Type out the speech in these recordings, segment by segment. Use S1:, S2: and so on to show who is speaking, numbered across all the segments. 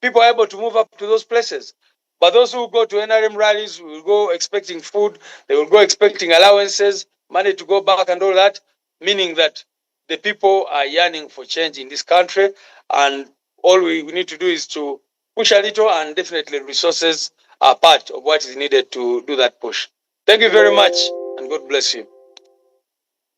S1: people are able to move up to those places. But those who go to NRM rallies will go expecting food, they will go expecting allowances, money to go back and all that, meaning that the people are yearning for change in this country, and all we need to do is to push a little, and definitely resources are part of what is needed to do that push. Thank you very much, and God bless you.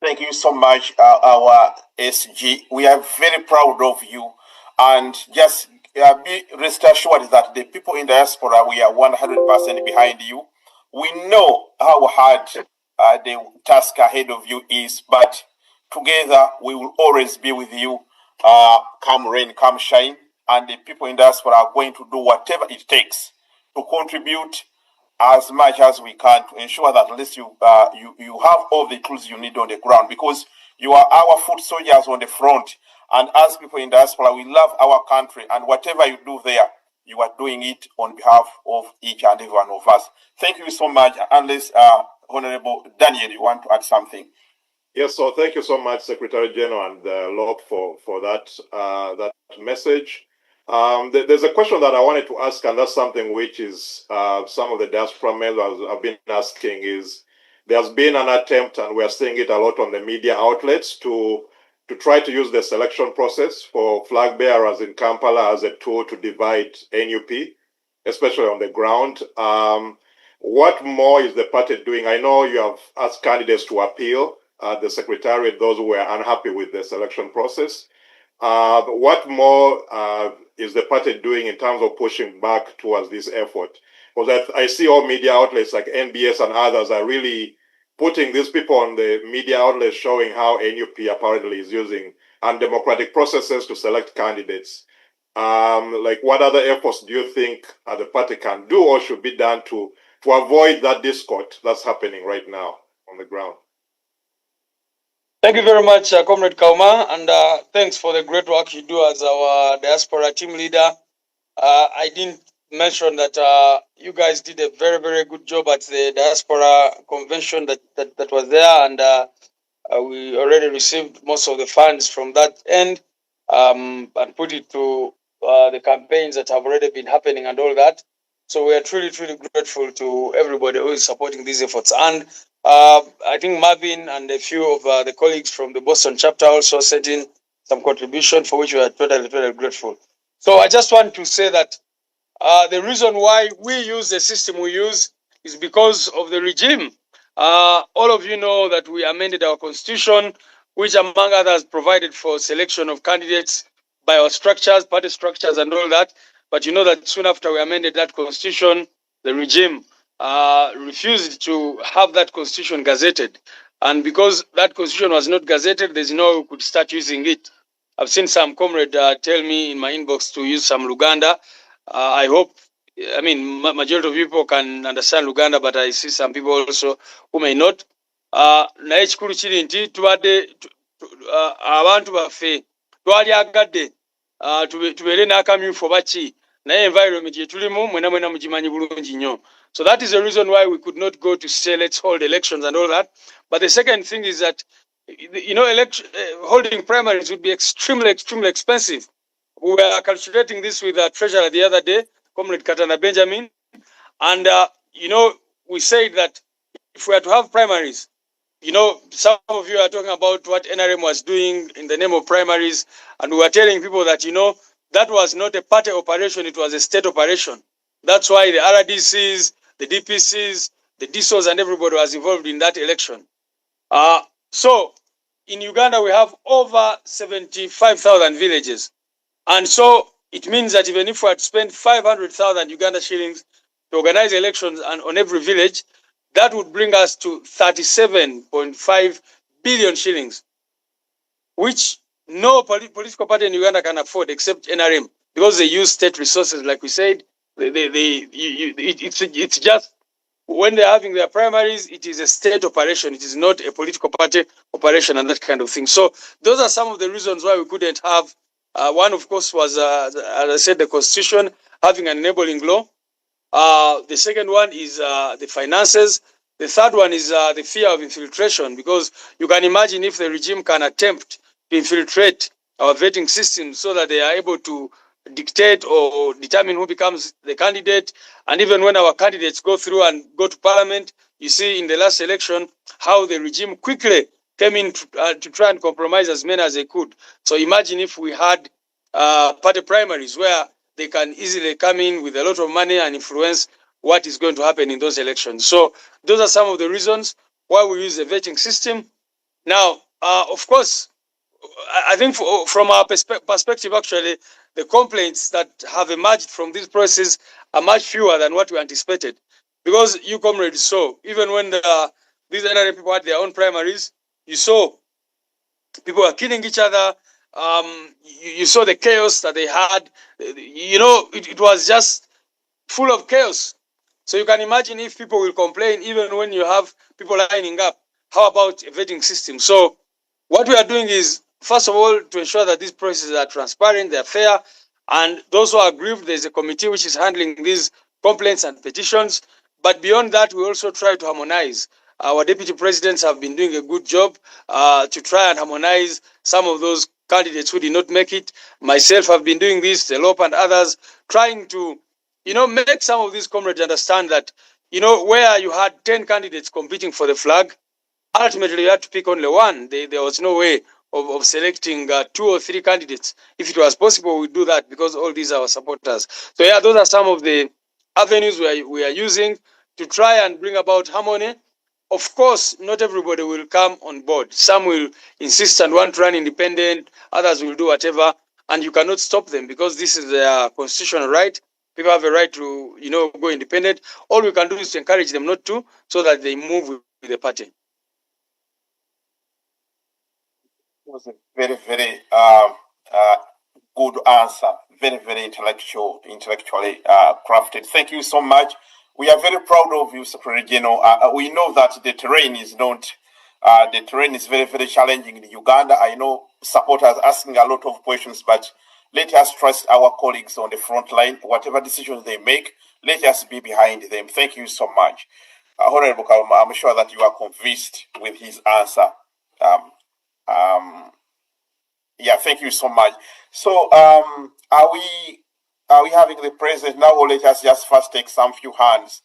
S2: Thank you so much, our SG. We are very proud of you, and just be rest assured that the people in diaspora, we are 100% behind you. We know how hard the task ahead of you is, but together we will always be with you, come rain, come shine, and the people in diaspora are going to do whatever it takes to contribute as much as we can to ensure that at least you have all the tools you need on the ground, because you are our foot soldiers on the front. And as people in diaspora, we love our country, and whatever you do there, you are doing it on behalf of each and every one of us. Thank you so much. Unless Honorable Daniel, you want to add something?
S3: Yes, so thank you so much, Secretary General and Lop, for that that message. There's a question that I wanted to ask, and that's something which is some of the diaspora members have been asking, is there's been an attempt, and we're seeing it a lot on the media outlets, to try to use the selection process for flag bearers in Kampala as a tool to divide NUP, especially on the ground. What more is the party doing? I know you have asked candidates to appeal the Secretariat, those who were unhappy with the selection process. What more is the party doing in terms of pushing back towards this effort? Because I see all media outlets like NBS and others are really putting these people on the media outlets, showing how NUP apparently is using undemocratic processes to select candidates. Like, what other efforts do you think the party can do or should be done to avoid that discord that's happening right now on the ground?
S1: Thank you very much, Comrade Kauma, and thanks for the great work you do as our diaspora team leader. I didn't mention that you guys did a very, very good job at the diaspora convention that was there, and we already received most of the funds from that end and put it to the campaigns that have already been happening and all that. So we are truly, truly grateful to everybody who is supporting these efforts. And I think Marvin and a few of the colleagues from the Boston chapter also sent in some contribution, for which we are totally, totally grateful. So I just want to say that the reason why we use the system we use is because of the regime. All of you know that we amended our constitution, which among others provided for selection of candidates by our structures, party structures and all that. But you know that soon after we amended that constitution, the regime refused to have that constitution gazetted. And because that constitution was not gazetted, there's no way we could start using it. I've seen some comrade tell me in my inbox to use some Luganda. I hope, I mean, majority of people can understand Luganda, but I see some people also who may not. Naye kikulu kiri nti tubadde abantu baffe twali agadde tubeere n'akamyufu oba ki, naye environment gye tulimu mwena mwena mugimanyi bulungi nnyo. So that is the reason why we could not go to say let's hold elections and all that. But the second thing is that, you know, holding primaries would be extremely, extremely expensive. We were calculating this with our treasurer the other day, Comrade Katana Benjamin, and you know, we said that if we are to have primaries, you know, some of you are talking about what NRM was doing in the name of primaries, and we were telling people that, you know, that was not a party operation, it was a state operation. That's why the RDCs, the DPCs, the DSOs, and everybody was involved in that election. So in Uganda, we have over 75,000 villages. And so it means that even if we had to spend 500,000 Uganda shillings to organize elections and on every village, that would bring us to 37.5 billion shillings, which no political party in Uganda can afford except NRM, because they use state resources, like we said. It's just, when they're having their primaries, it is a state operation. It is not a political party operation and that kind of thing. So those are some of the reasons why we couldn't have. One, of course, was, as I said, the constitution having an enabling law. The second one is the finances. The third one is the fear of infiltration, because you can imagine if the regime can attempt to infiltrate our vetting system so that they are able to dictate or determine who becomes the candidate. And even when our candidates go through and go to parliament, you see in the last election how the regime quickly came in to try and compromise as many as they could. So imagine if we had party primaries where they can easily come in with a lot of money and influence what is going to happen in those elections. So those are some of the reasons why we use the vetting system. Now, of course, I think from our perspective, actually, the complaints that have emerged from this process are much fewer than what we anticipated. Because you comrades saw, even when these NRA people had their own primaries, you saw people were killing each other. You saw the chaos that they had. It was just full of chaos. So you can imagine if people will complain even when you have people lining up. How about a vetting system? So what we are doing is, first of all, to ensure that these processes are transparent, they're fair, and those who are aggrieved, there's a committee which is handling these complaints and petitions. But beyond that, we also try to harmonize. Our deputy presidents have been doing a good job to try and harmonize some of those candidates who did not make it. Myself have been doing this, the LOP and others, trying to make some of these comrades understand that, where you had 10 candidates competing for the flag, ultimately you had to pick only one. There was no way of selecting 2 or 3 candidates. If it was possible, we'd do that because all these are our supporters. So yeah, those are some of the avenues we are using to try and bring about harmony. Of course, not everybody will come on board. Some will insist and want to run independent. Others will do whatever. And you cannot stop them because this is their constitutional right. People have a right to, go independent. All we can do is to encourage them not to, so that they move with the party. It
S2: was a very, very good answer. Very, very intellectually crafted. Thank you so much. We are very proud of you, Secretary General. We know that the terrain is not. The terrain is very, very challenging in Uganda. I know supporters asking a lot of questions, but let us trust our colleagues on the front line. Whatever decisions they make, let us be behind them. Thank you so much. Honorable Kauma, I'm sure that you are convinced with his answer. Yeah, thank you so much. So, are we having the president now, or let us just first take some few hands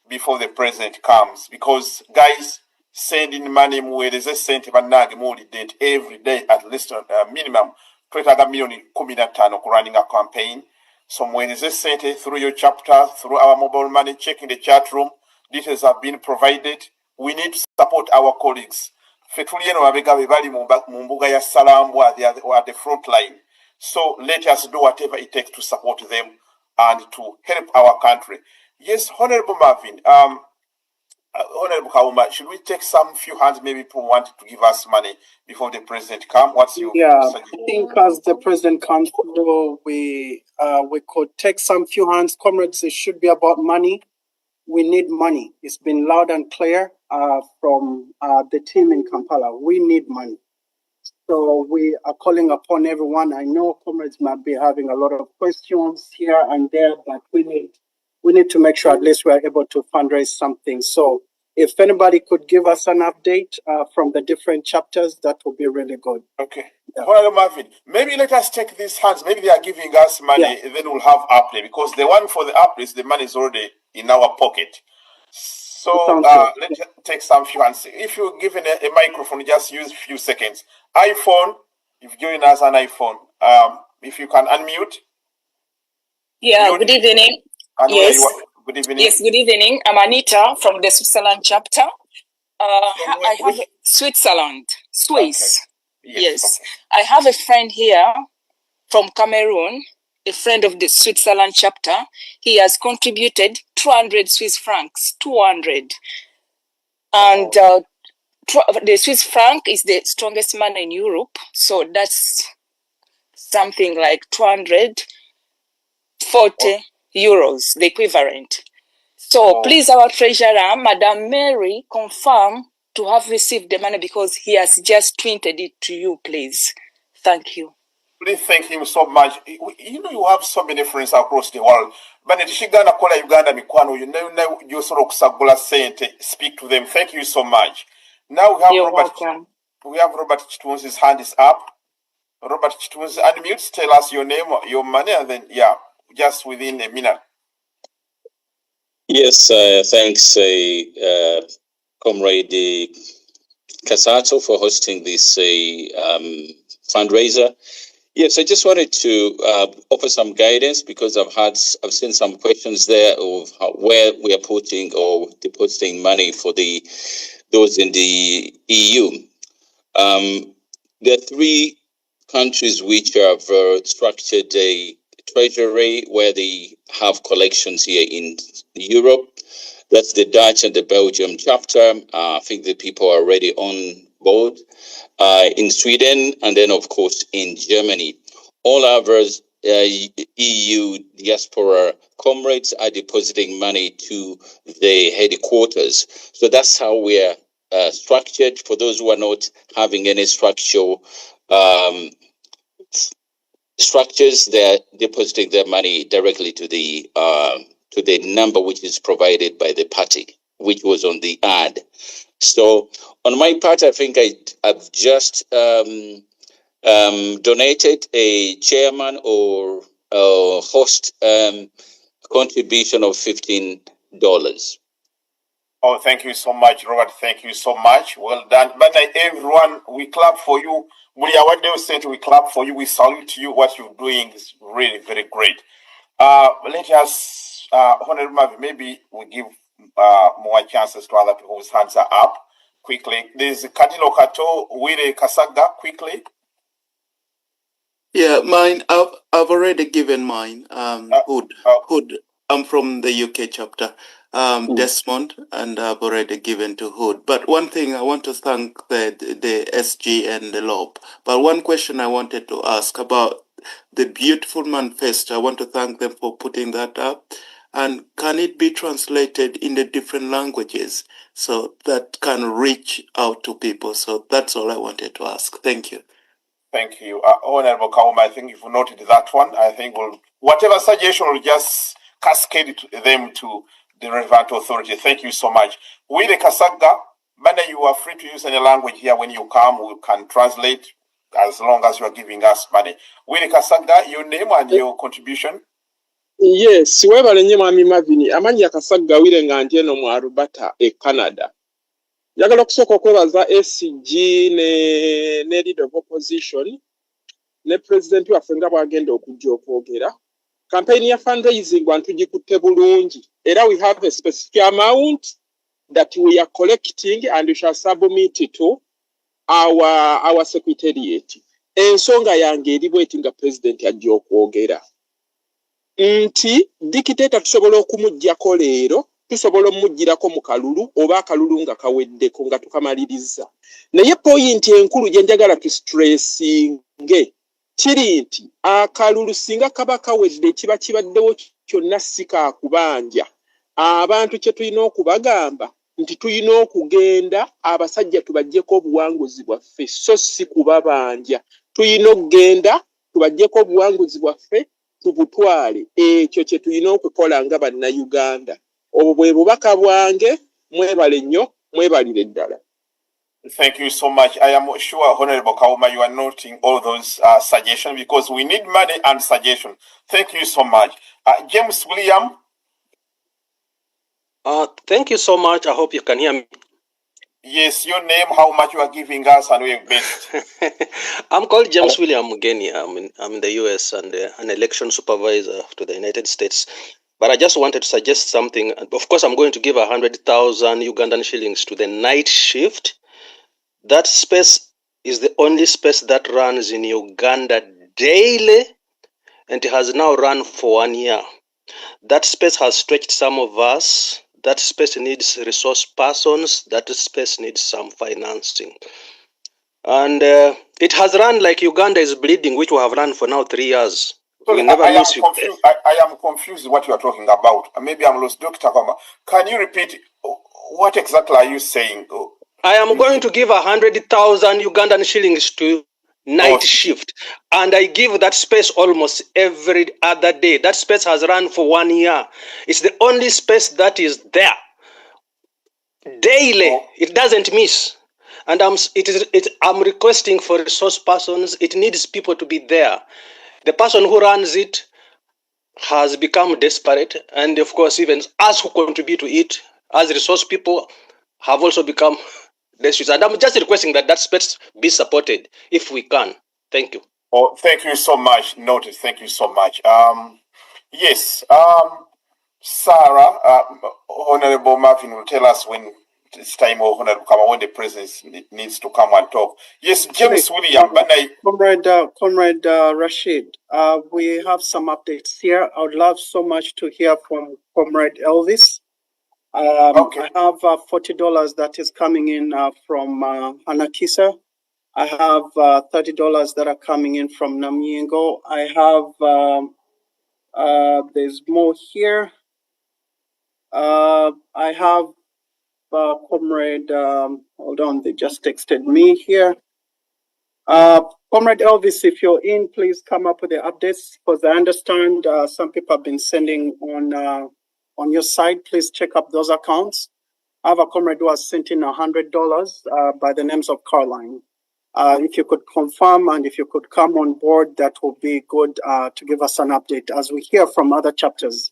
S2: before the president comes? Because guys, sending money muwereze sente bannange muwulidde every day at least minimum twetaaga million 15 running a campaign. So muwereze sente through your chapter, through our mobile money, checking the chat room. Details have been provided. We need to support our colleagues. Fetuliyeno mabega be bali mu mbuga ya Salambwa, they are at the front line. So let us do whatever it takes to support them and to help our country. Yes, Honorable Marvin, Honorable Kauma, should we take some few hands? Maybe people want to give us money before the president comes. What's your suggestion?
S4: I think as the president comes through, we could take some few hands. Comrades, it should be about money. We need money. It's been loud and clear from the team in Kampala. We need money. So we are calling upon everyone. I know comrades might be having a lot of questions here and there, but we need to make sure at least we are able to fundraise something. So if anybody could give us an update from the different chapters, that would be really good.
S2: Okay. Honorable Marvin, maybe let us take these hands. Maybe they are giving us money, and then we'll have Apple, because the one for the Apple, the money is already in our pocket. So let's take some few hands. If you're given a microphone, just use a few seconds. iPhone, if you're giving us an iPhone, if you can unmute.
S5: Yeah, good evening.
S2: Yes. Good evening.
S5: Yes, good evening. I'm Anita from the Switzerland chapter. I have Switzerland, Swiss. Okay. Yes. Okay. I have a friend here from Cameroon, a friend of the Switzerland chapter. He has contributed 200 Swiss francs, 200. And the Swiss franc is the strongest money in Europe. So that's something like 240 euros, the equivalent. So please, our treasurer, Madam Mary, confirm to have received the money because he has just tweeted it to you, please. Thank you.
S2: Please thank him so much. You know, you have so many friends across the world. But Shigana kola Uganda mikwano, you know, you sort of sagula sente, speak to them. Thank you so much. Now we have
S5: You're
S2: Robert.
S5: Welcome.
S2: We have Robert Chitunzi's hand is up. Robert Chitunzi, unmute, tell us your name, your money, and then, yeah, just within a minute.
S6: Yes, thanks, Comrade Casato, for hosting this fundraiser. Yes, I just wanted to offer some guidance because I've seen some questions there of where we are putting or depositing money for those in the EU. There are 3 countries which have structured a treasury where they have collections here in Europe. That's the Dutch and the Belgium chapter. I think the people are already on board. In Sweden, and then of course in Germany. All others EU diaspora comrades are depositing money to the headquarters. So that's how we are structured. For those who are not having any structures, they're depositing their money directly to the number which is provided by the party, which was on the ad. So on my part, I think I've just donated a chairman or host contribution of $15.
S2: Oh, thank you so much, Robert. Thank you so much. Well done. But everyone, we clap for you. What they said, we clap for you. We salute you. What you're doing is really very great. Let us, Honorable, maybe we give more chances to other people whose hands are up quickly. There's Kadilo Kato, Wire Kasaga, quickly.
S7: Yeah, mine. I've already given mine. Hood. I'm from the UK chapter. Desmond, and I've already given to Hood. But one thing I want to thank the SG and the LOB. But one question I wanted to ask about the beautiful manifesto. I want to thank them for putting that up. And can it be translated in the different languages so that can reach out to people? So that's all I wanted to ask. Thank you.
S2: Thank you. Honorable Kauma, I think you've noted that one. I think whatever suggestion will just cascade them to the relevant authority. Thank you so much. With the Kasaga, Bana, you are free to use any language here when you come. We can translate as long as you are giving us money. With the Kasaga, your name and your contribution.
S8: Yes, webale nnyo mwami Mavini, amannya Kasaga Wire nga ndi eno mu Alberta Canada. Njagala okusooka okwebaza SG ne leader of opposition ne president waffe nga bwagenda okujja okwogera. Campaign ya fundraising bantu gikutte bulungi. Era we have a specific amount that we are collecting and we shall submit to our secretariat. Ensonga yange eri bweti nga president ajja okwogera. Nti dictator tusobola okumuggyako leero, tusobola omuggyirako mu kalulu oba akalulu nga kaweddeko nga tukamaliriza. Naye point enkulu gye njagala tustressinge kiri nti akalulu singa kaba kawedde kiba kibaddewo kyonna si kaakubanja. Abantu kye tulina okubagamba nti tulina okugenda abasajja tubaggyeko obuwanguzi bwaffe so si kubabanja. Tulina okugenda tubaggyeko obuwanguzi bwaffe tubutwale. Ekyo kye tulina okukola nga bannayuganda. Obwo bwe bubaka bwange, mwebale nnyo, mwebalire ddala.
S2: Thank you so much. I am sure, Honorable Kauma, you are noting all those suggestions because we need money and suggestion. Thank you so much. James William.
S9: Thank you so much. I hope you can hear me.
S2: Yes, your name, how much you are giving us, and we're best.
S9: I'm called James William Mugeni. I'm in the US and an election supervisor to the United States. But I just wanted to suggest something. Of course, I'm going to give 100,000 Ugandan shillings to the night shift. That space is the only space that runs in Uganda daily, and it has now run for 1 year. That space has stretched some of us. That space needs resource persons. That space needs some financing. And it has run like Uganda is bleeding, which we have run for now 3 years.
S2: I am confused what you are talking about. Maybe I'm lost. Dr. Kama, can you repeat what exactly are you saying?
S9: I am going to give 100,000 Ugandan shillings to night shift, and I give that space almost every other day. That space has run for 1 year. It's the only space that is there daily. It doesn't miss. And I'm requesting for resource persons. It needs people to be there. The person who runs it has become desperate, and of course, even us who contribute to it as resource people have also become desperate. And I'm just requesting that that space be supported if we can. Thank you.
S2: Oh, thank you so much. Noted. Thank you so much. Yes. Sarah, Honorable Marvin will tell us when it's time or when the president needs to come and talk. Yes, James William.
S4: Comrade Rashid, we have some updates here. I would love so much to hear from Comrade Elvis. Okay. I have $40 that is coming in from Anakisa. I have $30 that are coming in from Namiengo. I have there's more here. I have Comrade. Hold on, they just texted me here. Comrade Elvis, if you're in, please come up with the updates, because I understand some people have been sending on your side. Please check up those accounts. I have a comrade who has sent in $100 by the names of Caroline. If you could confirm and if you could come on board, that would be good to give us an update as we hear from other chapters.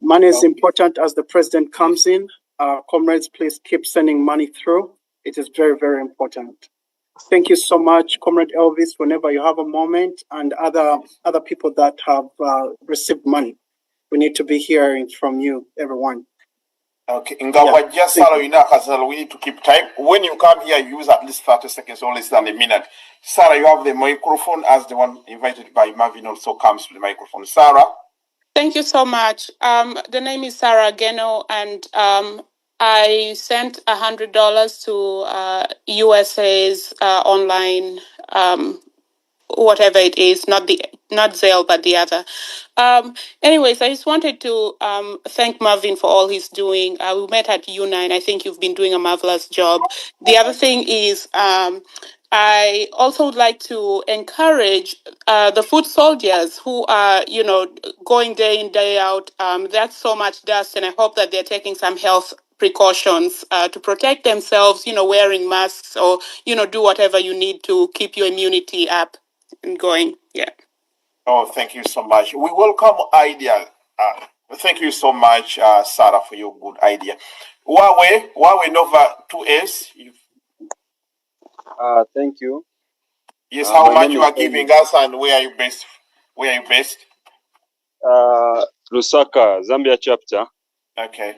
S4: Money is important as the president comes in. Comrades, please keep sending money through. It is very, very important. Thank you so much, Comrade Elvis, whenever you have a moment, and other people that have received money. We need to be hearing from you, everyone.
S2: Okay, we need to keep time. When you come here, use at least 30 seconds or less than a minute. Sarah, you have the microphone, as the one invited by Marvin also comes to the microphone. Sarah?
S10: Thank you so much. The name is Sarah Geno, and I sent $100 to USA's online whatever it is, not Zelle, but the other. Anyways, I just wanted to thank Marvin for all he's doing. We met at U9. I think you've been doing a marvelous job. The other thing is, I also would like to encourage the foot soldiers who are, going day in, day out. That's so much dust, and I hope that they're taking some health precautions to protect themselves, wearing masks or, do whatever you need to keep your immunity up and going. Yeah.
S2: Oh, thank you so much. We welcome idea. Thank you so much, Sarah, for your good idea. Huawei Nova 2S.
S11: Thank you.
S2: Yes, how much you are giving us and where are you based? Where are you based?
S11: Lusaka, Zambia chapter.
S2: Okay.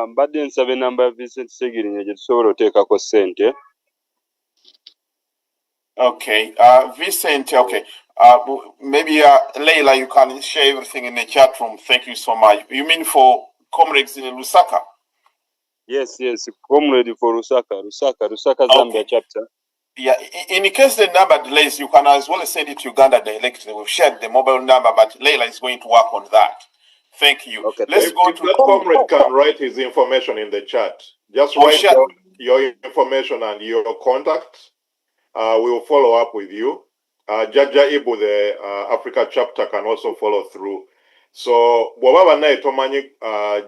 S11: Mbadde nsaba enamba ya Vincent Segirinya gye tusobola oteekako ssente.
S2: Okay. Vincent, okay. Maybe Leila, you can share everything in the chat room. Thank you so much. You mean for comrades in Lusaka?
S11: Yes, comrade for Lusaka, Zambia chapter.
S2: Yeah, in case the number delays, you can as well send it to Uganda directly. We've shared the mobile number, but Leila is going to work on that. Thank you.
S11: Okay,
S3: Let's go to that comrade can write his information in the chat. Just write down your information and your contact. We will follow up with you. Jaja Ibu, the Africa chapter, can also follow through. So, bw'oba naye tomanyi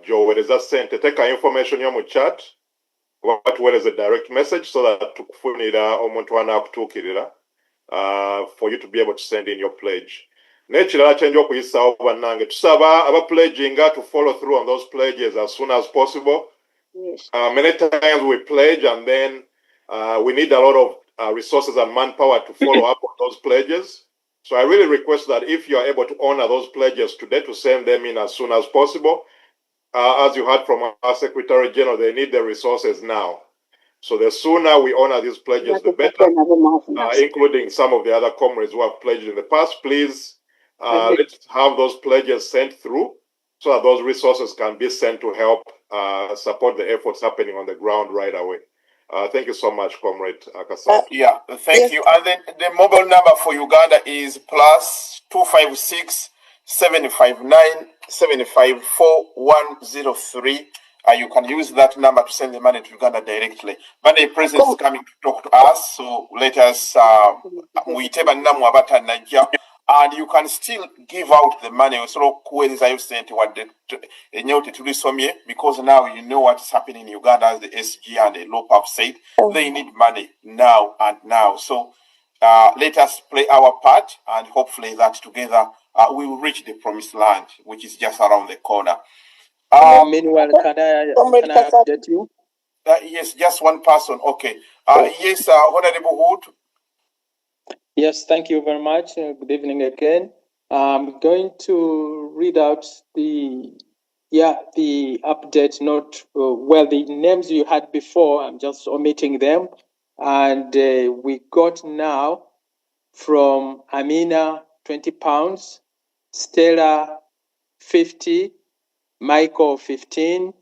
S3: gy'oweereza ssente, teeka information yo mu chat. What is a direct message so that tukufunira omuntu anaakutuukirira for you to be able to send in your pledge. N'ekirala kyenja okuyisaawo bannange, tusaba aba-pledginga to follow through on those pledges as soon as possible. Yes. Many times we pledge and then we need a lot of resources and manpower to follow up on those pledges. So I really request that if you are able to honor those pledges today, to send them in as soon as possible. As you heard from our Secretary General, they need the resources now. So the sooner we honor these pledges, the better, including some of the other comrades who have pledged in the past. Please, let's have those pledges sent through so that those resources can be sent to help support the efforts happening on the ground right away. Thank you so much, Comrade Akasa.
S2: Yeah, thank you. And then the mobile number for Uganda is +256 759 754 103. You can use that number to send the money to Uganda directly. But the president is coming to talk to us, so let us and you can still give out the money. So you sent what the because now you know what's happening in Uganda, as the SG and the LOP have said. They need money now and now. So let us play our part, and hopefully that together we will reach the promised land, which is just around the corner.
S12: Meanwhile, can I update you?
S2: Yes, just one person. Okay. Yes, Honorable Hood.
S12: Yes, thank you very much. Good evening again. I'm going to read out the update note. The names you had before, I'm just omitting them. And we got now from Amina, 20 pounds, Stella, 50, Michael, 15,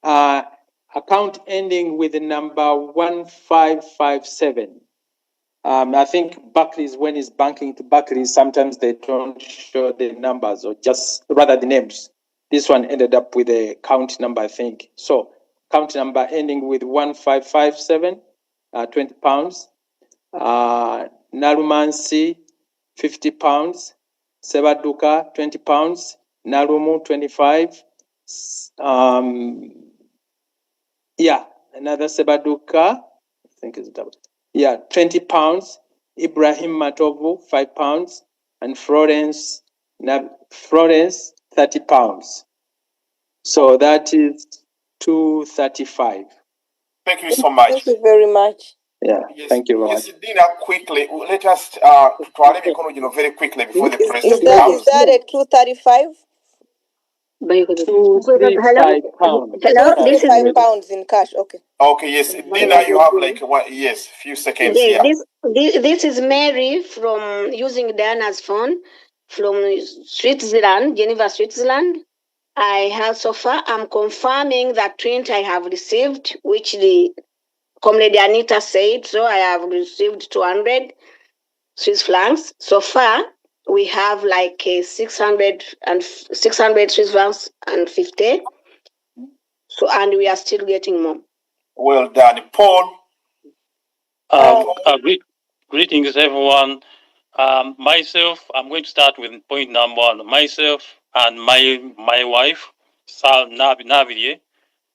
S12: account ending with the number 1557. I think Barclays, when it's banking to Barclays, sometimes they don't show the numbers or just rather the names. This one ended up with a count number, I think. So count number ending with 1557, 20 pounds. Narumansi, 50 pounds. Sebaduka, 20 pounds. Narumu, 25. Another Sebaduka, I think it's double. 20 pounds. Ibrahim Matovu, 5 pounds. And Florence, 30 pounds. So that is 235.
S2: Thank you so much.
S13: Thank you very much.
S12: Yeah, yes, thank you very much.
S2: Dina, quickly, let us very quickly before the president comes.
S13: Is that at 235?
S12: 235 pounds.
S13: Hello, this is 5 pounds in cash. Okay.
S2: Okay, yes. Dina, you have few seconds here.
S14: This is Mary from using Diana's phone from Switzerland, Geneva, Switzerland. I have so far, I'm confirming that print I have received, which the Comrade Anita said. So I have received 200 Swiss francs. So far, we have like 600 Swiss francs and 50. So, and we are still getting more.
S2: Well done, Paul.
S15: Greetings, everyone. Myself, I'm going to start with point number 1. Myself and my wife, Sal Navier,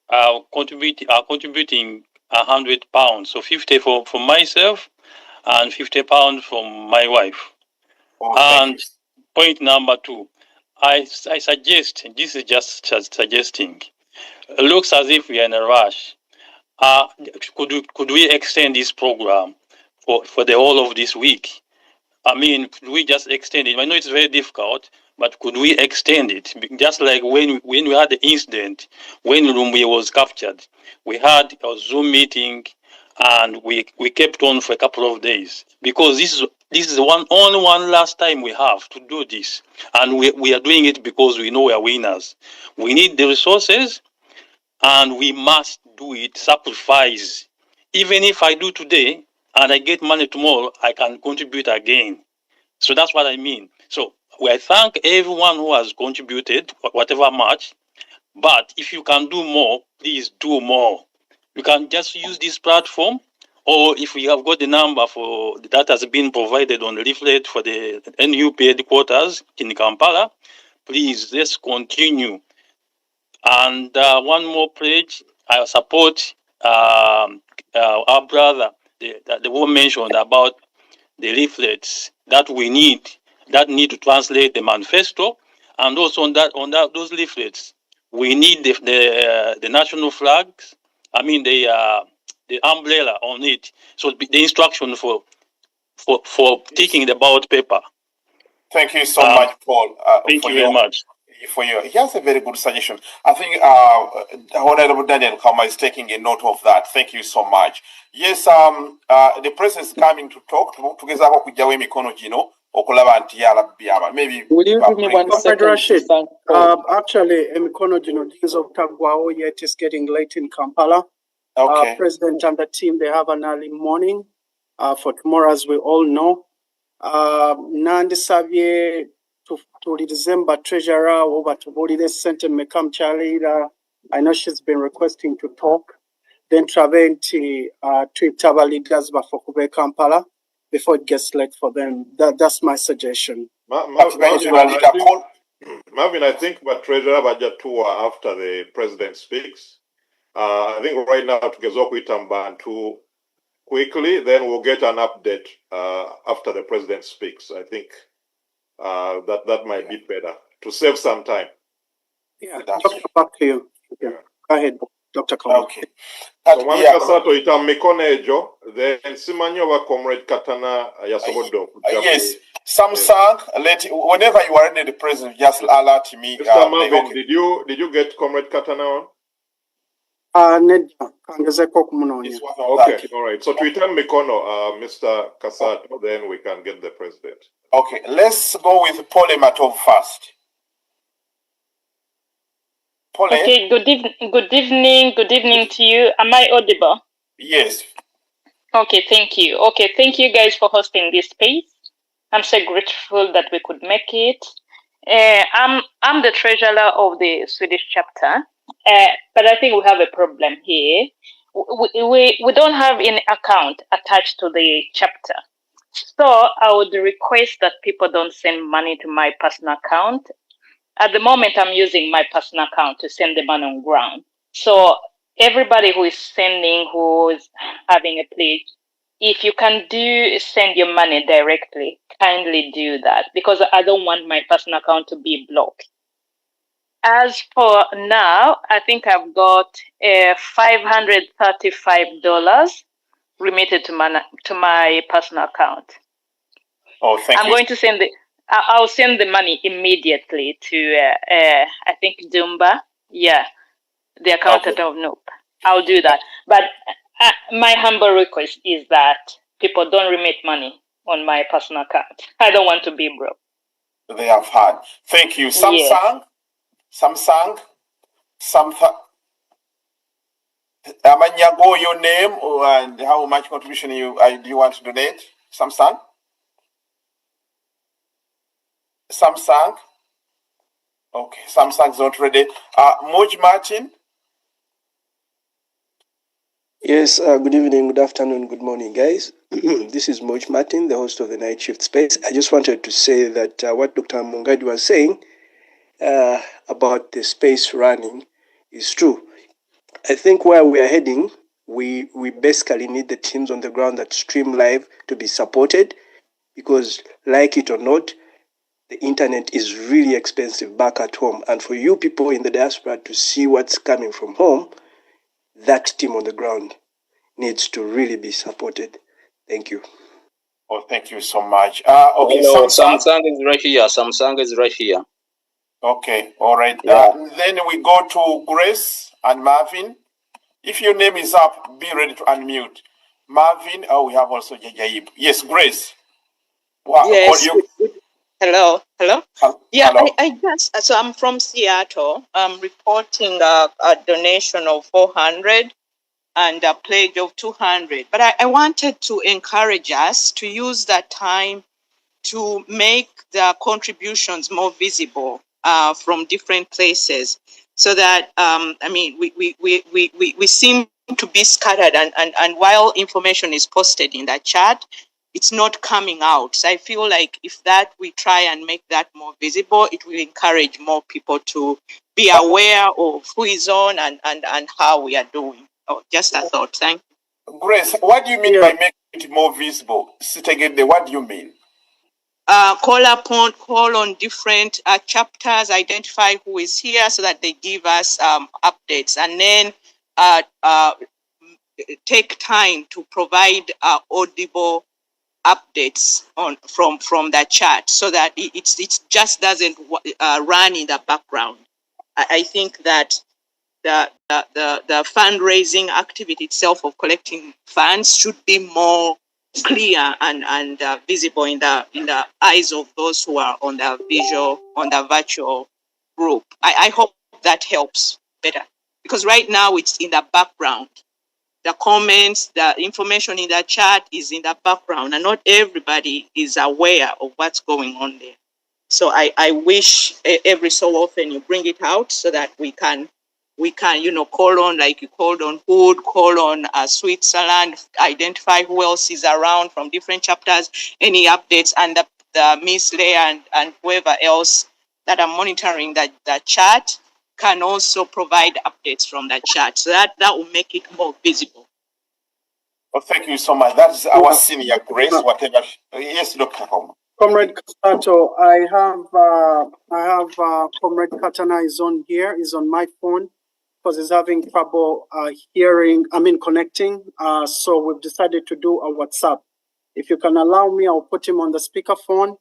S15: are contributing £100. So 50 for myself and £50 from my wife. And point number 2, I suggest, this is just suggesting, it looks as if we are in a rush. Could we extend this program for the whole of this week? I mean, could we just extend it? I know it's very difficult, but could we extend it? Just like when we had the incident, when Lumbi was captured, we had a Zoom meeting and we kept on for a couple of days, because this is only one last time we have to do this, and we are doing it because we know we are winners. We need the resources, and we must do it, sacrifice. Even if I do today and I get money tomorrow, I can contribute again. So that's what I mean. So I thank everyone who has contributed, whatever much. But if you can do more, please do more. You can just use this platform, or if we have got the number for that has been provided on the leaflet for the NUP headquarters in Kampala, please, let's continue. And one more pledge, I support our brother, the one mentioned about the leaflets that we need to translate the manifesto, and also on those leaflets we need the national flags. I mean the umbrella on it. So the instruction for taking the ballot paper.
S2: Thank you so much, Paul.
S15: Thank you very much.
S2: Here's a very good suggestion. I think Honorable Daniel Kama is taking a note of that. Thank you so much. Yes, the president is coming to talk together with Mikono Gino. Maybe
S12: will you give me 1 second?
S4: Rashid, actually, Mikono Gino days of Tagwao yet is getting late in Kampala.
S2: Okay.
S4: President and the team, they have an early morning for tomorrow, as we all know. Nandi Savie to the December treasurer over to Bodi Center Mekam Charlie. I know she's been requesting to talk. Then Traventi to Taba leaders for Kube Kampala. before it gets late for them. That's my suggestion.
S3: Marvin, I think but treasurer budget tour after the president speaks. I think right now to Bantu quickly, then we'll get an update after the president speaks. I think that might be better to save some time.
S4: Yeah, Dr. Back to you. Yeah. Go ahead, Dr. Kauma.
S2: Okay.
S3: So mwami Kasato ita mikono ejo, then simanyo wa comrade Katana yasobodo.
S2: Yes, Samsung, whenever you are ready, the president just alert me.
S3: Mr. Marvin, okay. Did you get comrade Katana on?
S4: Okay,
S3: all right. So to return Mikono, Mr. Kasato, then we can get the president.
S2: Okay, let's go with Polematov first. Pole.
S16: Okay, good evening to you. Am I audible?
S2: Yes.
S16: Okay, thank you. Okay, thank you guys for hosting this space. I'm so grateful that we could make it. I'm the treasurer of the Swedish chapter, but I think we have a problem here. We don't have any account attached to the chapter. So I would request that people don't send money to my personal account. At the moment, I'm using my personal account to send the money on ground. So everybody who is sending, who is having a pledge, if you can send your money directly, kindly do that, because I don't want my personal account to be blocked. As for now, I think I've got $535 remitted to my personal account.
S2: Oh, thank you.
S16: I'm going to send I'll send the money immediately to I think Dumba. Yeah, the accountant of Nope. I'll do that. But my humble request is that people don't remit money on my personal account. I don't want to be broke.
S2: They have had. Thank you. Samsung. Amanyago, your name and how much contribution do you want to donate? Samsung. Okay, Samsung's not ready. Moj Martin.
S17: Yes, good evening, good afternoon, good morning, guys. This is Moj Martin, the host of the Night Shift Space. I just wanted to say that what Dr. Mungadi was saying about the space running is true. I think where we are heading, we basically need the teams on the ground that stream live to be supported, because like it or not, the internet is really expensive back at home. And for you people in the diaspora to see what's coming from home, that team on the ground needs to really be supported. Thank you.
S2: Oh, thank you so much. Okay,
S6: hello, Samsung is right here. Samsung is right here.
S2: Okay, all right.
S6: Yeah.
S2: Then we go to Grace and Marvin. If your name is up, be ready to unmute. Marvin, we have also Jajaib. Yes, Grace.
S18: Wow, yes. Hello. Yeah,
S2: hello.
S18: I just, so I'm from Seattle. I'm reporting a donation of 400 and a pledge of 200. But I wanted to encourage us to use that time to make the contributions more visible from different places, so that we seem to be scattered, and while information is posted in the chat, it's not coming out. So I feel like if that we try and make that more visible, it will encourage more people to be aware of who is on and how we are doing. Oh, just a thought. Thank you.
S2: Grace, what do you mean by making it more visible? Sit again there. What do you mean?
S18: Call on different chapters, identify who is here so that they give us updates, and then take time to provide audible updates from the chat, so that it just doesn't run in the background. I think that the fundraising activity itself of collecting funds should be more clear and visible in the eyes of those who are on the virtual group. I hope that helps better, because right now it's in the background. The comments, the information in the chat is in the background, and not everybody is aware of what's going on there. So I wish every so often you bring it out so that we can we can, call on, like you called on Hood, call on Switzerland, identify who else is around from different chapters, any updates, and the Miss Leah and whoever else that are monitoring that chat can also provide updates from that chat. So that will make it more visible.
S2: Well, thank you so much. That's our senior grace, whatever. Yes, Dr. Homa.
S4: Comrade Kasato, I have Comrade Katana is on here, is on my phone because he's having trouble connecting. So we've decided to do a WhatsApp. If you can allow me, I'll put him on the speakerphone.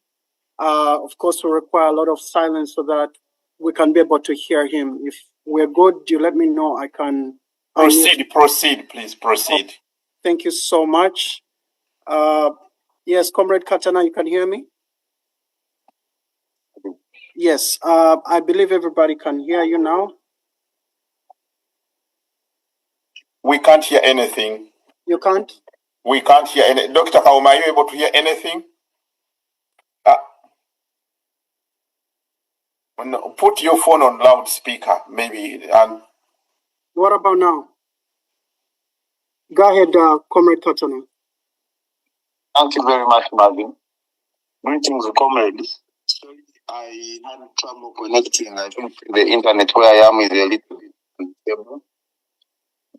S4: Of course, we require a lot of silence so that we can be able to hear him. If we're good, you let me know. I can
S2: proceed, please proceed.
S4: Thank you so much. Yes, Comrade Katana, you can hear me? Yes, I believe everybody can hear you now.
S2: We can't hear anything.
S4: You can't?
S2: We can't hear any. Dr. Kauma, are you able to hear anything? No, put your phone on loudspeaker, maybe. And
S4: what about now? Go ahead, Comrade Katana.
S19: Thank you very much, Marvin. Greetings, comrades. Sorry, I had trouble connecting. I think the internet where I am is a little bit unstable.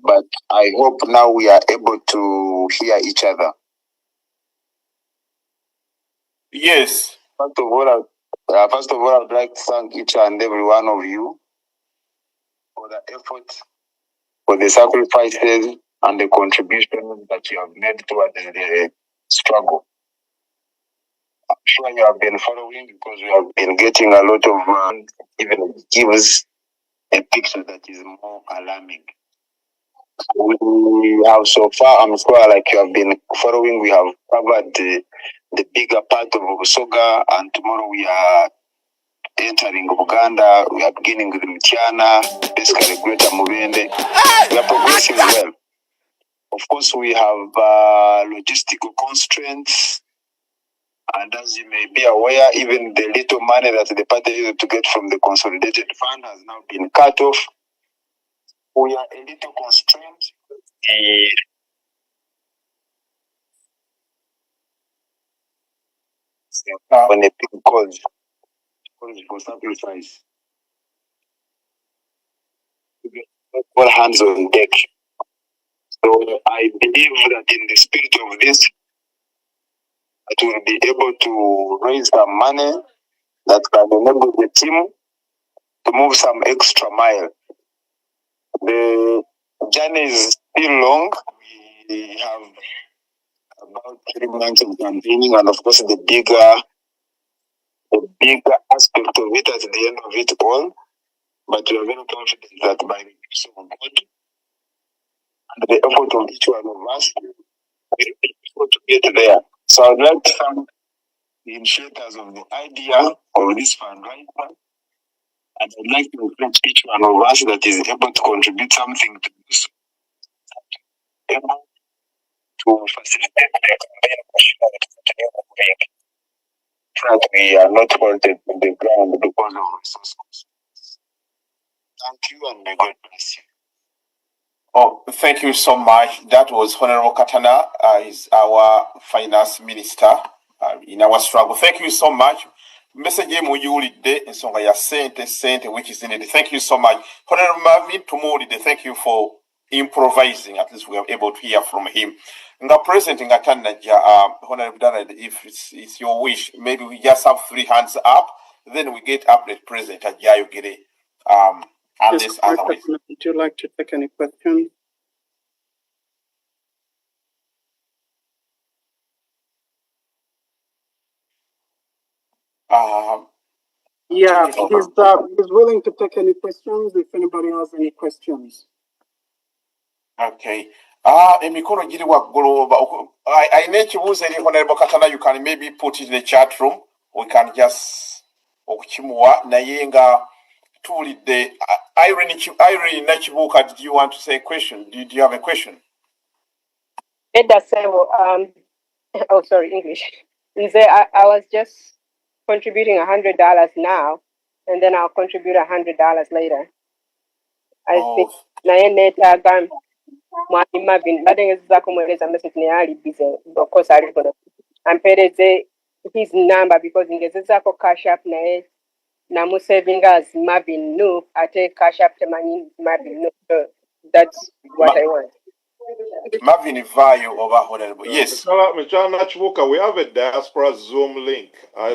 S19: But I hope now we are able to hear each other.
S2: Yes.
S19: First of all, I would like to thank each and every one of you for the effort, for the sacrifices, and the contributions that you have made towards the struggle. I'm sure you have been following because we have been getting a lot of even gives a picture that is more alarming. We have so far, I'm sure like you have been following, we have covered the bigger part of Busoga, and tomorrow we are entering Uganda, we are beginning with Mtiana, basically Greater Mubende. We are progressing well. Of course, we have logistical constraints, and as you may be aware, even the little money that the party used to get from the consolidated fund has now been cut off. We are a little constrained. When a big cause for sacrifice, all hands on deck. So I believe that in the spirit of this, that we'll be able to raise some money that can enable the team to move some extra mile. The journey is still long. We have about 3 months of campaigning, and of course the bigger aspect of it at the end of it all. But we are very confident that by the grace of God and the effort of each one of us, we will be able to get there. So I would like to thank the initiators of the idea of this fundraiser, and I'd like to encourage each one of us that is able to contribute something to this, able to facilitate the campaign machinery to continue moving. That we are not halted on the ground because of resources. Thank you, and may God bless you.
S2: Oh, thank you so much. That was Honorable Katana, is our finance minister in our struggle. Thank you so much. Message muyulide ensonga ya sente which is needed. Thank you so much. Honorable Marvin Tumulide, thank you for improvising. At least we are able to hear from him. Nga present nga tanaja, Honorable Dana, if it's your wish, maybe we just have 3 hands up, then we get update present at Jayo Gire.
S4: Yes, otherwise. Would you like to take any questions? Yeah, he's willing to take any questions if anybody has any questions.
S2: Okay. Emikono giri waggulu. I need to use any Honorable Katana. You can maybe put it in the chat room. We can just okuchimuwa naye nga tulidde. Irene Nachibuka, did you want to say a question? Did you have a question?
S20: Edda Sebo, oh sorry, English. I was just contributing $100 now, and then I'll contribute $100 later. I think naye neetaaga mwami Marvin badde ngezezaako muweereza message naye ali busy of course ali kono ampeereze his number because ngezezaako cash app naye namusavinga as Marvin Noob ate cash app temanyi Marvin Noob, so that's what I want.
S2: Marvin Vayo over Honorable. Yes.
S3: Mr. Nachibuka, we have a diaspora Zoom link.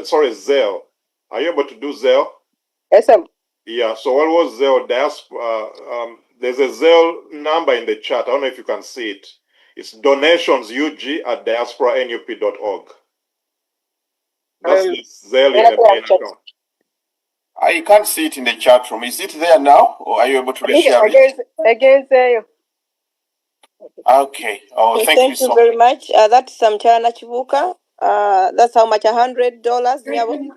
S3: Sorry, Zelle. Are you able to do Zelle?
S20: Yes, sir.
S3: Yeah, so what was Zelle? Diaspora, there's a Zelle number in the chat. I don't know if you can see it. It's donationsug@diasporanup.org. That's the Zelle in the main account.
S2: I can't see it in the chat room. Is it there now, or are you able to reshare it?
S20: Against
S2: Okay. Oh,
S13: Okay,
S2: thank you so
S13: very much. That's Mchana Chibuka. That's how much? $100, Nyabo?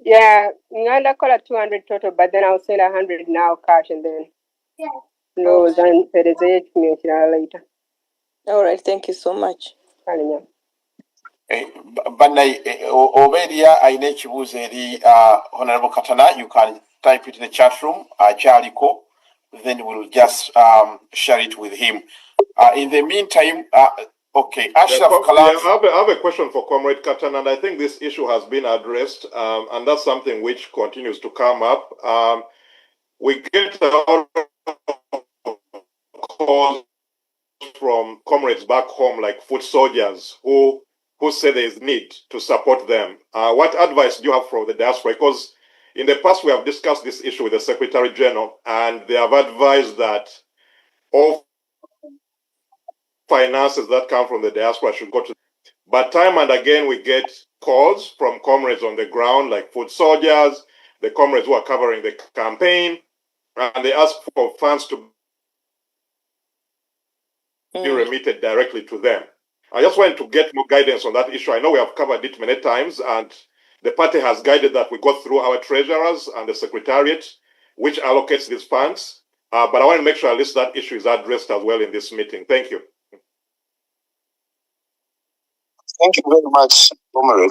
S20: Yeah, Nganda call it 200 total, but then I'll send 100 now cash and then close and there is a later.
S13: All right, thank you so much.
S2: Banai Obedia, I nechibuze eri Honorable Katana. You can type it in the chat room, Chaliko. Then we'll just share it with him. In the meantime, okay, Ashraf Kalas.
S3: I have a question for Comrade Katana, and I think this issue has been addressed, and that's something which continues to come up. We get a lot of calls from comrades back home, like foot soldiers, who say there is need to support them. What advice do you have for the diaspora? Because in the past we have discussed this issue with the Secretary General, and they have advised that all finances that come from the diaspora should go to. But time and again we get calls from comrades on the ground, like foot soldiers, the comrades who are covering the campaign, and they ask for funds to be remitted directly to them. I just wanted to get more guidance on that issue. I know we have covered it many times, and the party has guided that we go through our treasurers and the secretariat, which allocates these funds. But I want to make sure at least that issue is addressed as well in this meeting. Thank you.
S19: Thank you very much, Comrade.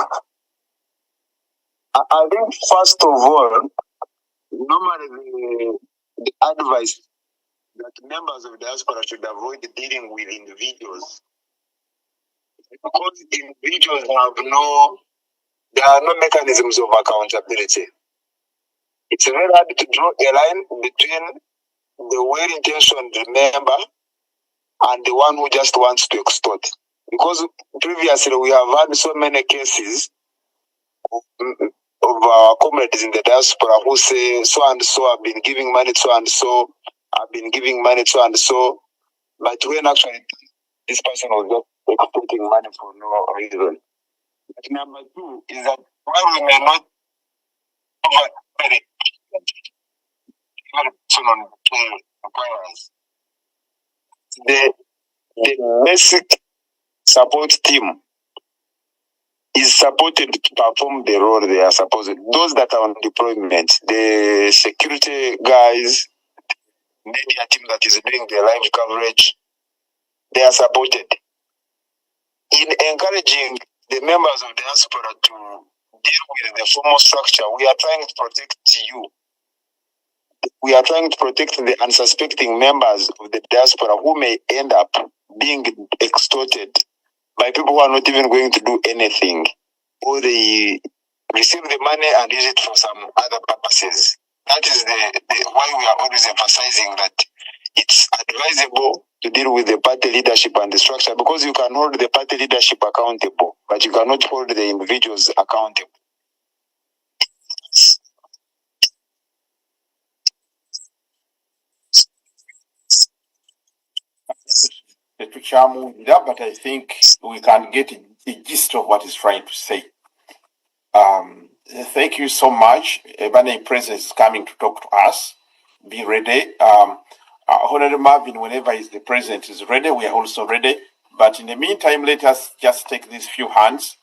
S19: I think first of all, normally the advice that members of diaspora should avoid dealing with individuals, because individuals there are no mechanisms of accountability. It's very hard to draw a line between the well-intentioned member and the one who just wants to extort. Because previously we have had so many cases of our comrades in the diaspora who say so and so have been giving money to so and so, have been giving money to and so, but when actually this person was just extorting money for no reason. But number two is that while we may not have very personal requirements, the basic support team is supported to perform the role they are supposed to. Those that are on deployment, the security guys, media team that is doing the live coverage, they are supported. In encouraging the members of the diaspora to deal with the formal structure, we are trying to protect you. We are trying to protect the unsuspecting members of the diaspora who may end up being extorted by people who are not even going to do anything, or they receive the money and use it for some other purposes. That is why we are always emphasizing that it's advisable to deal with the party leadership and the structure, because you can hold the party leadership accountable, but you cannot hold the individuals accountable.
S2: But I think we can get the gist of what he's trying to say. Thank you so much. Ebane President is coming to talk to us. Be ready. Honorable Marvin, whenever the president is ready, we are also ready. But in the meantime, let us just take these few hands.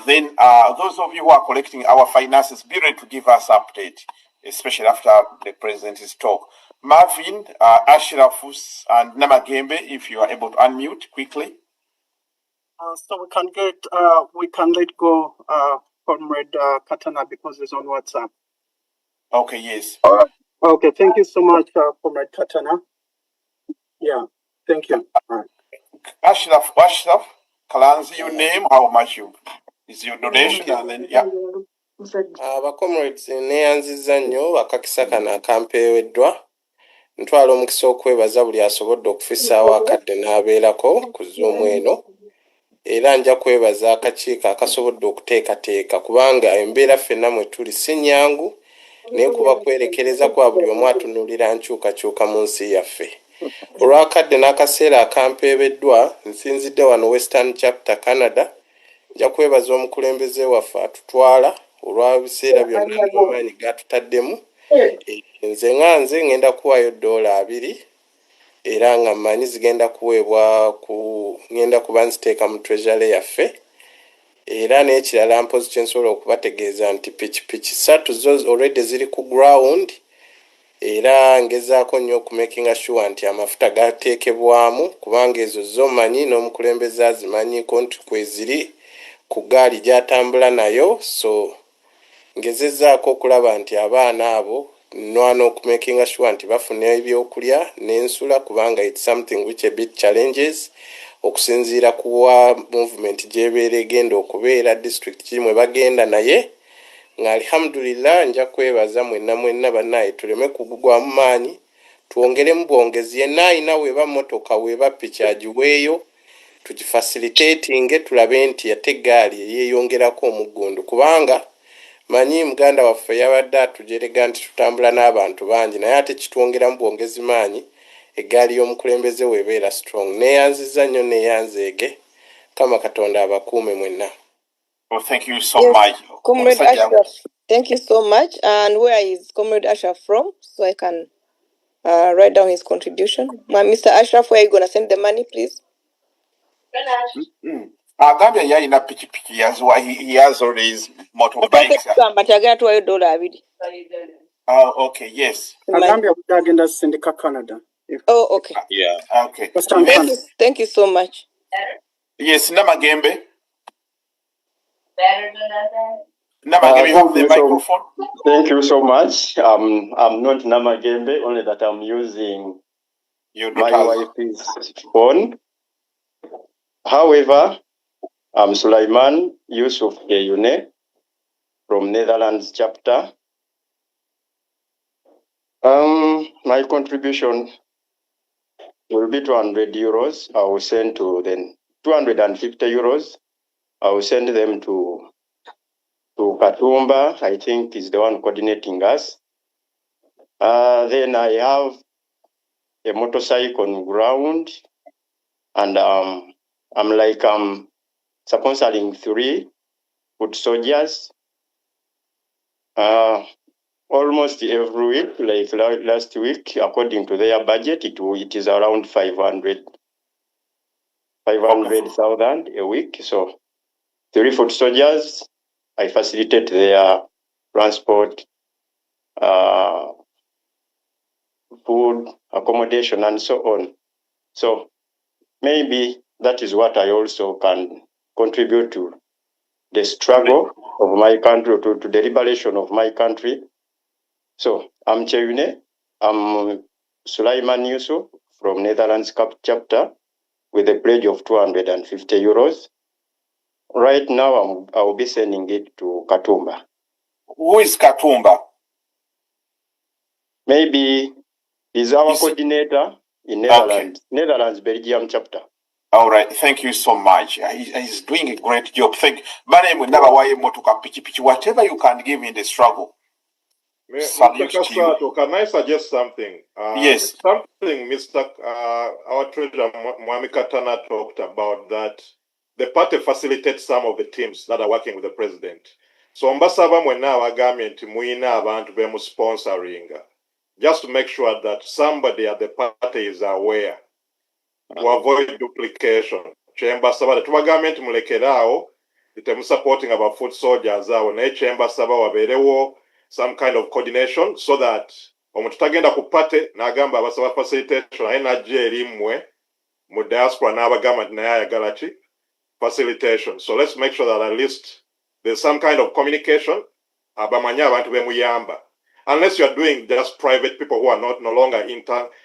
S2: Then those of you who are collecting our finances, be ready to give us update, especially after the president's talk. Marvin, Ashrafus, and Namagembe, if you are able to unmute quickly.
S4: So we can let go Comrade Katana because it's on WhatsApp.
S2: Okay, yes.
S19: All right.
S4: Okay, thank you so much, Comrade Katana. Yeah, thank you.
S2: Ashraf, Kalanzi, your name, how much you is your donation, and then yeah.
S21: Comrades neyanziza nnyo akakisa kano akampeeweddwa. Ntwala omukisa okwebaza buli asobodde okufissaawo akadde n'abeerako ku Zoom eno. Era nja kwebaza akakiiko akasobodde okuteekateeka kubanga embeera ffenna mwe tuli si nnyangu naye kuba kwerekereza kwa buli omu atunuulira nkyukakyuka mu nsi yaffe. Olwakadde n'akaseera akampeebeddwa nsinzidde wano Western Chapter Canada. Nja kwebaza omukulembeze waffe atutwala olwa biseera byonna amaanyi gatutaddemu. Nze ngenda kuwaayo $2 era nga mmanyi zigenda kuweebwa ngenda kuba nziteeka mu treasury yaffe. Era n'ekirala mpozi kye nsobola okubategeeza nti pikipiki 3 zo already ziri ku ground. Era ngezaako nnyo okumakinga sure nti amafuta gateekebwamu kubanga ezo zo manyi n'omukulembeze azimanyiko nti kweziri ku gaali gy'atambula nayo. So ngezezaako okulaba nti abaana abo nwana okumakinga sure nti bafuna ebyokulya n'ensula kubanga it's something which a bit challenges okusinziira kuwa movement gy'ebeera egenda okubeera district kimwe bagenda naye. Nga alhamdulillah nja kwebaza mwenna bannaye tuleme kugugwamu maanyi tuwongeremu bwongezi yenna alina weeba motoka weeba piki agiweeyo tugifacilitatinge tulabe nti ate eggaali eyeeyongerako omuggundu kubanga manyi muganda waffe yabadde atujerega nti tutambula n'abantu bangi naye ate kitwongeramu bwongezi maanyi eggaali y'omukulembeze weebeera strong. Neeyanziza nnyo neeyanzeege Kama Katonda abakuume mwenna.
S2: Well, thank you so much.
S13: Comrade Ashraf, thank you so much. And where is Comrade Ashraf from? So I can write down his contribution. Mr. Ashraf, where are you going to send the money, please?
S2: Gambia yalina pikipiki he has already his motorbikes. Okay, yes.
S4: Gambia agenda Syndica Canada.
S13: Oh, okay.
S2: Yeah. Okay.
S13: Thank you so much.
S2: Yes, Namagembe.
S22: Namagembe, you have the microphone. Thank you so much. I'm not Namagembe, only that I'm using my wife's phone. However, I'm Sulaiman Yusuf Yeyune from Netherlands chapter. My contribution will be €200. I will send to them €250. I will send them to Katumba, I think is the one coordinating us. Then I have a motorcycle on ground, and I'm sponsoring 3 foot soldiers almost every week. Like last week, according to their budget, it is around 500,000 a week. So 3 foot soldiers, I facilitate their transport, food, accommodation, and so on. So maybe that is what I also can contribute to the struggle of my country, to the liberation of my country. So I'm Cheyune, I'm Sulaiman Yusuf from Netherlands chapter with a pledge of €250. Right now, I will be sending it to Katumba.
S2: Who is Katumba?
S22: Maybe he's our coordinator in Netherlands, okay. Netherlands, Belgium chapter.
S2: All right, thank you so much. He's doing a great job. Whatever you can give in the struggle.
S3: Mr. Kasato, can I suggest something?
S2: Yes.
S3: Something our treasurer Mwami Katana talked about, that the party facilitates some of the teams that are working with the president. So mbasaba mwena government muina abantu bemu sponsoring, just to make sure that somebody at the party is aware to avoid duplication. Chembasaba tuwa government mulekerao itemu supporting about foot soldiers awo ne chembasaba waberewo some kind of coordination so that omuntu tagenda ku party nagamba abasaba facilitation aye najja erimwe mu diaspora n'abagamba nti naye ayagala ki facilitation. So let's make sure that at least there's some kind of communication abamanya abantu bemuyamba. unless you are doing just private people who are no longer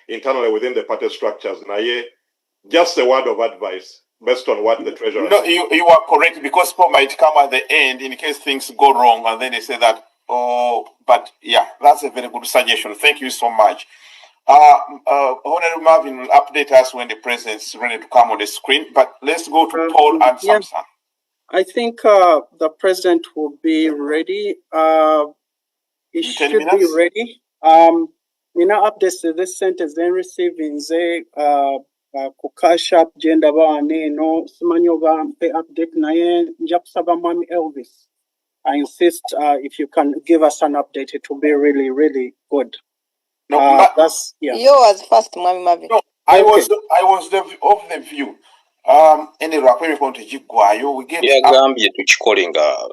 S3: internally within the party structures. Just a word of advice based on what the treasurer
S2: No,
S3: said.
S2: you are correct, because people might come at the end in case things go wrong, and then they say that, oh, but yeah, that's a very good suggestion. Thank you so much. Honorable Marvin will update us when the president is ready to come on the screen, but let's go to Paul and Samson.
S4: I think the president will be ready. It should be ready. Mina updates this sentence then receiving the kukasha gender bane no simanyoba pe update naye njakusaba Mami Elvis. I insist if you can give us an update, it will be really, really good.
S13: No,
S4: that's yeah.
S13: You was first, Mami Marvin.
S2: No, I was of the view. Any rapper going to Jigwayo, we get
S1: yagambye tukikole nga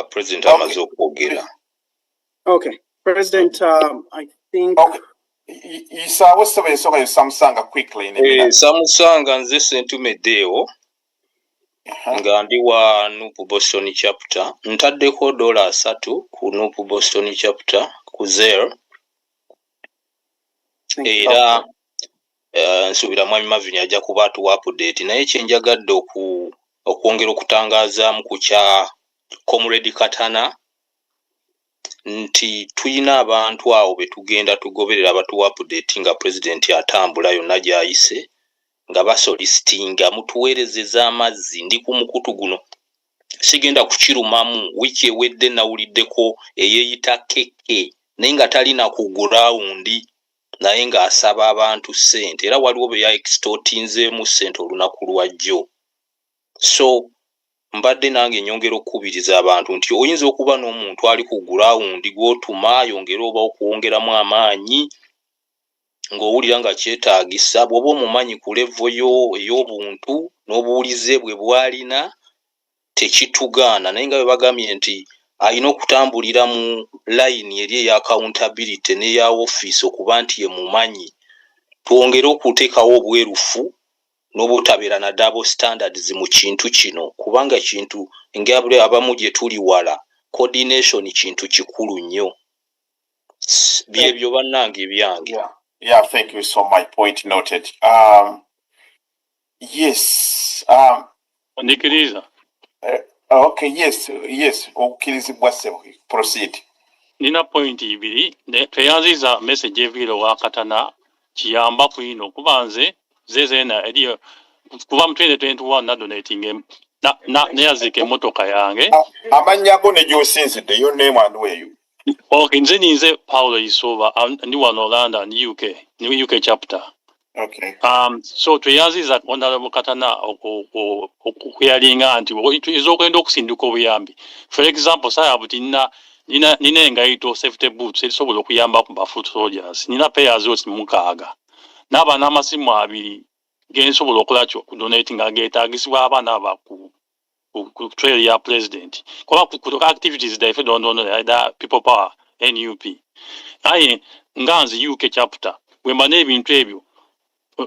S1: president amaze okwogera.
S4: Okay, President, I think.
S2: Okay. What's the Samsung quickly in a minute?
S1: Samusanga nze sentumeddeewo nga ndi wa Nuupu Boston chapter ntaddeko $3 ku Nuupu Boston chapter ku Zelle era nsuubira Mwami Marvin ajja kuba atuwa update naye kyenjagadde okwongera okutangazaamu ku kya Comrade Katana nti tuyina abantu awo betugenda tugoberera batuwa update nga president atambula yonna gy'ayise nga basolisitinga mutuweerezeza amazzi ndi ku mukutu guno sigenda kukirumamu wiki ewedde nawuliddeko eyeeyita keke naye nga talina ku gurawundi naye ng'asaba abantu ssente era waliwo be yaextortinzeemu ssente olunaku lwajjo. So mbadde nange nyongera okukubiriza abantu nti oyinza okuba n'omuntu ali ku gurawundi gw'otuma yongera oba okuwongeramu amaanyi ng'owulira nga kyetaagisa bw'oba omumanyi ku levo yo ey'obuntu n'obuwulize bwe bwalina tekitugaana naye nga bwe bagambye nti alina okutambulira mu layini eri eya accountability n'eya ofiisi okuba nti ye mumanyi. Twongere okuteekawo obwerufu n'obutabeera na double standards mu kintu kino kubanga kintu ngabule abamu gye tuli wala coordination kintu kikulu nnyo. Byebyo bannange ebyange.
S2: Yeah, thank you so much. Point noted. Yes.
S15: Ndikiriza.
S2: Okay, yes. Okirizibwa ssebo. Proceed.
S15: Nina point ibiri. Tweyanziza message eviro wa Katana kiyamba kwino kubanze zezena eriyo kuba mu 2021 na donating neyazika emotoka yange.
S2: Amannya go ne gy'osinzidde, your name and where you.
S15: Okay, nze Paulo Isova ndi wano London, UK chapter.
S2: Okay.
S15: So tweyanziza Honorable Katana okuyalinga nti tuyinza okugenda okusinduka obuyambi. For example, sayabuti nina engaito safety boots ezisobola okuyamba ku bafoot soldiers. Nina payers oti mukaaga. N'aba n'amasimu 2 gensobola okukola ku donating nga geetaagisibwa abaana aba ku trail ya president. Kuba ku activities daife da people power NUP. Aye nganzi UK chapter wemba n'ebintu ebyo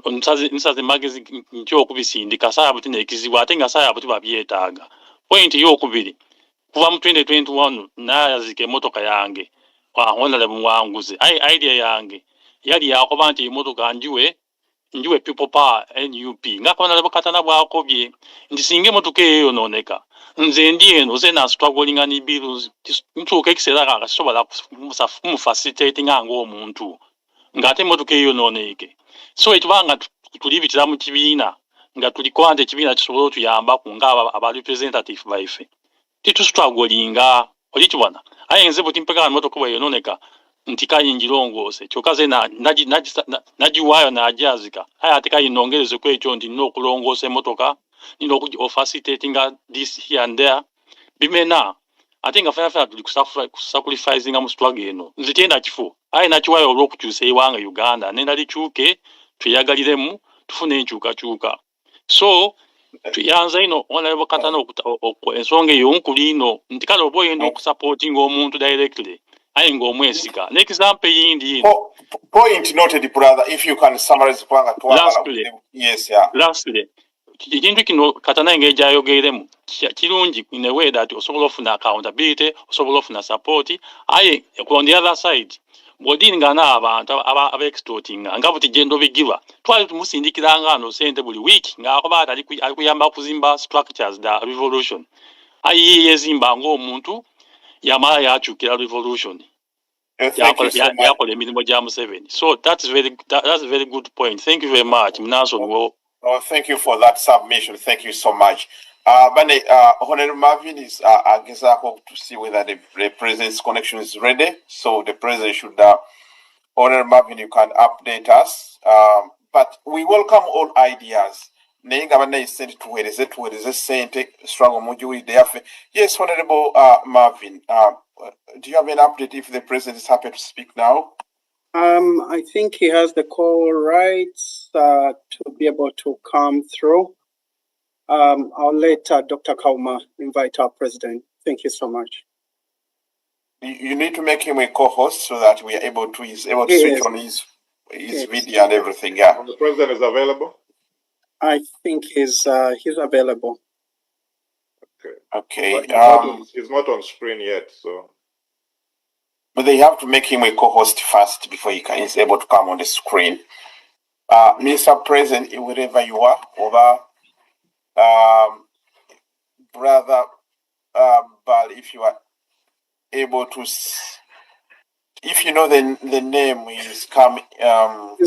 S15: nsaze magezi nkyo okubisindika sayabuti nekizibwa ate nga sayabuti babyetaaga. Point y'okubiri kuva mu 2021 nayazika emotoka yange Honorable Mwanguzi. Idea yange yali yakoba nti emotoka njiwe people power NUP nga Honorable Katana bwakobye nti singa emotoka eyo yonooneka nze ndi eno ze na struggling ni bills ntuuka ekiseera nga kisobola kumufacilitating ng'omuntu ng'ate emotoka eyo yonooneke. So etubanga tulibitira mu kibiina nga tuliko ante ekibiina kisobola otuyamba ku nga aba representative baife titustruggolinga olikibona aye nze buti mpeka emotoka bwe yonooneka nti kayingirongoose kyokka ze nagiwaayo n'ajazika aye ate kayinongereze ku ekyo nti nina okulongoosa emotoka nina ofacilitatinga this here and there bimena ate nga fena tuli kusacrificing mu struggle eno nze tyenda kifo aye nakiwaayo olw'okukyusa ewanga Uganda nenda likyuke tweyagaliremu tufune enkyukakyuka. So tuyanza ino Honorable Katana ensonga eyo nkulu ino nti kale oba oyenda okusupporting omuntu directly aye ng'omwesiga. N'example yindi
S2: point noted, brother, if you can summarize.
S15: Lastly, ekintu kino katana engeri gyayogeremu kirungi in a way that osobola ofuna accountability, osobola ofuna support. Aye, on the other side bw'odiringa n'abantu aba-extortinga nga buti gye ndobigirwa twali tumusindikiranga ano sente buli week ng'akoba ali kuyamba kuzimba structures da revolution. Aye yezimba ng'omuntu yamala yakyukira revolution. Yakola emirimu gya Museveni. So that's a very good point. Thank you very much.
S2: Oh, thank you for that submission. Thank you so much. Honorable Marvin is to see whether the president's connection is ready. So the president should, Honorable Marvin, you can update us. But we welcome all ideas. Yes, Honorable Marvin, do you have an update if the president is happy to speak now?
S4: I think he has the call rights to be able to come through. I'll let Dr. Kauma invite our president. Thank you so much.
S2: You need to make him a co-host so that we are able to switch on his video and everything. Yeah.
S3: And the president is available.
S4: I think he's available.
S2: Okay.
S3: He's not on screen yet, so.
S2: But they have to make him a co-host first before he's able to come on the screen. Mr. President, wherever you are, over, brother Bal, if you are able to, if you know the name is coming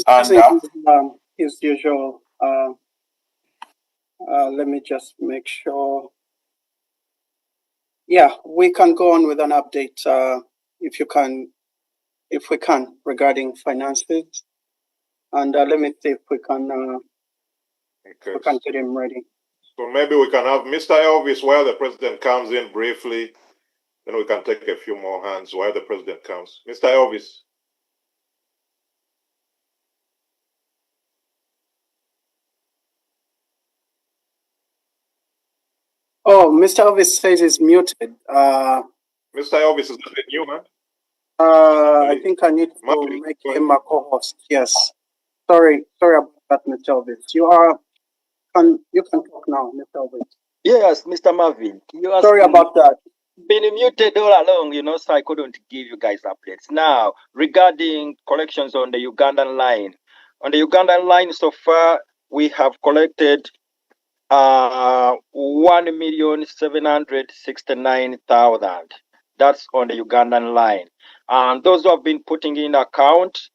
S2: under
S4: his usual. Let me just make sure. Yeah, we can go on with an update if we can regarding finances, and let me see if we can get him ready.
S3: So maybe we can have Mr. Elvis while the president comes in briefly. Then we can take a few more hands while the president comes. Mr. Elvis.
S4: Oh, Mr. Elvis says he's muted.
S3: Mr. Elvis is the new man.
S4: I think I need to make him a co-host. Yes. Sorry about that, Mr. Elvis. You can talk now, Mr. Elvis.
S5: Yes, Mr. Marvin.
S4: Sorry about that.
S5: Been muted all along, so I couldn't give you guys updates. Now, regarding collections on the Ugandan line. On the Ugandan line so far, we have collected 1,769,000. That's on the Ugandan line. And those who have been putting in accounts,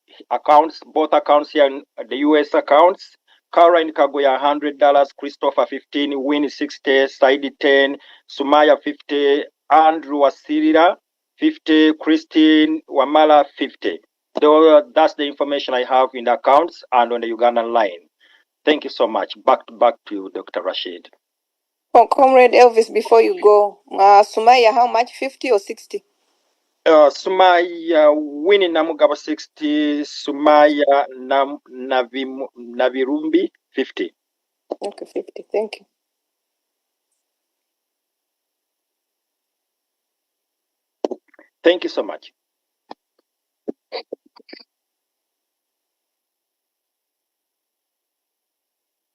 S5: both accounts here and the US accounts, Karen Kaguya $100, Christopher 15, Winnie 60, Saidi 10, Sumaya 50, Andrew Wasirira 50, Christine Wamala 50. That's the information I have in the accounts and on the Ugandan line. Thank you so much. Back to you, Dr. Rashid.
S13: Oh, Comrade Elvis, before you go, Sumaya, how much? 50 or 60?
S5: Sumaya Winnie Namugaba 60, Sumaya Navirumbi 50.
S13: Okay, 50. Thank you.
S5: Thank you so much.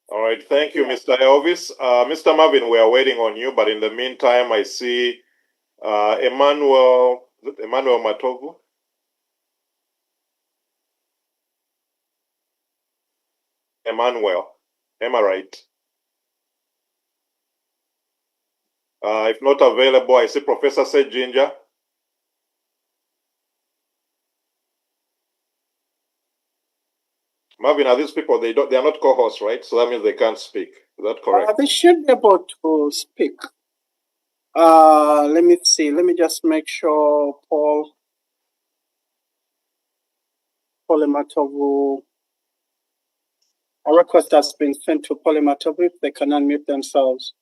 S3: All right, thank you, Mr. Elvis. Mr. Marvin, we are waiting on you, but in the meantime, I see Emmanuel Matovu. Emmanuel, am I right? If not available, I see Professor Seth Ginger. Marvin, are these people, they are not co-hosts, right? So that means they can't speak. Is that correct?
S4: They should be able to speak. Let me see. Let me just make sure Paul Matovu. A request has been sent to Paul Matovu if they can unmute themselves.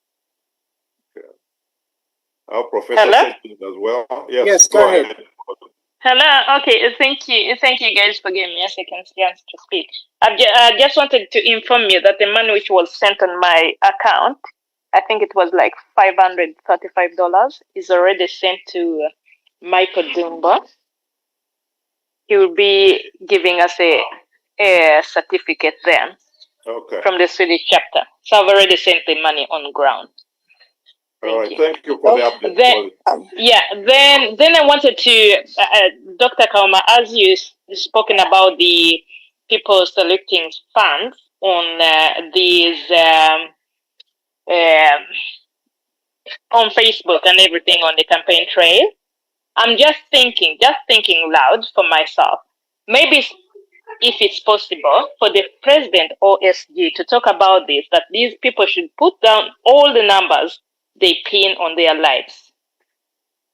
S3: Okay. Our professor said as well.
S4: Yes, go ahead.
S16: Hello. Okay. Thank you guys for giving me a second chance to speak. I just wanted to inform you that the money which was sent on my account, I think it was like $535, is already sent to Michael Dumba. He will be giving us a certificate then.
S3: Okay.
S16: from the Swedish chapter. So I've already sent the money on ground.
S3: All right. Thank you for the update.
S16: Then, then I wanted to, Dr. Kauma, as you spoken about the people selecting funds on these on Facebook and everything on the campaign trail. I'm just thinking loud for myself. Maybe if it's possible for the president or SG to talk about this, that these people should put down all the numbers they pin on their lives.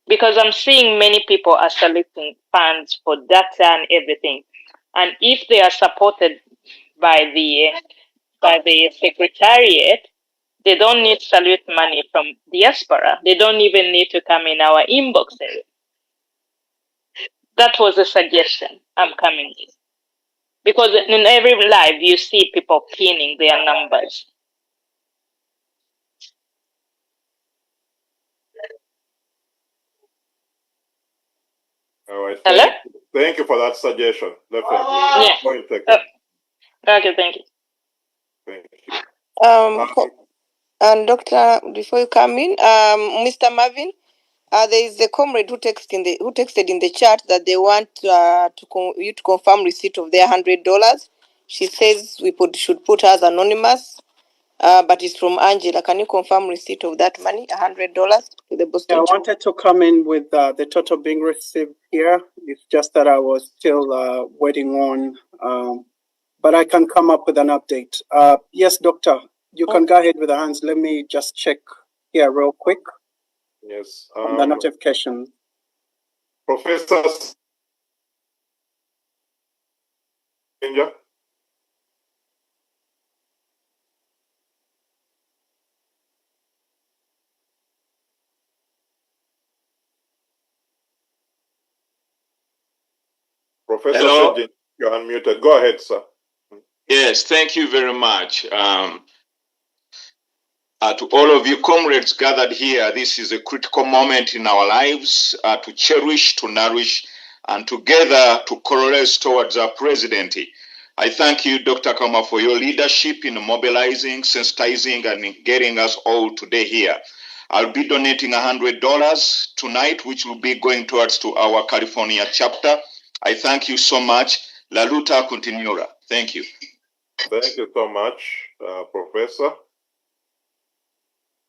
S16: Because I'm seeing many people are selecting funds for data and everything. And if they are supported by the secretariat, they don't need salute money from diaspora. They don't even need to come in our inboxes. That was a suggestion I'm coming with. Because in every live, you see people pinning their numbers.
S3: All right.
S16: Hello?
S3: Thank you for that suggestion. Definitely.
S16: Yeah.
S3: Point taken.
S16: Okay, thank you.
S3: Thank you.
S13: And Doctor, before you come in, Mr. Marvin, there is a comrade who texted in the chat that they want you to confirm receipt of their $100. She says we should put her as anonymous, but it's from Angela. Can you confirm receipt of that money, $100 to the Boston?
S4: Yeah, I wanted to come in with the total being received here. It's just that I was still waiting on, but I can come up with an update. Yes, Doctor, you can go ahead with the hands. Let me just check here real quick.
S3: Yes.
S4: On the notification.
S3: Professor Inja? Professor
S6: Hello?
S3: Sejin, you're unmuted. Go ahead, sir.
S6: Yes, thank you very much. To all of you comrades gathered here, this is a critical moment in our lives to cherish, to nourish, and together to coalesce towards our presidency. I thank you, Dr. Kama, for your leadership in mobilizing, sensitizing, and getting us all today here. I'll be donating $100 tonight, which will be going towards to our California chapter. I thank you so much. La luta continuará. Thank you.
S3: Thank you so much, Professor.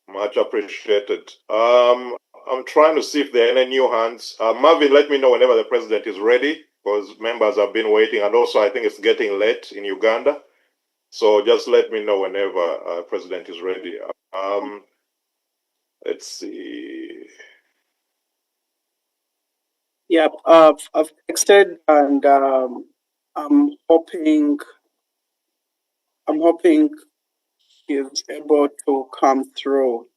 S3: Much appreciated. I'm trying to see if there are any new hands. Marvin, let me know whenever the president is ready, because members have been waiting, and also I think it's getting late in Uganda. So just let me know whenever president is ready. Let's see.
S4: Yeah, I've texted, and I'm hoping he's able to come through.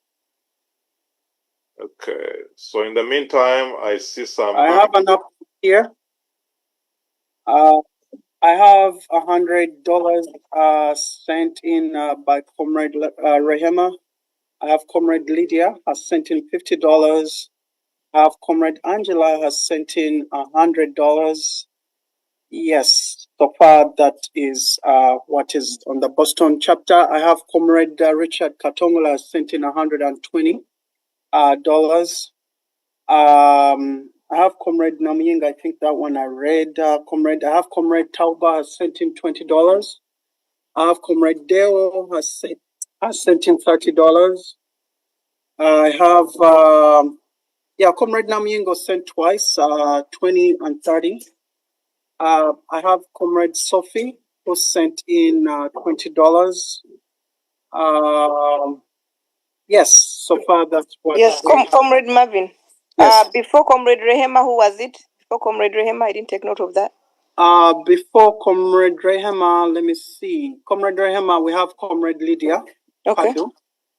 S3: Okay, so in the meantime, I see some.
S4: I have an up here. I have $100 sent in by Comrade Rehema. I have Comrade Lydia has sent in $50. I have Comrade Angela has sent in $100. Yes, so far that is what is on the Boston chapter. I have Comrade Richard Katongola has sent in $120. I have Comrade Namying, I think that one I read. I have Comrade Tauba has sent in $20. I have Comrade Deo has sent in $30. I have Comrade Namyingo sent twice, 20 and 30. I have Comrade Sophie who sent in $20. Yes, so far that's what.
S13: Yes, Comrade Marvin. Yes. Before Comrade Rehema, who was it? Before Comrade Rehema, I didn't take note of that.
S4: Before Comrade Rehema, let me see. Comrade Rehema, we have Comrade Lydia.
S13: Okay.
S4: Padu,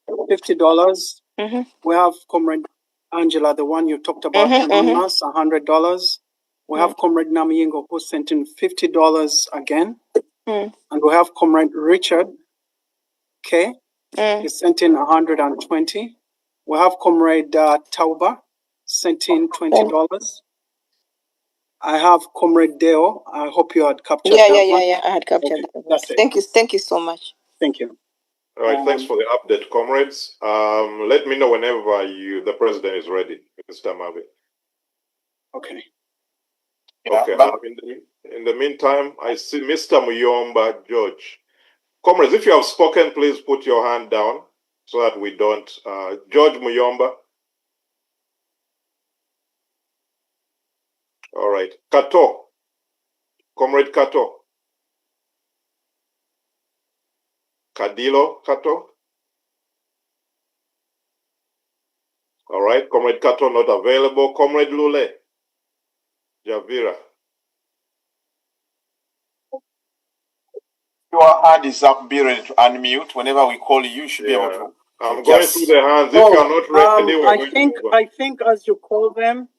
S4: $50. Mm-hmm. We have Comrade Angela, the one you talked about, anonymous, $100. We have Comrade Namyingo, who sent in $50 again. And we have Comrade Richard K. He sent in 120. We have Comrade Tauba, sent in $20. I have Comrade Deo. I hope you had captured that one.
S13: Yeah. I had captured that.
S4: That's it.
S13: Thank you so much.
S4: Thank you.
S3: All right, thanks for the update, comrades. Let me know whenever the president is ready, Mr. Marvin.
S4: Okay.
S3: Okay. In the meantime, I see Mr. Muyomba George. Comrades, if you have spoken, please put your hand down so that we don't. George Muyomba. All right. Kato. Comrade Kato. Kadilo Kato. All right. Comrade Kato not available. Comrade Lule. Javira.
S2: Your hand is up, be ready to unmute. Whenever we call you, you should be able to.
S3: I'm going through the hands. If you are not ready, we're going to move on.
S4: I think as you call them,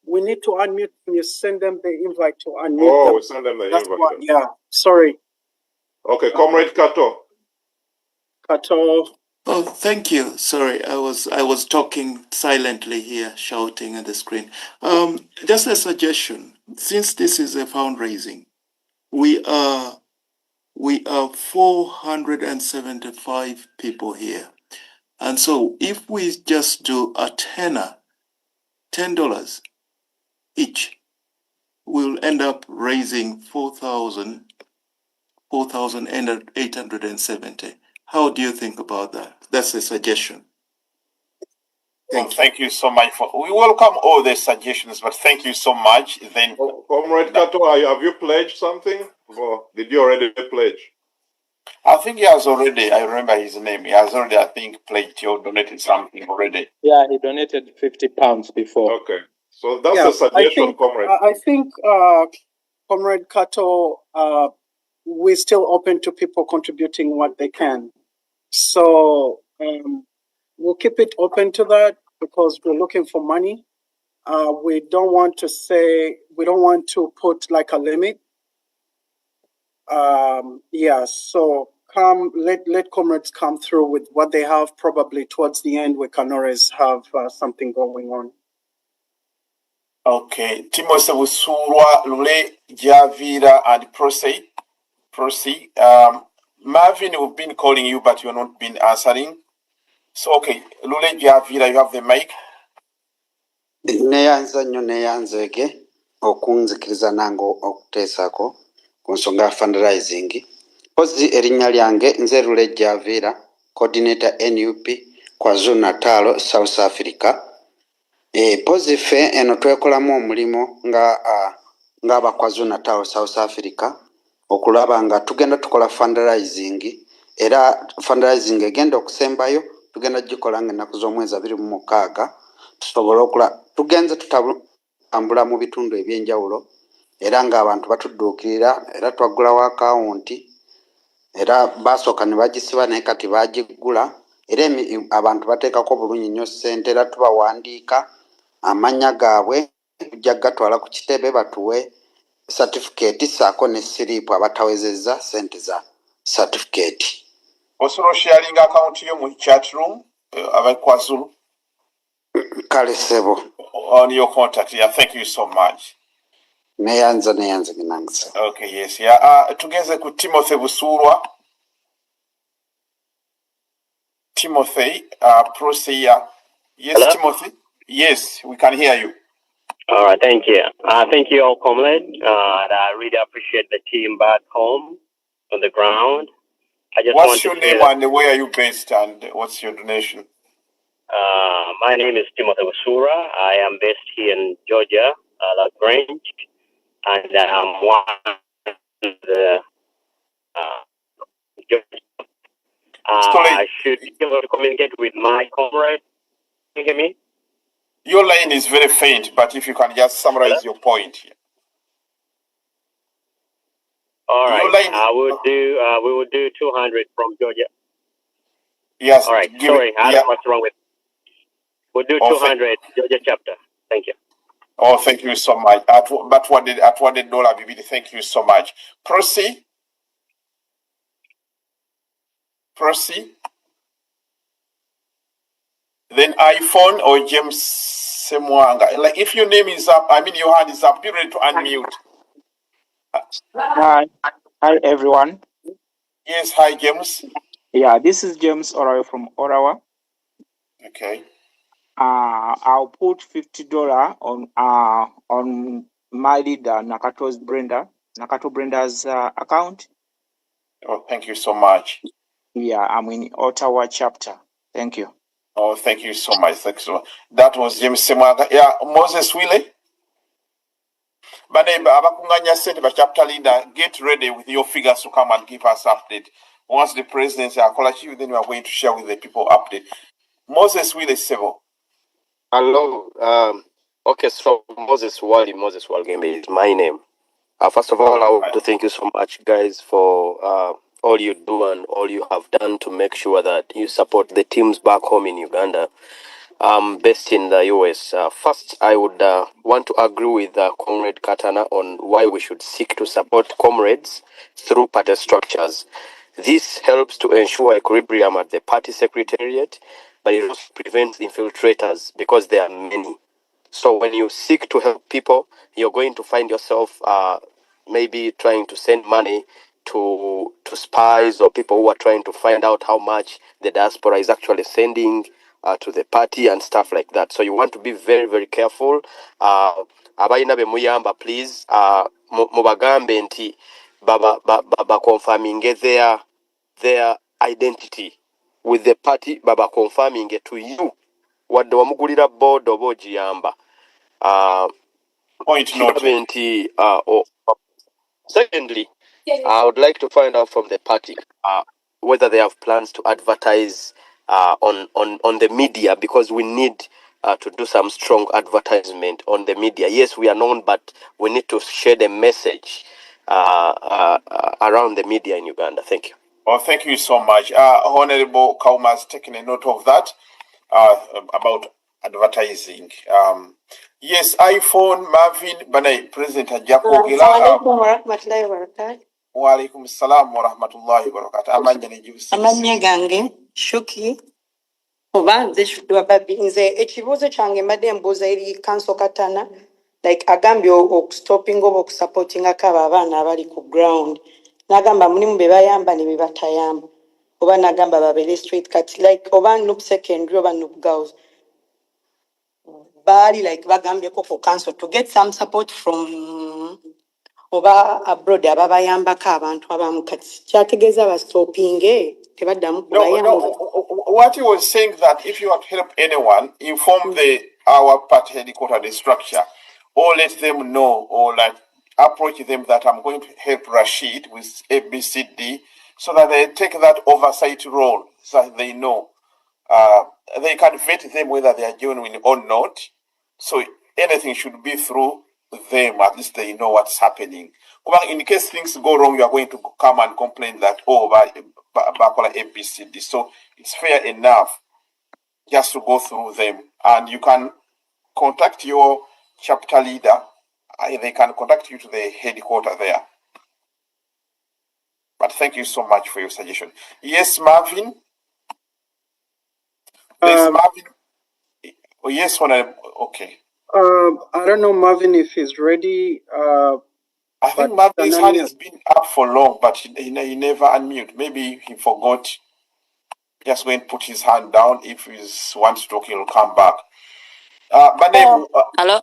S4: we need to unmute and you send them the invite to unmute them.
S3: Oh, we send them the invite.
S4: Yeah, sorry.
S3: Okay, Comrade Kato.
S4: Kato.
S7: Oh, thank you. Sorry, I was talking silently here, shouting at the screen. Just a suggestion. Since this is a fundraising, we are 475 people here, and so if we just do a tenner, $10 each, we'll end up raising 4,870. How do you think about that? That's a suggestion.
S2: Thank you so much we welcome all the suggestions, but thank you so much. Then,
S3: Comrade Kato, have you pledged something? Or did you already pledge?
S2: I think he has already. I remember his name. He has already, I think, pledged or donated something already.
S12: Yeah, he donated £50 before.
S3: Okay, so that's a suggestion, Comrade.
S4: I think, Comrade Kato, we're still open to people contributing what they can. So we'll keep it open to that because we're looking for money. We don't want to put like a limit. So let comrades come through with what they have. Probably towards the end, we can always have something going on.
S2: Okay, Timothy Busurwa, Lule, Javira, and Proceed. Marvin, we've been calling you, but you're not been answering. So, okay, Lule, Javira, you have the mic.
S8: Neyanza nnyo neyanzege okunzikiriza nango okuteesako ku nsonga ya fundraising. Pozi erinnya lyange nze Lule Javira, coordinator NUP KwaZulu Natal, South Africa. Pozi ffe eno twekolamu omulimu nga KwaZulu Natal, South Africa, okulaba nga tugenda tukola fundraising, era fundraising egenda okusembayo tugenda gikola ng'ennaku z'omwezi 26 tusobola okula tugenze tutambula mu bitundu ebyenjawulo era ng'abantu batudduukirira era twagulawo akawunti era basooka ne bagisiba naye kati bagigula era abantu bateekako bulungi nnyo ssente era tubawandiika amannya gaabwe tujja gatwala ku kitebe batuwe certificate saako ne siriipu abatawezezza ssente za certificate.
S2: Osobola sharing account yo mu chat room abakwazulu.
S8: Kale sebo.
S2: On your contact, yeah, thank you so much.
S8: Neyanza ginangisa.
S2: Okay, yes, yeah. Tugeze ku Timothy Busurwa. Timothy, Prosia. Yes, hello? Timothy. Yes, we can hear you.
S23: All right, thank you. Thank you all, comrade. And I really appreciate the team back home on the ground.
S2: What's your name and where are you based and what's your donation?
S23: My name is Timothy Wasura. I am based here in Georgia, La Grange, and I'm one of the I should be able to communicate with my comrade. Can you hear me?
S2: Your line is very faint, but if you can just summarize your point here.
S23: All right. We will do 200 from Georgia.
S2: Yes.
S23: All right. Sorry, I don't know what's wrong with. We'll do 200 Georgia chapter. Thank you.
S2: Oh, thank you so much. At what the dollar BB? Thank you so much. Proceed. Then iPhone or James Semwanga. Like if your name is up, I mean your hand is up, be ready to unmute.
S24: Hi everyone.
S2: Yes, hi James.
S9: Yeah, this is James Orawa from Orawa.
S2: Okay.
S9: I'll put $50 on my leader Nakato Brenda's account.
S2: Oh, thank you so much.
S9: Yeah, I'm in Ottawa chapter. Thank you.
S2: Oh, thank you so much. Thanks so much. That was James Semwaga. Yeah, Moses Wile. Baneba abakunganya sente ba chapter leader, get ready with your figures to come and give us update. Once the presidency are achieved, then we are going to share with the people update. Moses Wile Sebo.
S10: Hello. Okay, so Moses Walgembe is my name. First of all, I want to thank you so much, guys, for all you do and all you have done to make sure that you support the teams back home in Uganda. Based in the US. First, I would want to agree with Comrade Katana on why we should seek to support comrades through party structures. This helps to ensure equilibrium at the party secretariat, but it also prevents infiltrators because there are many. So when you seek to help people, you're going to find yourself maybe trying to send money to spies or people who are trying to find out how much the diaspora is actually sending to the party and stuff like that. So you want to be very, very careful. Abayina be muyamba, please. Mubagambe nti baba confirming their identity with the party. Baba confirming it to you. Wadde wamugulira board oba ogiyamba.
S2: Point noted.
S10: Secondly, I would like to find out from the party whether they have plans to advertise on the media, because we need to do some strong advertisement on the media. Yes, we are known, but we need to share the message around the media in Uganda. Thank you.
S2: Well, thank you so much. Honorable Kauma has taken a note of that about advertising. Yes, iPhone, Marvin, Banai, President Ajako Gila. Wa alaikum salam wa rahmatullahi wa barakatuh.
S11: Amanya gange, Shuki, oba nze shudwa babi, nze ekibuuzo kyange mbadde mbuuza eri Council Katana, like agambye okustopping oba okusupportingako abo abaana abali ku ground. N'agamba mulimu be bayamba ne be batayamba. Oba n'agamba babeere straight cut, like oba Nup secondary oba Nup girls. Bali like bagambyeko ku council to get some support from oba abroad ababayambako abantu abamu kati kyategeeza bastoppinge tebaddamu kubayamba.
S2: No, what he was saying that if you want to help anyone, inform our party headquarters, the structure, or let them know, or like approach them that I'm going to help Rashid with ABCD, so that they take that oversight role, so that they know. They can vet them whether they are genuine or not. So anything should be through them, at least they know what's happening. In case things go wrong, you are going to come and complain that, Bakola ABCD. So it's fair enough just to go through them. And you can contact your chapter leader. They can contact you to the headquarters there. But thank you so much for your suggestion. Yes, Marvin? There's Marvin. Oh, yes, okay.
S4: I don't know, Marvin, if he's ready.
S2: I think Marvin's hand has been up for long, but he never unmute. Maybe he forgot. Just go and put his hand down. If he's wants talking, he'll come back.
S13: Hello.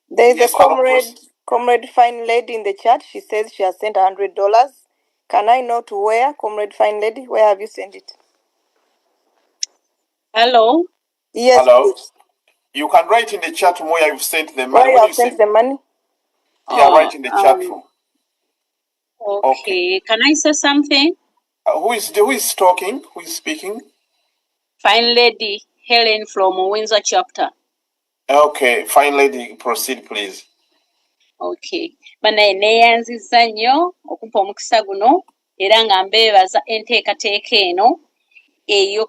S13: There is
S2: yes,
S13: a comrade fine lady in the chat. She says she has sent $100. Can I know to where, comrade fine lady? Where have you sent it?
S24: Hello.
S13: Yes.
S2: Hello.
S13: Please.
S2: You can write in the chat room where you've sent the money.
S13: Where you have sent the money?
S2: Yeah, write in the chat room.
S24: Okay. Can I say something?
S2: Who is talking? Who is speaking?
S24: Fine lady Helen from Windsor chapter.
S2: Okay, fine lady, proceed please.
S24: Okay. Banaye neeyanziza nnyo okumpa omukisa guno era nga mbeebaza enteekateeka eno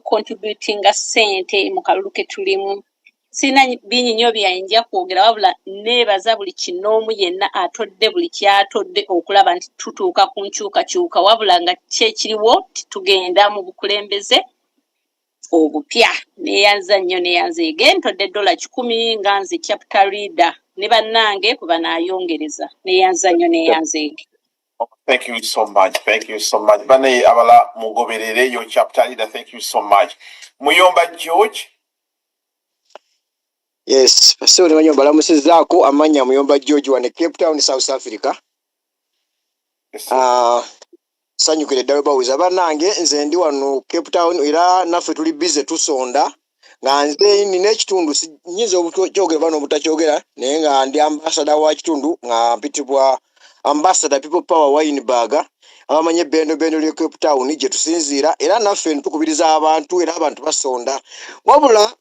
S24: contributinga ssente mu kalulu ke tulimu. Sina bingi nnyo byanjja kwogera wabula neebaza buli kinoomu yenna atodde buli kyatodde okulaba nti tutuuka ku nkyukakyuka wabula nga kyekiriwo titugenda mu bukulembeze obupya. Neeyanza nnyo neeyanzeege ntodde $100 nga nze chapter leader ne bannange kwe banaayongereza. Neeyanza nnyo neeyanzeege.
S2: Thank you so much. Thank you so much. Bane abala mugoberere your chapter leader. Thank you so much. Muyomba George.
S14: Yes, pastori wanyo balamusizaako amanya Muyomba George wane Cape Town, South Africa. Sanyukire ddala bawuza bannange nze ndi wano Cape Town era naffe tuli busy tusonda nga nze nina ekitundu nyinza obukyogera bano obutakyogera naye nga ndi ambassador wa kitundu nga mpitibwa ambassador People Power Weinberg abamanye ebbendo lye Cape Town gye tusinziira era naffe ntukubiriza abantu era abantu basonda wabula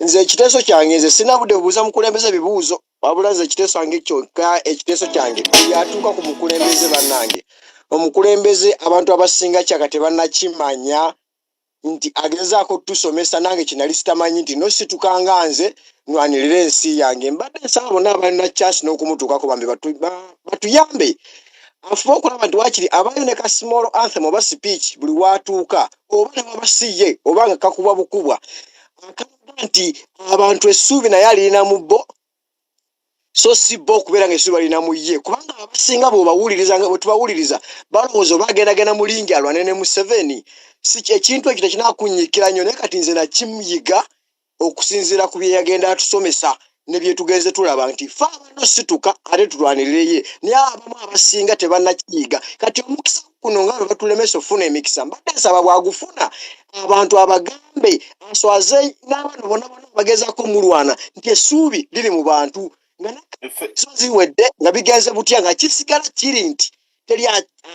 S14: nze ekiteeso kyange nze sina budde bubuuza mukulembeze bibuuzo wabula nze ekiteeso kyange kyokka ekiteeso kyange buli atuuka ku mukulembeze bannange omukulembeze abantu abasinga kyaka tebannakimanya nti agezaako tusomesa nange kinali sitamanyi nti nositukanga nze nwanirira ensi yange mbadde nsaba bonna abalina chance n'okumutuukako bambi batuyambe afuba okulaba nti wakiri abayo ne ka small anthem oba speech buli watuuka oba ne wabasiye oba nga kakubwa bukubwa akalaga nti abantu essuubi naye alirina mu bo so si bo okubeera nga essuubi alina mu ye kubanga abasinga bw'obawuliriza nga bwe tubawuliriza balowooza oba agendagenda mulingi alwane ne Museveni si ekintu ekyo tekinakunnyikira nnyo naye kati nze nakimuyiga okusinziira ku bye yagenda atusomesa ne bye tugenze tulaba nti fe abantu situka ate tulwanirire ye naye abamu abasinga tebannakiyiga kati omukisa kuno nga bwe batulemesa okufuna emikisa mbadde nsaba bwagufuna abantu abagambe aswaze n'abaana bonna bagezaako mulwana nti essuubi liri mu bantu nga ziwedde nga bigenze butya nga kisigala kiri nti teri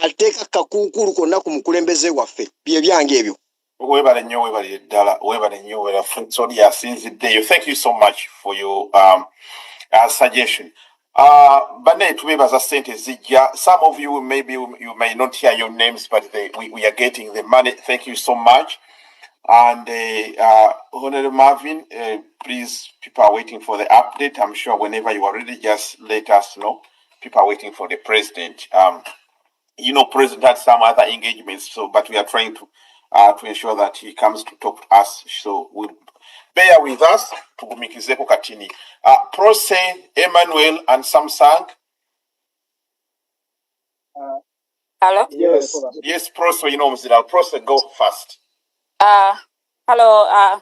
S14: ateeka kakunkulu konna ku mukulembeze waffe bye byange ebyo
S2: Webale nnyo webale ddala webale nnyo webale Fritz-Oli asinziddeyo. Thank you so much for your suggestion. Bane tubebaza sente zijja. Some of you maybe you may not hear your names, but we are getting the money. Thank you so much. And Honorable Marvin, please, people are waiting for the update. I'm sure whenever you are ready, just let us know. People are waiting for the president. You know, president had some other engagements, so but we are trying to ensure that he comes to talk to us. So we'll bear with us. Tugumikizeko katini. Prose, Emmanuel, and Samsung.
S17: Hello.
S2: Yes, Prose, you know, Mzira. Prose, go first.
S17: Hello.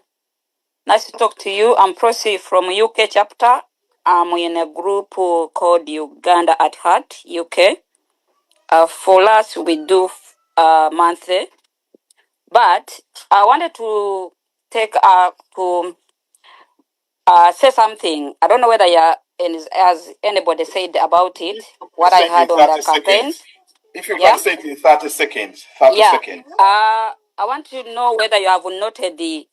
S17: Nice to talk to you. I'm Prosi from UK chapter. I'm in a group called Uganda at Heart, UK. For us, we do monthly. But I wanted to take to say something. I don't know whether has anybody said about it. What I heard on the campaign.
S2: If you can say it in 30 seconds. 30 seconds.
S17: I want to know whether you have noted the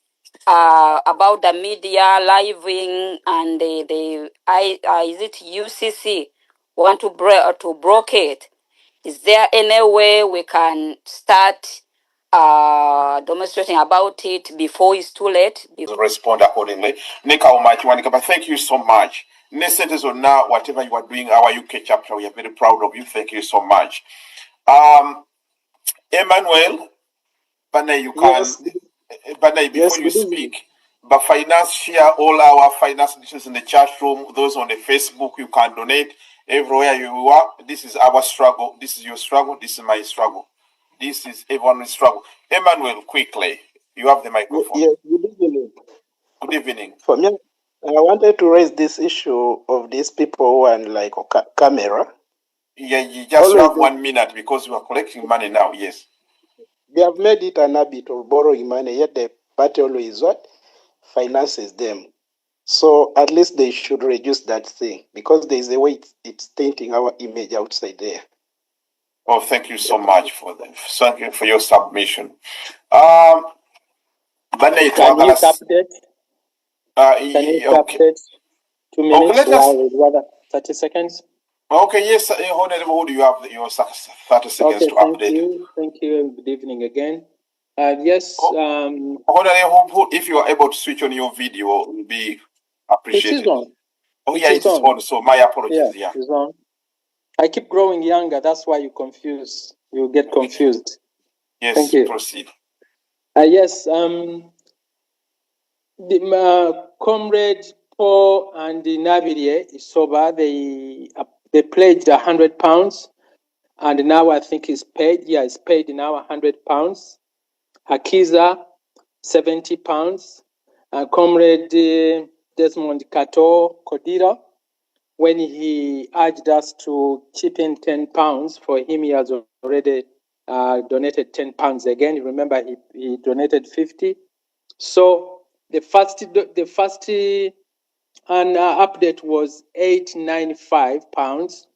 S17: about the media living and is it UCC want to blockade? Is there any way we can start demonstrating about it before it's too late?
S2: Respond accordingly. Nika Omachiwanika, but thank you so much. Nesentes on now, whatever you are doing, our UK chapter, we are very proud of you. Thank you so much. Emmanuel, Bane, you can, Bane, before you speak, but finance, share all our finance details in the chat room. Those on the Facebook, you can donate everywhere you are. This is our struggle. This is your struggle. This is my struggle. This is everyone's struggle. Emmanuel, quickly, you have the microphone.
S18: Yes, good evening.
S2: Good evening.
S18: For me, I wanted to raise this issue of these people who are like a camera.
S2: Yeah, you just have 1 minute because we are collecting money now, yes.
S18: They have made it an habit of borrowing money, yet the party always finances them. So at least they should reduce that thing because there is a way it's tainting our image outside there.
S2: Oh, thank you so much for that. Thank you for your submission. Can
S12: you update? Can you update 2 minutes? Rather 30 seconds.
S2: Okay, yes, Honorable, do you have your 30 seconds to update?
S12: Thank you. Good evening again. Yes.
S2: Honorable, if you are able to switch on your video, it will be appreciated.
S12: It is on.
S2: Oh, yeah, it is on. So my apologies. Yeah,
S12: it's on. I keep growing younger. That's why you confuse. You get confused.
S2: Yes,
S12: thank you.
S2: Proceed.
S12: Yes. The comrade Paul and the Navidier Isoba, they pledged £100, and now I think he's paid. Yeah, he's paid now £100. Akiza, £70. Comrade Desmond Kato Kodira, when he urged us to chip in £10 for him, he has already donated £10 again. Remember, he donated 50. So the first update was £895.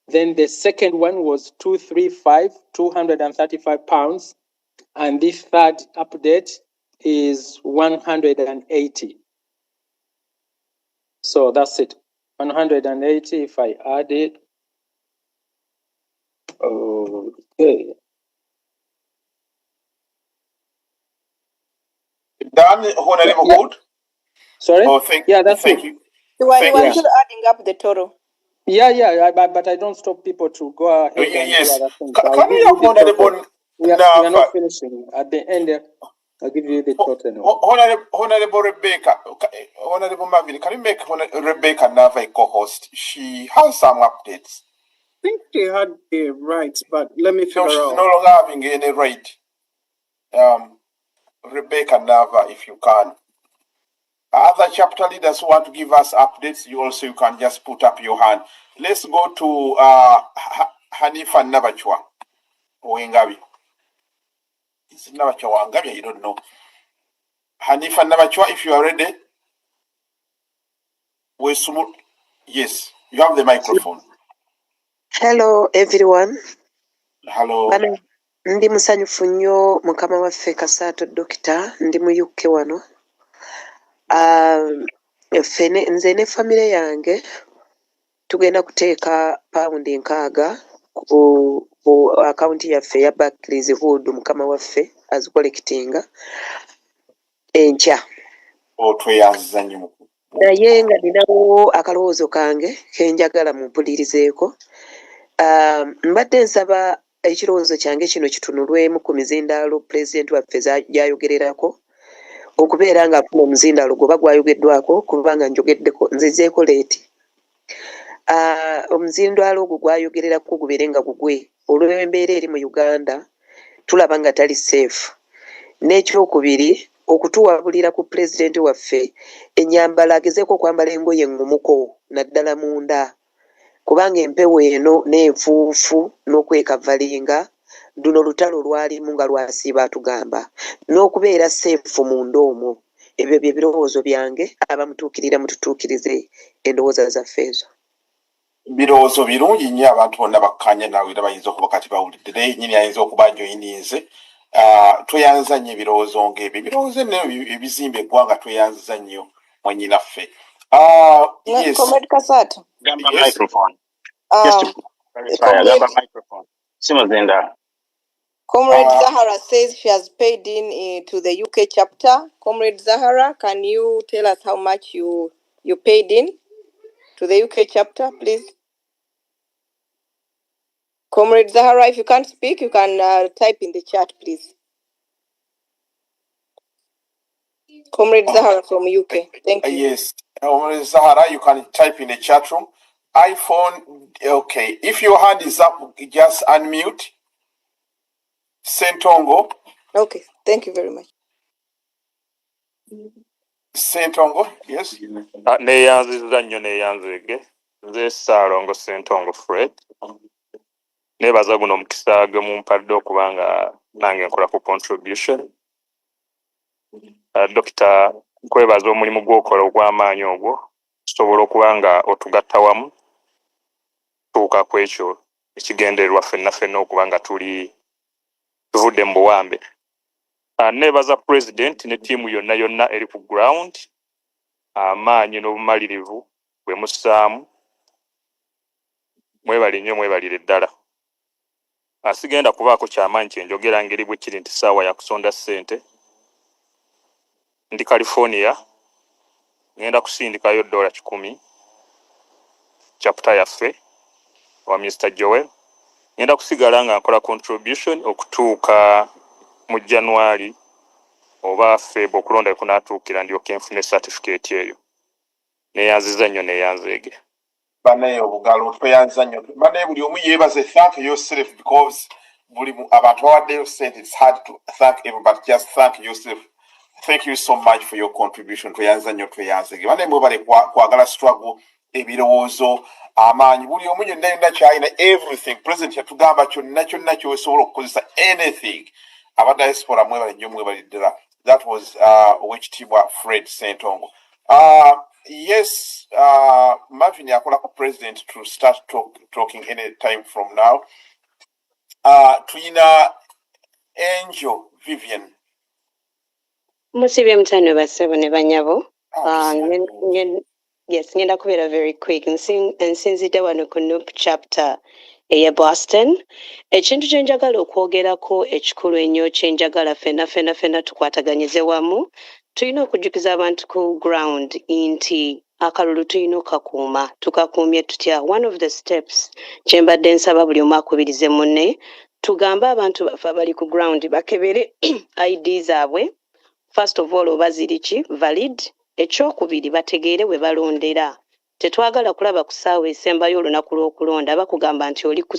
S12: Then the second one was £235, and this third update is 180. So that's it. 180 if I add it. Okay.
S2: Done, Honorable Hood.
S12: Sorry?
S2: Oh,
S12: that's
S2: thank
S12: it.
S2: you.
S13: You are
S2: Thank
S13: still adding up the total.
S12: But I don't stop people to go ahead and
S2: yes.
S12: do other things.
S2: Can we have Honorable
S12: we are not finishing. At the end, I'll give you the total.
S2: Honorable Rebecca, Honorable Marvin, can you make Rebecca Nava a co-host? She has some updates.
S4: I think she had the rights, but let me figure out.
S2: She's no longer having any right. Rebecca Nava, if you can. Other chapter leaders who want to give us updates, you can just put up your hand. Let's go to Hanifa Nabachwa. Ngabi. It's Nabachwa Ngabi, you don't know. Hanifa Nabachwa, if you are ready. Yes, you have the microphone.
S19: Hello everyone.
S2: Hello.
S19: Ndi musanyufu nnyo mukama waffe Kasaato Dokita, ndi mu UK wano. Nze ne famire yange tugenda kuteeka paundi 6 ku akaunti yaffe ya Barclays Hood mukama waffe azikolekitinga enkya.
S2: Tweyanziza nnyo.
S19: Naye nga ninawo akalowoozo kange kenjagala mumpulirizeeko. Mbadde nsaba ekirowoozo kyange kino kitunulwemu ku mizindaalo pulezidenti waffe gy'ayogererako, okubeera ng'afuna omuzindaalo gwoba gwayogeddwako, kubanga njogeddeko nzizeeko leeti. Omuzindaalo ogwo gwayogererako gubeere nga gugwe olw'embeera eri mu Uganda tulaba nga tali seefu. N'ekyokubiri okutuwabulira ku pulezidenti waffe ennyambala agezeeko okwambala engoye eŋŋumuko naddala munda, kubanga empewo eno n'enfuufu n'okwekavalinga luno lutalo lwalimu nga lwasiiba atugamba, n'okubeera seefu munda omwo. Ebyo bye birowoozo byange, abamutuukirira mututuukirize endowooza zaffe ezo.
S2: Birowoozo birungi nnyo, abantu bonna bakkanya naawe era bayinza okuba kati bawulidde naye nnyini ayinza okuba njoyininze. Tweyanziza nnyo ebirowoozo ng'ebyo. Ebirowoozo nno ebizimba eggwanga tweyanziza nnyo mwennyinaffe. Yes.
S19: Comrade Kasaato.
S23: Gamba microphone. Just to clarify, Gamba microphone. Simazenda.
S13: Comrade Zahara says she has paid in to the UK chapter. Comrade Zahara, can you tell us how much you paid in to the UK chapter, please? Comrade Zahara, if you can't speak, you can type in the chat, please. Comrade Zahara from UK. Thank you.
S2: Yes. Comrade Zahara, you can type in the chat room. iPhone, okay. If your hand is up, just unmute. Sentongo.
S13: Okay, thank you very much.
S2: Sentongo, yes.
S20: Neyanziza nnyo neyanzege. Nze Ssaalongo Sentongo Fred. Nebaza guno omukisa gwe mumpadde okubanga nange nkola ku contribution. Dokita, nkwebaza omulimu gw'okola ogw'amaanyi ogwo. Tusobola okuba nga otugatta wamu tuuka ku ekyo ekigendererwa ffenna ffenna okuba nga tuvudde mu buwambe. Nebaza President ne ttiimu yonna yonna eri ku ground. Amaanyi n'obumalirivu bwe mussaamu. Mwebale nnyo, mwebalire ddala. Asigenda kubaako kyamaanyi kyenjogera ngeri bwe kiri nti ssaawa ya kusonda ssente. Ndi California, ngenda kusindikayo $100 chapter yaffe wa Mr. Joel. Ngenda kusigala nga nkola contribution okutuuka mu January oba Feb okulonda kunaatuukira ndyoke nfune certificate eyo. Neyanziza nnyo neyanzeege.
S2: banaye obugalo tweyanza nnyo banaye buli omu yeebaze thank yourself because buli abantu bawaddeyo sente it's hard to thank everybody just thank yourself. Thank you so much for your contribution tweyanza nnyo tweyanzege banaye mwebale kwagala struggle ebirowoozo amaanyi buli omu yonna yonna kyalina everything president yatugamba kyonna kyosobola okukozesa anything aba diaspora mwebale nnyo mwebale ddala. That was Oweekitiibwa Fred Sentongo. Yes, Marvin Yakolako president to start talking any time from now. Twina Angel Vivian.
S1: Musibye mutano basebo ne banyabo. Yes, ngenda kubeera very quick. Nsinzidde wano ku Noop chapter eya Boston. Ekintu kye njagala okwogerako ekikulu ennyo kye njagala ffenna tukwataganyize wamu. Tulina okujjukiza abantu ku ground nti akalulu tulina okakuuma tukakuumye tutya. One of the steps kye mbadde nsaba buli omu akubirize munne tugambe abantu baffe abali ku ground bakebere ID zaabwe. First of all oba ziri ki valid. Ekyokubiri bategeere we balondera. Tetwagala kulaba ku ssaawa esembayo olunaku lw'okulonda bakugamba nti oli ku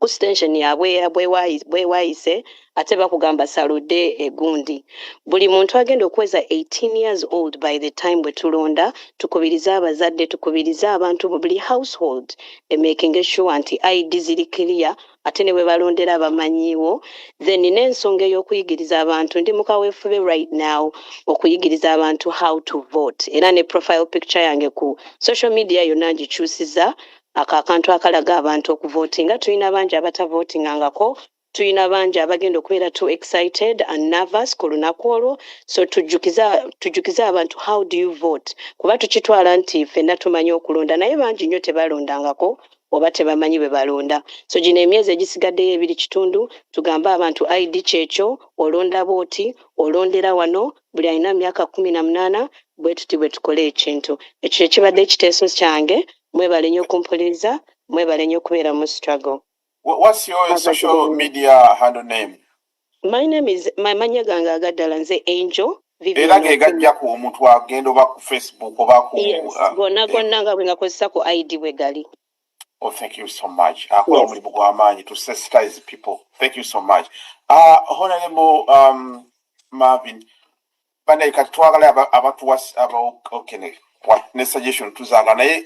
S1: station yaabwe bwewaayise ate bakugamba saludde egundi. Buli muntu agenda okuweza 18 years old by the time bwe tulonda tukubirize abazadde tukubirize abantu mu buli household making sure nti ID ziri clear ate ne bwe balondera abamanyiiwo. Then n'ensonga ey'okuyigiriza abantu ndi mukaweefube right now okuyigiriza abantu how to vote era ne profile picture yange ku social media yonna ngikyusiza akantu akalaga abantu okuvotinga. Tulina bangi abatavotingangako, tulina bangi abagenda okubeera too excited and nervous ku lunaku olwo, so tujjukize abantu how do you vote kuba tukitwala nti ffenna tumanyi okulonda naye bangi nnyo tebalondangako oba tebamanyi bwe balonda. So gino emyezi egisigaddeyo ebiri kitundu tugambe abantu ID kyekyo olonda booti olondera wano buli alina myaka 18 bwe tuti bwe tukola ekintu ekyo ekibadde ekiteeso kyange. Mwebale nnyo okumpuliriza, mwebale nnyo okubeera mu struggle.
S2: What's your social media handle name?
S1: My name is manya gange agaddala nze Angel Vivian.
S2: Era gegajja ku omuntu agenda oba ku Facebook oba ku
S1: gonna nga bwe ngakozesa ku ID bwe gali.
S2: Oh, thank you so much. Akola omulimu gw'amaanyi to sensitize people. Thank you so much. Honorable Marvin, banaye kati twagala abatuwas abokene ne suggestion tuzaala naye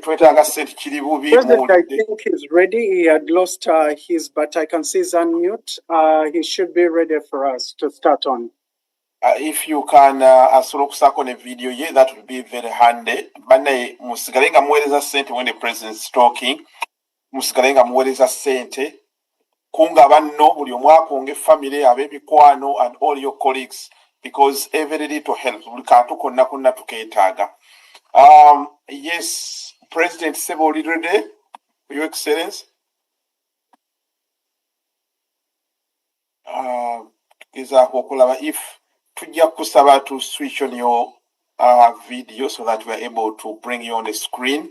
S2: twetaaga sente kiri bubi.
S4: President, I think he's ready. He had lost his, but I can see he's unmute. He should be ready for us to start on.
S2: If you can asobola okusaako ne video ye, that would be very handy. Banaye musigale nga muweereza sente when the president's talking. Musigale nga muweereza sente. Kunga banno buli omu akunge family ab'emikwano and all your colleagues because every little helps. Buli kantu konna tukeetaaga. Yes, President Sebo Lidrede, Your Excellency. If tujja kusaba to switch on your video so that we are able to bring you on the screen.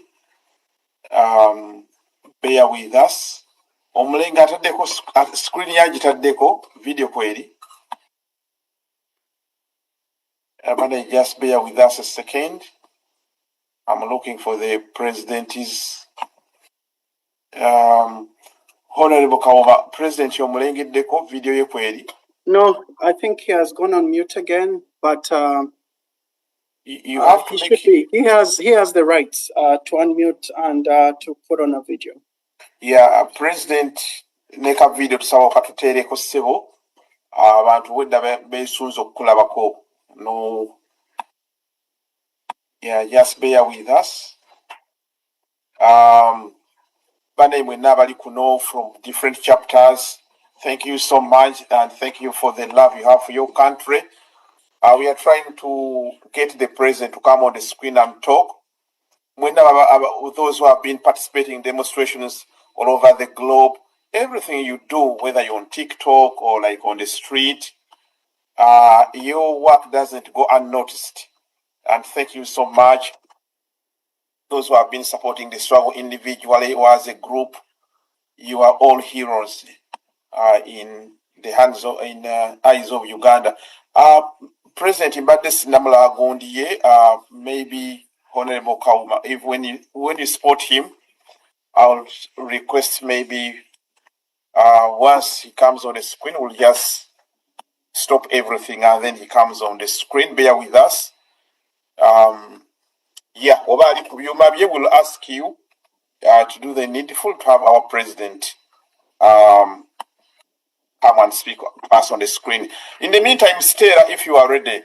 S2: Bear with us. Omulenga ataddeko screen yagitaddeko video kweri. But just bear with us a second. I'm looking for the president's Honorable Kaoma, President Yomulengeddeko video ye kweri.
S4: No, I think he has gone on mute again, but
S2: you have to
S4: he has the rights to unmute and to put on a video.
S2: Yeah, President neka video tusaba katuteereko ssebo abantu wedda beesunze okukulabako. No. Yeah, just bear with us. Bane mwenna abali kuno from different chapters. Thank you so much and thank you for the love you have for your country. We are trying to get the president to come on the screen and talk. Those who have been participating in demonstrations all over the globe, everything you do, whether you're on TikTok or like on the street, your work doesn't go unnoticed. And thank you so much. Those who have been supporting the struggle individually or as a group, you are all heroes in the eyes of Uganda. President Mbadde Sinamula Gondiye, maybe Honorable Kauma, if when you spot him, I'll request maybe once he comes on the screen, we'll just stop everything and then he comes on the screen. Bear with us. Yeah, Obali Kubyumabye will ask you to do the needful to have our president come and speak us on the screen. In the meantime, Stella, if you are ready.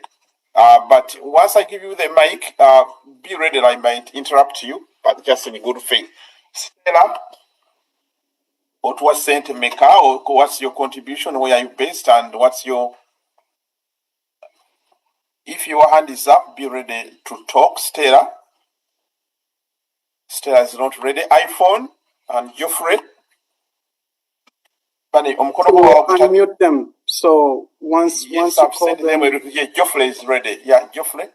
S2: But once I give you the mic, be ready. I might interrupt you, but just in good faith. Stella, what was sent Meka, or what's your contribution? Where are you based, and what's your? If your hand is up, be ready to talk, Stella. Stella is not ready. iPhone and Geoffrey.
S4: Unmute them. So once you call them,
S2: yeah, Geoffrey is ready. Yeah, Geoffrey.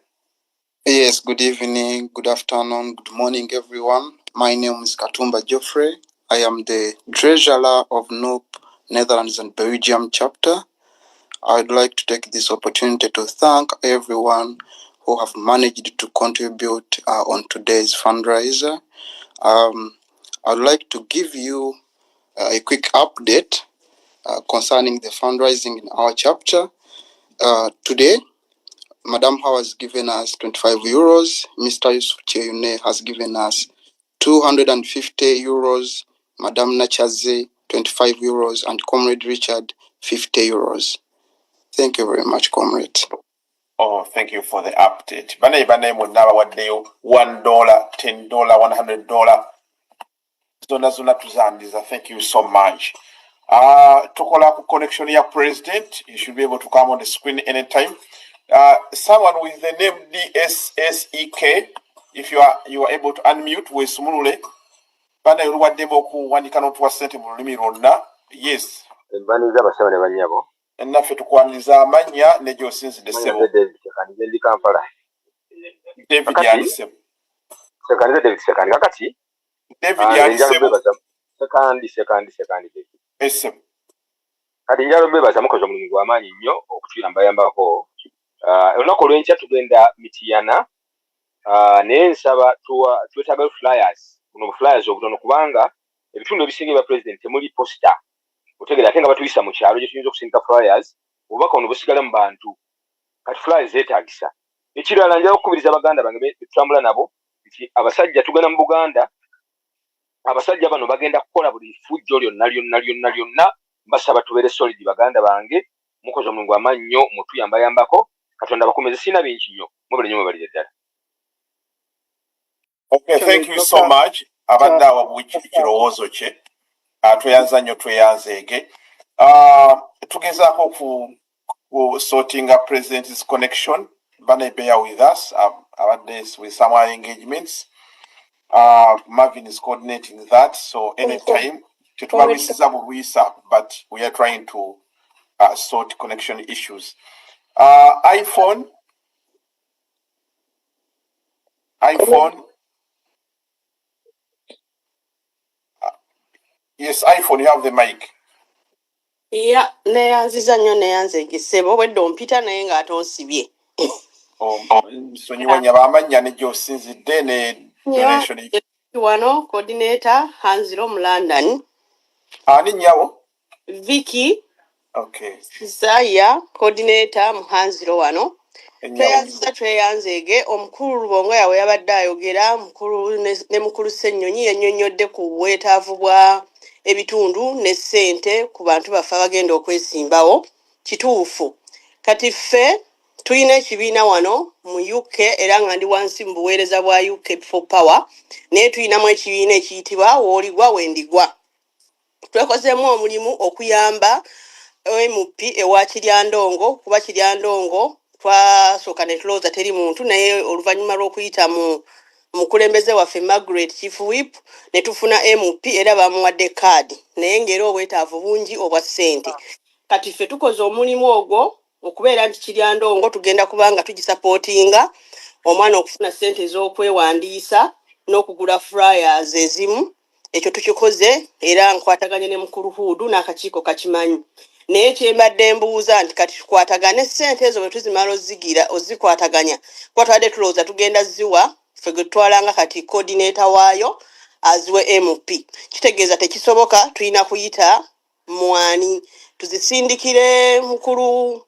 S5: Yes, good evening, good afternoon, good morning, everyone. My name is Katumba Geoffrey. I am the treasurer of NOP Netherlands and Belgium chapter. I'd like to take this opportunity to thank everyone who have managed to contribute on today's fundraiser. I'd like to give you a quick update concerning the fundraising in our chapter. Today, Madam Howe has given us 25 euros. Mr. Yusuf Cheyune has given us 250 euros. Madam Nachaze, 25 euros. And Comrade Richard, 50 euros. Thank you very much, Comrade.
S2: Oh, thank you for the update. Bane munaba waddeyo $1, $10, $100. Zona tuzandiza. Thank you so much. Tukola ku connection ya president. You should be able to come on the screen anytime. Someone with the name DSSEK, if you are able to unmute, we sumulule. Bana yuruwaddemo okuwandika n'otuwa ssente mu lulimi lwonna. Yes.
S15: Embaniza abasaba ne bannyabo.
S2: Naffe tukwaniriza amannya ne gy'osinzidde ssebo.
S15: David Kampala.
S2: David yandisemu.
S15: Sekandi David Sekandi kakati.
S2: David yandisemu.
S15: Sekandi.
S2: Esemu.
S15: Kati njalo bebaza mukozi omulimu gw'amaanyi nnyo okutuyambayambako. Olunaku olw'enkya tugenda Mityana. Naye nsaba twetaaga flyers. Buno flyers obutono kubanga ebitundu ebisinga bya president temuli poster. Otegera ate nga batuyisa mu kyalo gye tuyinza okusindika flyers, obubaka buno busigala mu bantu. Kati flyers zeetaagisa. Ekirala njala okukubiriza baganda bange betutambula nabo nti abasajja tugenda mu Buganda, abasajja bano bagenda kukola buli fujjo lyonna basaba tubeere solid baganda bange, mukozi omulimu gw'amaanyi nnyo mutuyambayambako, Katonda bakomeze sina bingi nnyo mubere nnyo mubalire ddala.
S2: Okay, thank you so much. Abadde awabuuki ekirowoozo kye. Tweyanza nnyo tweyanzeege. Tugezaako ku sorting up President's connection. Bane bear with us. Abadde with some engagements. Marvin is coordinating that. So anytime, tetubabisiza bubuisa, but we are trying to sort connection issues. iPhone. Yes, iPhone, you have the mic.
S11: Yeah, neyanziza nnyo neyanzegesebo wedde ompita naye ng'atonsibye.
S2: So nyiwanya bamanya ne gy'osinzidde ne donation.
S11: Wano coordinator Hanziro mu London.
S2: Ani nyawo?
S11: Vicky.
S2: Okay.
S11: Saya coordinator mu Hanziro wano. Tweyanzege omukulu Lubongo yawe yabadde ayogera mukulu ne mukulu Ssennyonyi yannyonnyodde ku bwetaavu bwa ebitundu ne ssente ku bantu baffe abagenda okwesimbawo. Kituufu. Kati ffe tulina ekibiina wano mu UK era nga ndi wansi mu buweereza bwa UK for Power, naye tulinamu ekibiina ekiyitibwa Wooligwa Wendigwa. Twekozeemu omulimu okuyamba MP ewa Kiryandongo, kuba Kiryandongo twasooka ne tulowooza teri muntu, naye oluvannyuma lw'okuyita mu mukulembeze waffe Margaret Chief Whip ne tufuna MP era bamuwadde kaadi, naye ng'era obwetaavu bungi obwa ssente. Kati ffe tukoze omulimu ogwo okubeera nti Kiryandongo tugenda kubanga tugisapootinga omwana okufuna ssente z'okwewandiisa n'okugula flyers ezimu. Ekyo tukikoze era nkwataganye ne mukulu Hudu n'akakiiko kakimanyi. naye kyembadde mbuuza nti kati tukwatagane ssente ezo bwe tuzimala ozigira ozikwataganya kuba tubadde tulowooza tugenda ziwa ffe gwe tutwalanga kati coordinator waayo aziwe mp kitegeeza tekisoboka tulina kuyita mwani tuzisindikire mukulu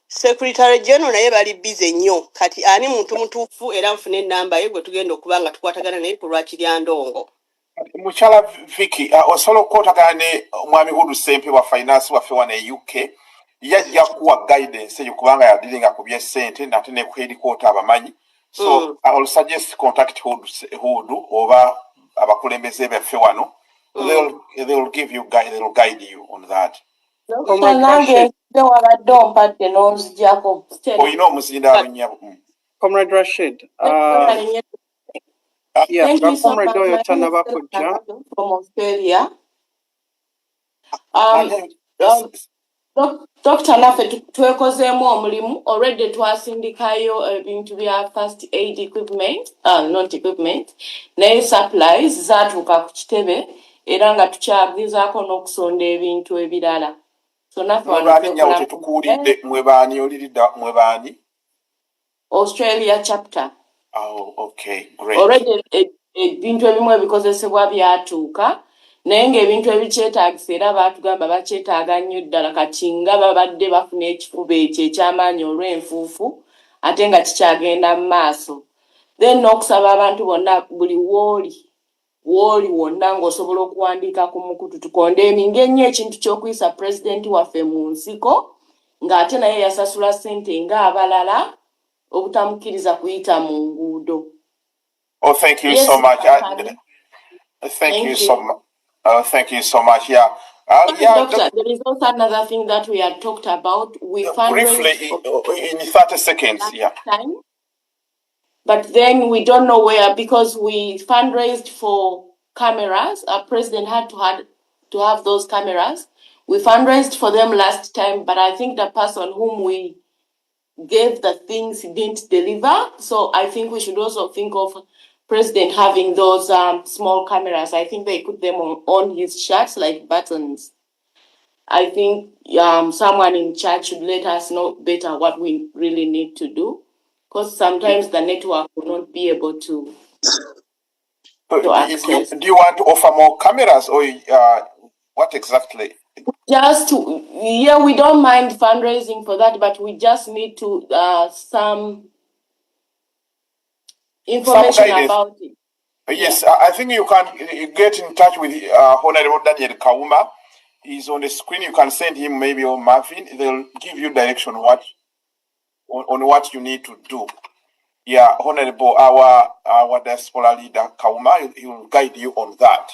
S11: secretary general naye bali bize nnyo kati ani muntu mutuufu era nfune enamba ye gwe tugenda okuba nga tukwatagana naye ku lwakirya ndongo
S2: mukyala Vicky osobola okukwatagana ne omwami Hudu Sempe wa finance waffe wano e UK yajja kuwa guidance eyo kubanga yadiringa ku by'essente nate ne ku headquarter abamanyi so I will suggest contact Hudu oba abakulembeze baffe wano they will give you guide, they will guide you on that. Oyina omuzindaalo nnyabo.
S4: Comrade Rashid. Yeah,
S11: thank you so much. From Australia. Dr. Nafe twekozeemu omulimu already twasindikayo ebintu bya first aid equipment not equipment naye supplies zaatuuka ku kitebe era nga tukyagezaako n'okusonda ebintu ebirala so Nafe
S2: wano tetukuulidde mwebaani oliridda mwebaani
S11: Australia chapter.
S2: Oh, okay, great.
S11: Already ebintu ebimu ebikozesebwa byatuuka naye ng'ebintu ebikyetaagisa era baatugamba bakyetaaga nnyo ddala kati nga babadde bafuna ekifuba ekyo eky'amaanyi olw'enfuufu ate nga kikyagenda mu maaso then n'okusaba abantu bonna buli wooli wonna ng'osobola okuwandiika ku mukutu tukondeeninga ennyo ekintu ky'okuyisa pulezidenti waffe mu nsiko ng'ate naye yasasula ssente ng'abalala obutamukkiriza kuyita mu nguudo.
S2: Oh, thank you so much. Thank you so much. Thank you so much. Yeah.
S11: Doctor, there is also another thing that we had talked about. We
S2: briefly, in 30 seconds, yeah.
S11: Time, but then we don't know where because we fundraised for cameras. Our president had to have those cameras. We fundraised for them last time, but I think the person whom we gave the things didn't deliver. So I think we should also think of President having those small cameras. I think they put them on his shirts like buttons. I think someone in charge should let us know better what we really need to do, because sometimes the network will not be able to access.
S2: Do you want to offer more cameras or what exactly?
S11: We don't mind fundraising for that, but we just need to some information about it.
S2: Yes, yeah. I think you can get in touch with Honorable Daniel Kauma. He's on the screen. You can send him maybe or Marvin. They'll give you direction on what you need to do. Yeah, Honorable, our diaspora leader Kauma, he will guide you on that.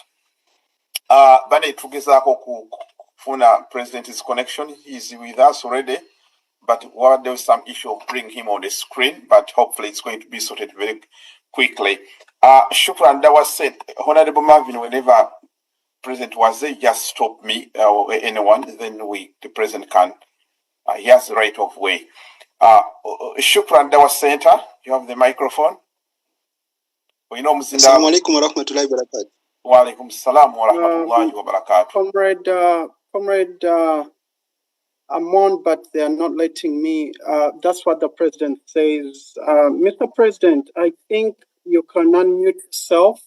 S2: Bane tugezako kufuna President's connection. He's with us already, but there was some issue of bringing him on the screen, but hopefully it's going to be sorted very quickly. Shukran, that was said. Honorable Marvin, whenever President was there, just stop me or anyone, then the President can, he has the right of way. Shukran, that was Center. You have the microphone.
S5: Assalamu alaikum wa rahmatullahi wa barakatuh.
S2: Wa alaikum salam wa rahmatullahi wa barakatuh.
S4: Comrade, I'm on, but they are not letting me. That's what the President says. Mr. President, I think you can unmute yourself.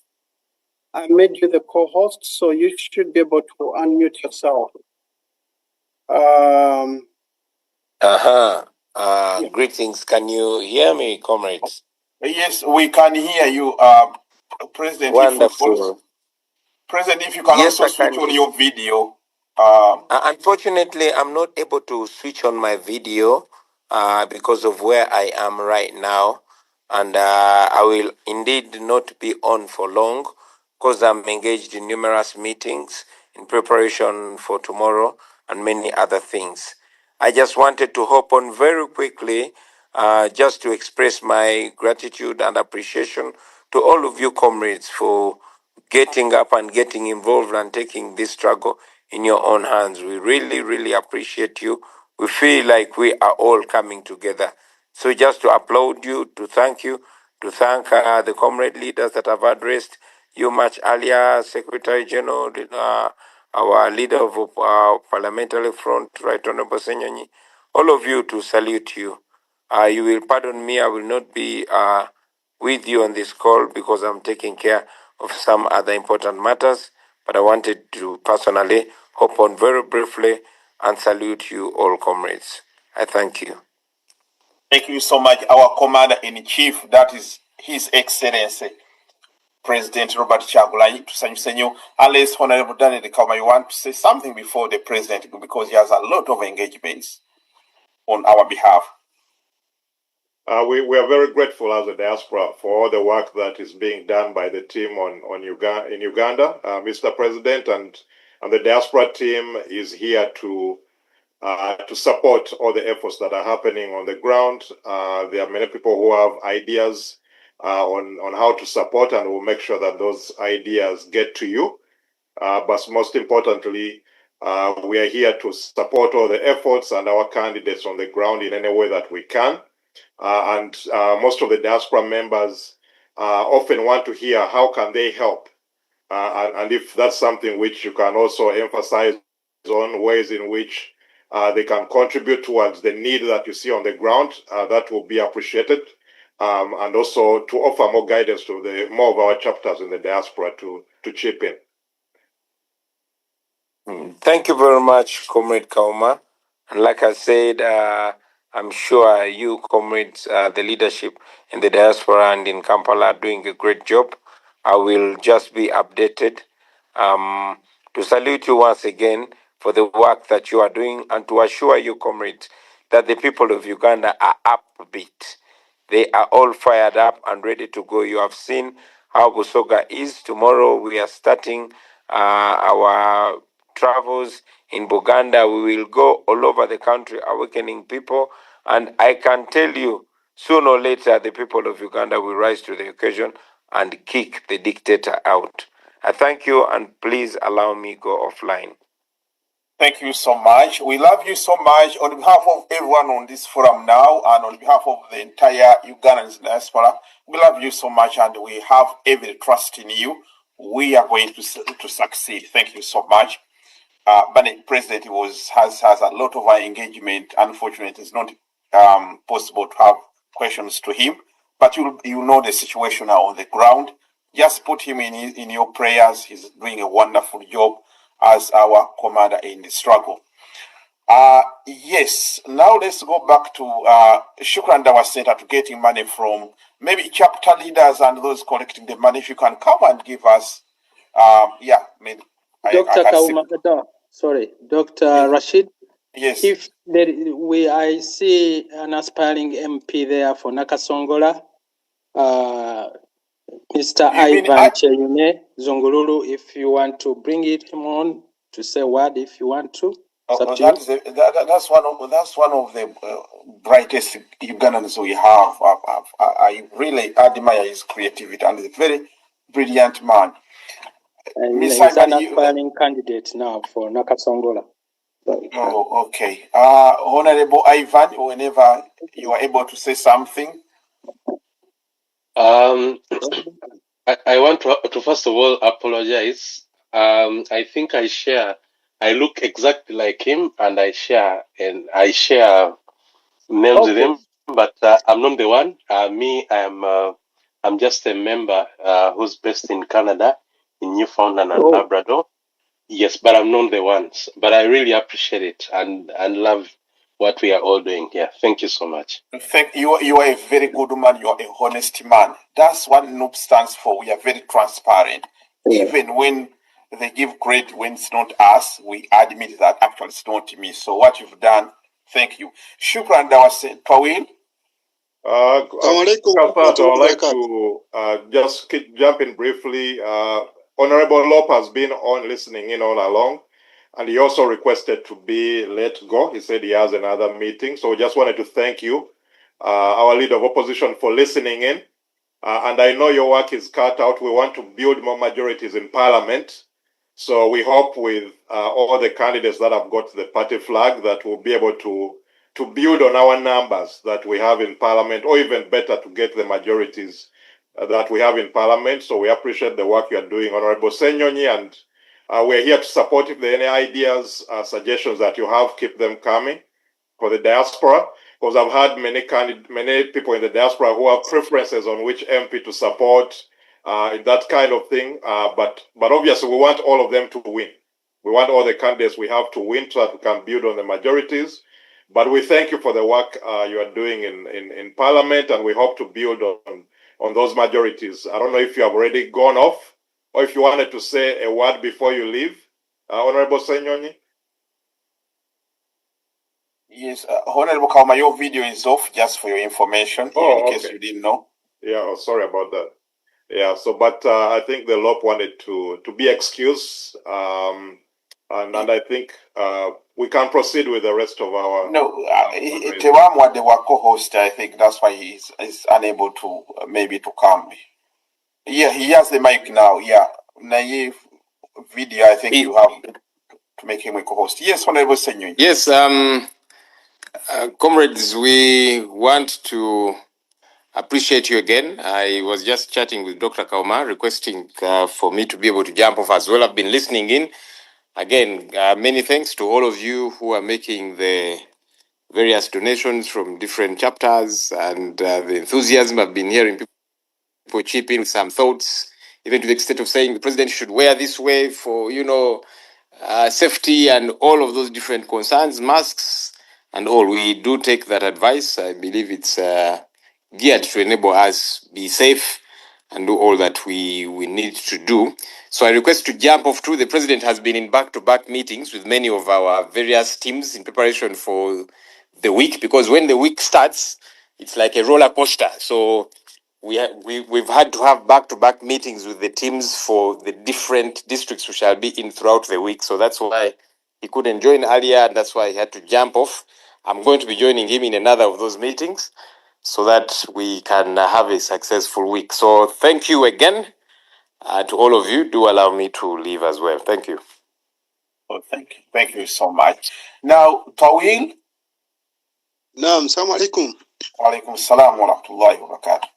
S4: I made you the co-host, so you should be able to unmute yourself.
S6: Greetings. Can you hear me, comrades?
S2: Yes, we can hear you, President.
S6: Wonderful.
S2: President, if you can also switch on your video.
S6: Unfortunately, I'm not able to switch on my video because of where I am right now. And I will indeed not be on for long because I'm engaged in numerous meetings in preparation for tomorrow and many other things. I just wanted to hop on very quickly just to express my gratitude and appreciation to all of you comrades for getting up and getting involved and taking this struggle in your own hands. We really, really appreciate you. We feel like we are all coming together. So just to applaud you, to thank you, to thank the comrade leaders that have addressed you much earlier, Secretary General our leader of parliamentary front, Right Honorable Senyonyi, all of you to salute you. You will pardon me, I will not be with you on this call because I'm taking care of some other important matters, but I wanted to personally hop on very briefly and salute you all, comrades. I thank you.
S2: Thank you so much, our Commander-in-Chief, that is His Excellency, President Robert Chagulanyi. Tusanyuse nnyo. Unless Honorable Daniel Kauma, you want to say something before the President, because he has a lot of engagements on our behalf.
S3: We are very grateful as a diaspora for all the work that is being done by the team in Uganda. Mr. President and the diaspora team is here to support all the efforts that are happening on the ground. There are many people who have ideas on how to support, and we'll make sure that those ideas get to you. But most importantly, we are here to support all the efforts and our candidates on the ground in any way that we can. Most of the diaspora members often want to hear how can they help. And if that's something which you can also emphasize on, ways in which they can contribute towards the need that you see on the ground, that will be appreciated. And also to offer more guidance to more of our chapters in the diaspora to chip in.
S6: Thank you very much, Comrade Kauma. And like I said, I'm sure you, comrades, the leadership in the diaspora and in Kampala are doing a great job. I will just be updated. To salute you once again for the work that you are doing and to assure you, comrades, that the people of Uganda are upbeat. They are all fired up and ready to go. You have seen how Busoga is. Tomorrow we are starting our travels in Buganda. We will go all over the country awakening people. And I can tell you, sooner or later, the people of Uganda will rise to the occasion and kick the dictator out. I thank you, and please allow me go offline.
S2: Thank you so much. We love you so much. On behalf of everyone on this forum now, and on behalf of the entire Ugandan diaspora, we love you so much, and we have every trust in you. We are going to succeed. Thank you so much. But the president has a lot of our engagement. Unfortunately, it's not possible to have questions to him. But you know the situation now on the ground. Just put him in your prayers. He's doing a wonderful job as our commander in the struggle. Yes, now let's go back to Shukran Dawa Center to getting money from maybe chapter leaders and those collecting the money. If you can come and give us,
S12: Dr. Kauma, sorry, Dr.
S2: Yes.
S12: Rashid.
S2: Yes.
S12: If I see an aspiring MP there for Nakasongola, Mr. Ivan Cheyune Zongululu, if you want to bring him on to say a word, if you want to.
S2: That's one of the brightest Ugandans we have. I really admire his creativity, and he's a very brilliant man.
S12: And he's an aspiring candidate now for Nakasongola.
S2: Oh, okay. Honorable Ivan, whenever you are able to say something.
S7: I want to first of all apologize. I think I look exactly like him, and I share names with him, but I'm not the one. I'm just a member who's based in Canada, in Newfoundland and Labrador. Yes, but I'm not the one. But I really appreciate it and love what we are all doing here. Thank you so much.
S2: Thank you. You are a very good man. You are a honest man. That's what NOOP stands for. We are very transparent. Yeah. Even when they give credit when it's not us, we admit that actually it's not me. So what you've done, thank you. Shukran Dawase Tawil.
S3: I would like to just jump in briefly. Honorable Lop has been on listening in all along, and he also requested to be let go. He said he has another meeting, so just wanted to thank you, our leader of opposition, for listening in. And I know your work is cut out. We want to build more majorities in Parliament. So we hope with all the candidates that have got the party flag that we'll be able to build on our numbers that we have in Parliament, or even better, to get the majorities that we have in Parliament. So we appreciate the work you are doing, Honorable Senyonyi, and We're here to support. If there are any ideas, suggestions that you have, keep them coming for the diaspora, because I've had many people in the diaspora who have preferences on which MP to support, that kind of thing. But obviously, we want all of them to win. We want all the candidates we have to win so that we can build on the majorities. But we thank you for the work you are doing in Parliament, and we hope to build on those majorities. I don't know if you have already gone off, or if you wanted to say a word before you leave, Honorable Senyonyi.
S2: Yes, Honorable Kauma, your video is off, just for your information, in case you didn't know.
S3: Yeah, sorry about that. Yeah, so, but I think the LOP wanted to be excused, and I think we can proceed with the rest of our...
S2: No, Tewamwa, they were co-host, I think that's why he's unable to, maybe to come. Yeah, he has the mic now, yeah. Naive video, I think you have to make him a co-host. Yes, Honorable Senyu.
S6: Yes, comrades, we want to appreciate you again. I was just chatting with Dr. Kauma, requesting for me to be able to jump off as well. I've been listening in. Again, many thanks to all of you who are making the various donations from different chapters, and the enthusiasm I've been hearing people chip in with some thoughts, even to the extent of saying the president should wear this way for, safety and all of those different concerns, masks and all. We do take that advice. I believe it's geared to enable us be safe and do all that we need to do. So I request to jump off too. The president has been in back-to-back meetings with many of our various teams in preparation for the week, because when the week starts, it's like a roller coaster. So we've had to have back-to-back meetings with the teams for the different districts we shall be in throughout the week. So that's why he couldn't join earlier, and that's why he had to jump off. I'm going to be joining him in another of those meetings so that we can have a successful week. So thank you again to all of you. Do allow me to leave as well. Thank you.
S2: Oh, thank you so much. Now, Tawil.
S8: Naam, assalamu alaikum.
S2: Wa alaikum salam wa rahmatullahi wa barakatuh.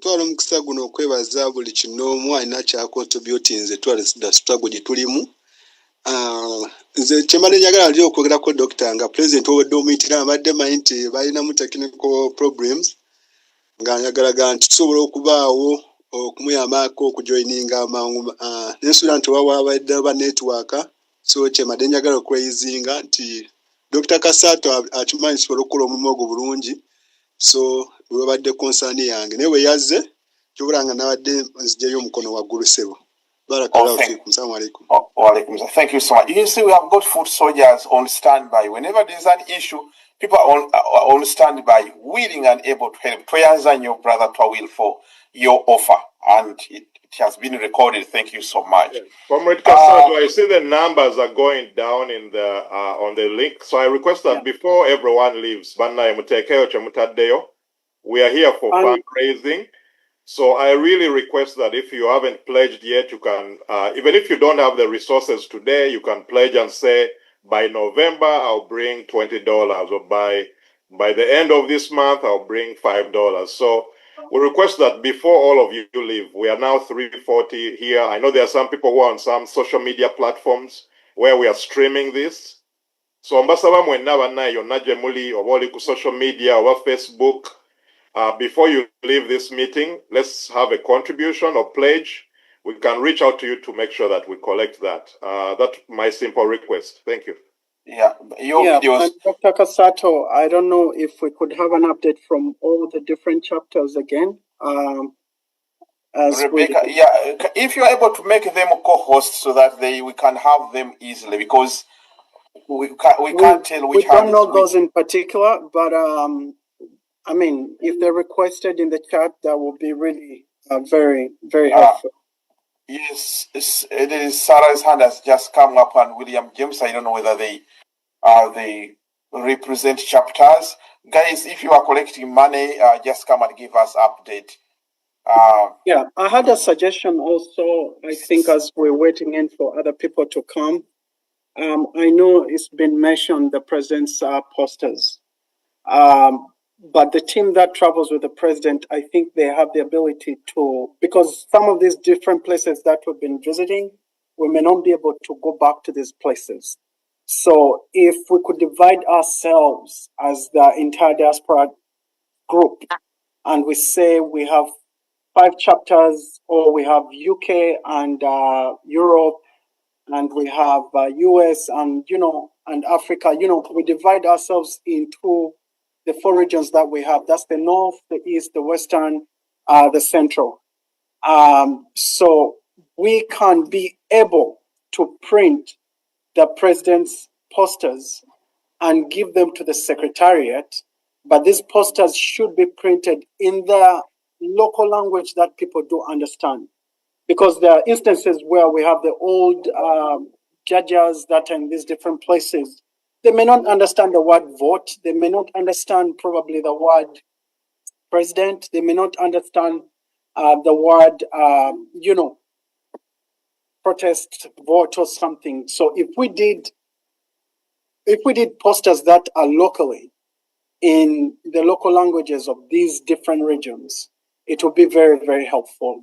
S8: Twala mukisa guno okwebaza buli kinoomu alina kyakontributinze twala struggle gye tulimu. Nze kyemala njagala nti okwogerako Dr. nga President owedde omuyitira abadde manyi nti balinamu technical problems nga njagalaga nti tusobola okubaawo okumuyambako okujoininga amangu nensula nti wabadde ba network, so kyemadde njagala okweyizinga nti Dr. Kasato akimanyi tusobola okukola omulimu ogwo bulungi, so wabadde konsaani yange naye bwe yazze kyobulanga nabadde nzijayo omukono waggulu sebo.
S2: Thank you so much. You see, we have got foot soldiers on standby. Whenever there's an issue, people are on standby, willing and able to help. Toyanza, your brother Tawil, for your offer, and it has been recorded. Thank you so much.
S3: Comrade Kasato, I see the numbers are going down in the on the link, so I request that before everyone leaves, we are here for fundraising. So I really request that if you haven't pledged yet, you can, even if you don't have the resources today, you can pledge and say, by November, I'll bring $20, or by the end of this month, I'll bring $5. So we request that before all of you leave, we are now 340 here. I know there are some people who are on some social media platforms where we are streaming this. So mbasaba mwenna bannaye yonna gye muli oba oli ku social media oba Facebook, before you leave this meeting, let's have a contribution or pledge. We can reach out to you to make sure that we collect that. That's my simple request. Thank you.
S2: Yeah, videos.
S4: And Dr. Kasato, I don't know if we could have an update from all the different chapters again.
S2: Rebecca, if you're able to make them co-hosts so that we can have them easily, because we can't tell which. We
S4: don't know those in particular, but I mean, if they're requested in the chat, that would be really very, very helpful.
S2: Yes, it is. Sarah's hand has just come up, and William James. I don't know whether they represent chapters. Guys, if you are collecting money, just come and give us update.
S4: I had a suggestion also. I think as we're waiting in for other people to come, I know it's been mentioned the president's posters. But the team that travels with the president, I think they have the ability to, because some of these different places that we've been visiting, we may not be able to go back to these places. So if we could divide ourselves as the entire diaspora group, and we say we have 5 chapters, or we have UK and Europe, and we have US and, and Africa, we divide ourselves into the 4 regions that we have. That's the North, the East, the Western, the Central. So we can be able to print the president's posters and give them to the secretariat, but these posters should be printed in the local language that people do understand. Because there are instances where we have the old judges that are in these different places. They may not understand the word vote. They may not understand probably the word president. They may not understand the word, protest, vote, or something. So if we did posters that are locally in the local languages of these different regions, it will be very, very helpful.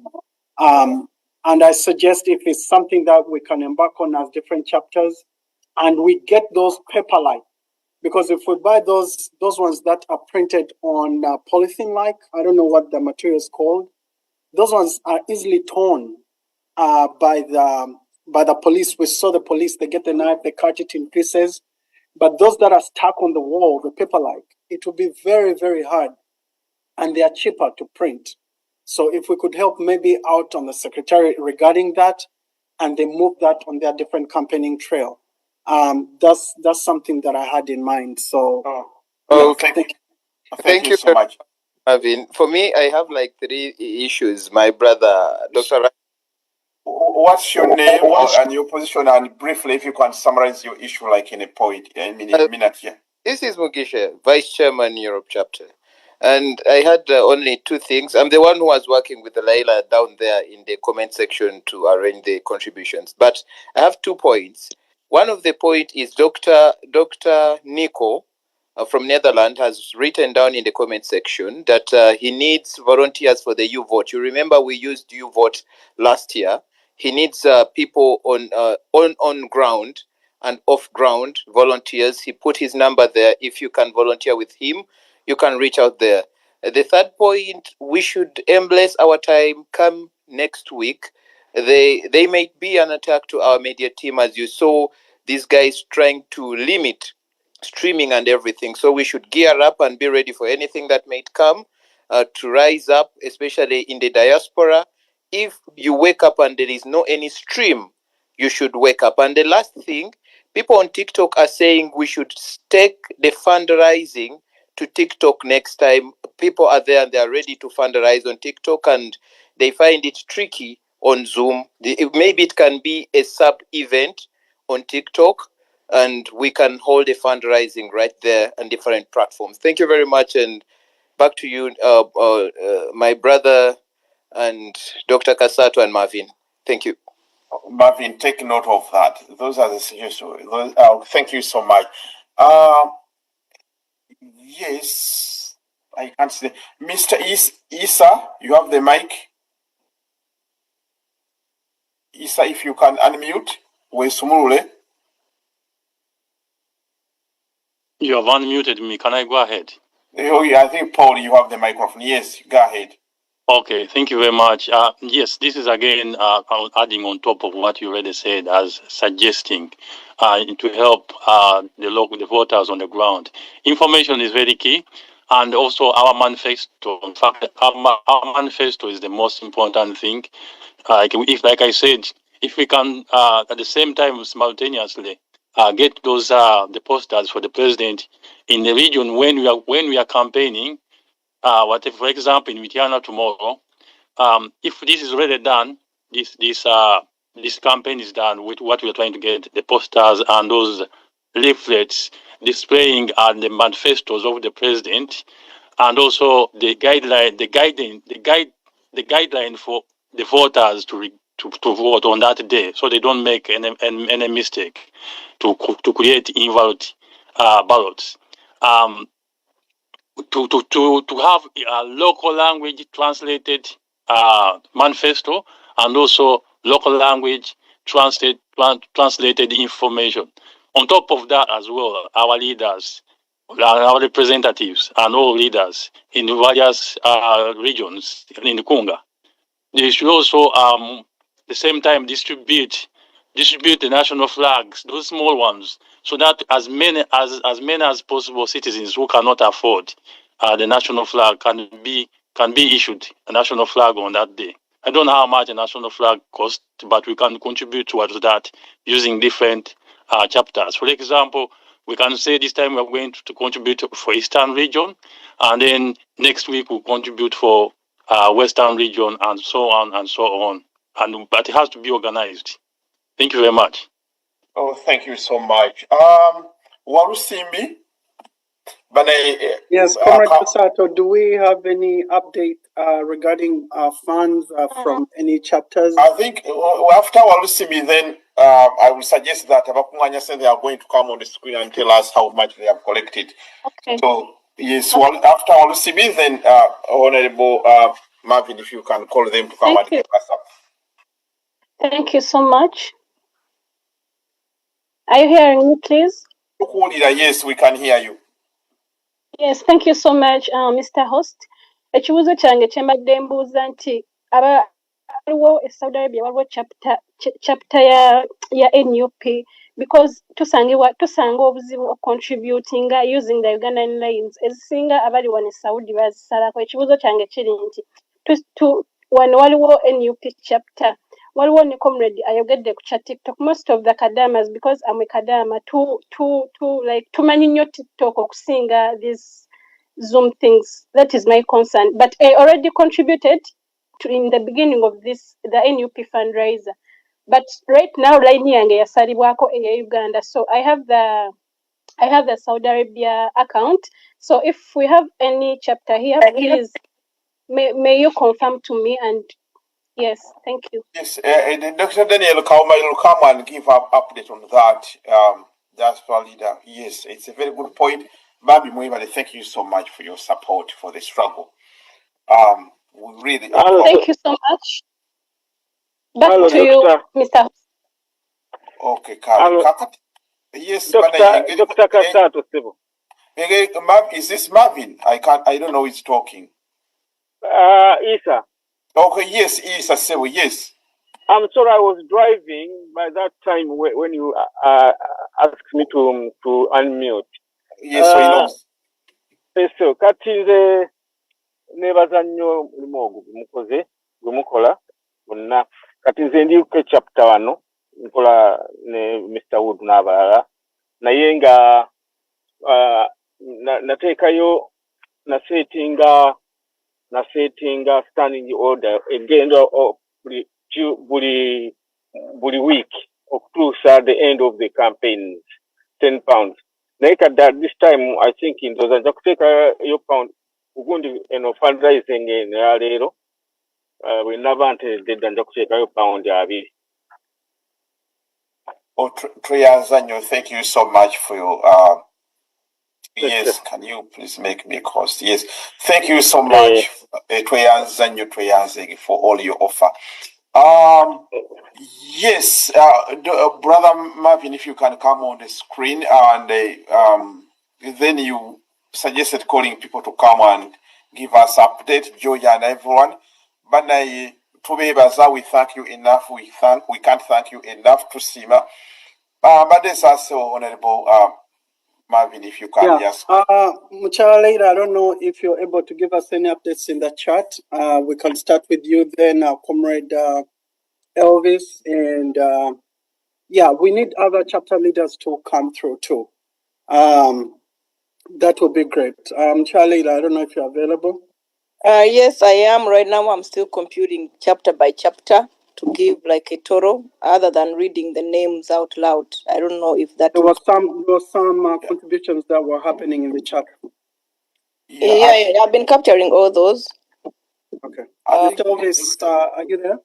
S4: And I suggest if it's something that we can embark on as different chapters, and we get those paper-like, because if we buy those ones that are printed on polythene-like, I don't know what the material is called, those ones are easily torn by the police. We saw the police, they get the knife, they cut it in pieces. But those that are stuck on the wall, the paper-like, it will be very, very hard, and they are cheaper to print. So if we could help maybe out on the secretariat regarding that, and they move that on their different campaigning trail, that's something that I had in mind. So,
S10: Thank you so much, Marvin. For me, I have like 3 issues. My brother, Dr.
S2: What's your name and your position, and briefly, if you can summarize your issue like in a point, in a minute here.
S10: This is Mugisha, Vice Chairman, Europe Chapter. And I had only 2 things. I'm the one who was working with Laila down there in the comment section to arrange the contributions. But I have 2 points. One of the point is Dr. Nico from Netherlands has written down in the comment section that he needs volunteers for the U-Vote. You remember we used U-Vote last year. He needs people on ground and off ground volunteers. He put his number there. If you can volunteer with him, you can reach out there. The third point, we should embrace our time. Come next week, they may be an attack to our media team, as you saw these guys trying to limit streaming and everything. So we should gear up and be ready for anything that may come to rise up, especially in the diaspora. If you wake up and there is no any stream, you should wake up. And the last thing, people on TikTok are saying we should take the fundraising to TikTok next time. People are there and they are ready to fundraise on TikTok, and they find it tricky on Zoom. Maybe it can be a sub event on TikTok, and we can hold a fundraising right there on different platforms. Thank you very much, and back to you, my brother and Dr. Kasato and Marvin. Thank you.
S2: Marvin, take note of that. Those are the suggestions. Thank you so much. Yes, I can't see. Mr. Isa, you have the mic. Isa, if you can unmute. Wesumule.
S20: You have unmuted me. Can I go ahead?
S2: Oh, yeah, I think, Paul, you have the microphone. Yes, go ahead.
S20: Okay, thank you very much. Yes, this is again adding on top of what you already said, as suggesting to help the voters on the ground. Information is very key, and also our manifesto. In fact, our manifesto is the most important thing. Like I said, if we can at the same time simultaneously get those the posters for the president in the region when we are campaigning. For example, in Mityana tomorrow, if this is already done, this campaign is done with what we are trying to get, the posters and those leaflets displaying the manifestos of the president, and also the guideline for the voters to vote on that day, so they don't make any mistake to create invalid ballots. To have a local language translated manifesto, and also local language
S9: translated information. On top of that as well, our leaders, our representatives and all leaders in various regions in the Congo, they should also the same time distribute the national flags, those small ones, so that as many as possible citizens who cannot afford the national flag can be issued a national flag on that day. I don't know how much a national flag costs, but we can contribute towards that using different chapters. For example, we can say this time we're going to contribute for Eastern region, and then next week we'll contribute for Western region, and so on and so on. But it has to be organized. Thank you very much.
S2: Oh, thank you so much. Warusimbi?
S4: Yes, Comrade Kasato, do we have any update regarding funds from any chapters?
S2: I think after Warusimbi, then I will suggest that Abakunganya said they are going to come on the screen and tell us how much they have collected. Okay. So, yes, after Warusimbi, then Honorable Marvin, if you can call them to come and give us up.
S24: Thank you so much. Are you hearing me, please?
S2: Yes, we can hear you.
S24: Yes, thank you so much, Mr. Host. Ekibuuzo kyange kye mbadde mbuuza nti waliwo e Saudi Arabia waliwo chapter ya NUP because tusanga obuzibu contributing using the Ugandan lines ezisinga abali wano Saudi bazisalako. Ekibuuzo kyange kiri nti wano waliwo NUP chapter waliwo ne comrade ayogedde ku chat TikTok. Most of the kadamas, because I'm a kadama, tumanyi nnyo TikTok okusinga these Zoom things. That is my concern. But I already contributed in the beginning of the NUP fundraiser. But right now, line yange yasalibwako eya Uganda. So I have the Saudi Arabia account. So if we have any chapter here, please may you confirm to me. And yes, thank you.
S2: Yes, Dr. Daniel Kauma will come and give an update on that. That's leader. Yes, it's a very good point. Babi Muibale, thank you so much for your support for the struggle. We really
S24: thank you so much. Back to you, Mr.
S2: Okay, Carl. Yes,
S16: Dr. Kasato Sibo.
S2: Is this Marvin? I don't know who's talking.
S16: Isa.
S2: Okay, yes, Isa Sibo, yes.
S16: I'm sorry, I was driving by that time when you asked me to unmute.
S2: Yes, so he knows.
S16: So, kati nze nebaza nnyo mulimu ogwo gumukoze gumukola bonna kati nze ndi ku chapter wano nkola ne Mr. Wood n'abalala naye nga nateekayo nasetinga standing order egenda buli week okutuusa the end of the campaign £10. Naye kadda this time I think ndoza nja kuteeka yo pound ugundi fundraising ya leero we naba ntedda nja kuteekayo pound 2.
S2: Oh, Triazanyo, thank you so much for your yes, can you please make me cost? Yes, thank you so much, Triazanyo, for all your offer. Yes, Brother Marvin, if you can come on the screen, and then you suggested calling people to come and give us update, Georgia and everyone. But we thank you enough. We can't thank you enough to Sima. But there's also Honorable Marvin, if you can, yes.
S4: Muchala later, I don't know if you're able to give us any updates in the chat. We can start with you then, Comrade Elvis, and yeah, we need other chapter leaders to come through too. That would be great. Charlie, I don't know if you're available.
S13: Yes, I am. Right now, I'm still computing chapter by chapter to give like a total, other than reading the names out loud. I don't know if that.
S4: There was some contributions that were happening in the chat.
S13: Yeah, I've been capturing all those.
S4: Okay. Elvis, are you there?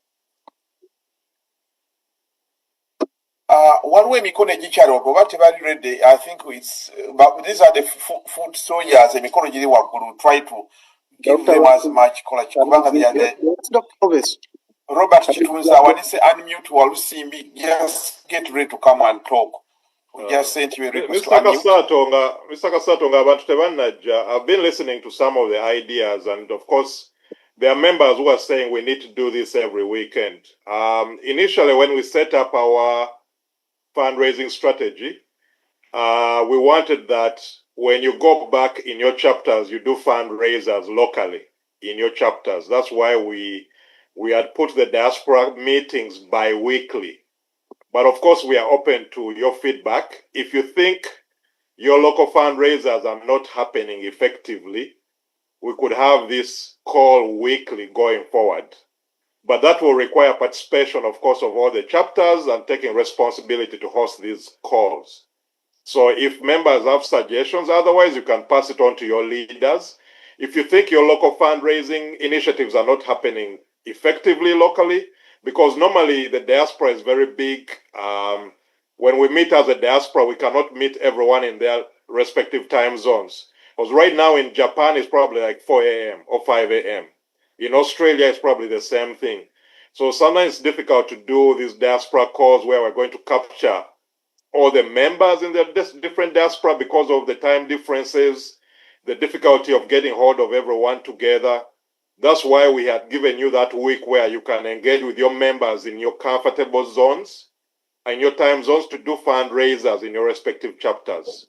S2: One way Mikone Gicharo, but ready, I think it's but these are the food soldiers and Mikone Giri will try to give them as much college.
S4: Dr. Elvis.
S2: Robert Chitunza, when you say unmute Walusimbi, just get ready to come and talk. We just sent you a request to unmute.
S3: Mr. Kasatonga, abantu tebanajja. I've been listening to some of the ideas, and of course, there are members who are saying we need to do this every weekend. Initially, when we set up our fundraising strategy, we wanted that when you go back in your chapters, you do fundraisers locally in your chapters. That's why we had put the diaspora meetings bi-weekly. But of course, we are open to your feedback. If you think your local fundraisers are not happening effectively, we could have this call weekly going forward. But that will require participation, of course, of all the chapters and taking responsibility to host these calls. So if members have suggestions, otherwise you can pass it on to your leaders. If you think your local fundraising initiatives are not happening effectively locally, because normally the diaspora is very big. When we meet as a diaspora, we cannot meet everyone in their respective time zones. Because right now in Japan, it's probably like 4 a.m. or 5 a.m. In Australia, it's probably the same thing. So sometimes it's difficult to do these diaspora calls where we're going to capture all the members in the different diaspora because of the time differences, the difficulty of getting hold of everyone together. That's why we had given you that week where you can engage with your members in your comfortable zones and your time zones to do fundraisers in your respective chapters.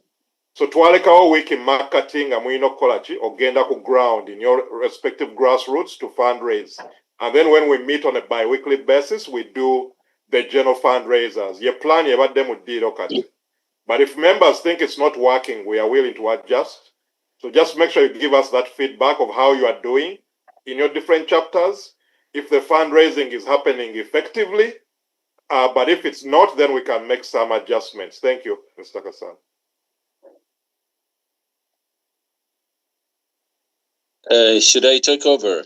S3: So twalekawo week in marketing amwino kolachi ogenda ku ground in your respective grassroots to fundraise. And then when we meet on a bi-weekly basis, we do the general fundraisers. Your plan about them would be located. But if members think it's not working, we are willing to adjust. So just make sure you give us that feedback of how you are doing in your different chapters. If the fundraising is happening effectively, but if it's not, then we can make some adjustments. Thank you, Mr. Kassan.
S14: Should I take over?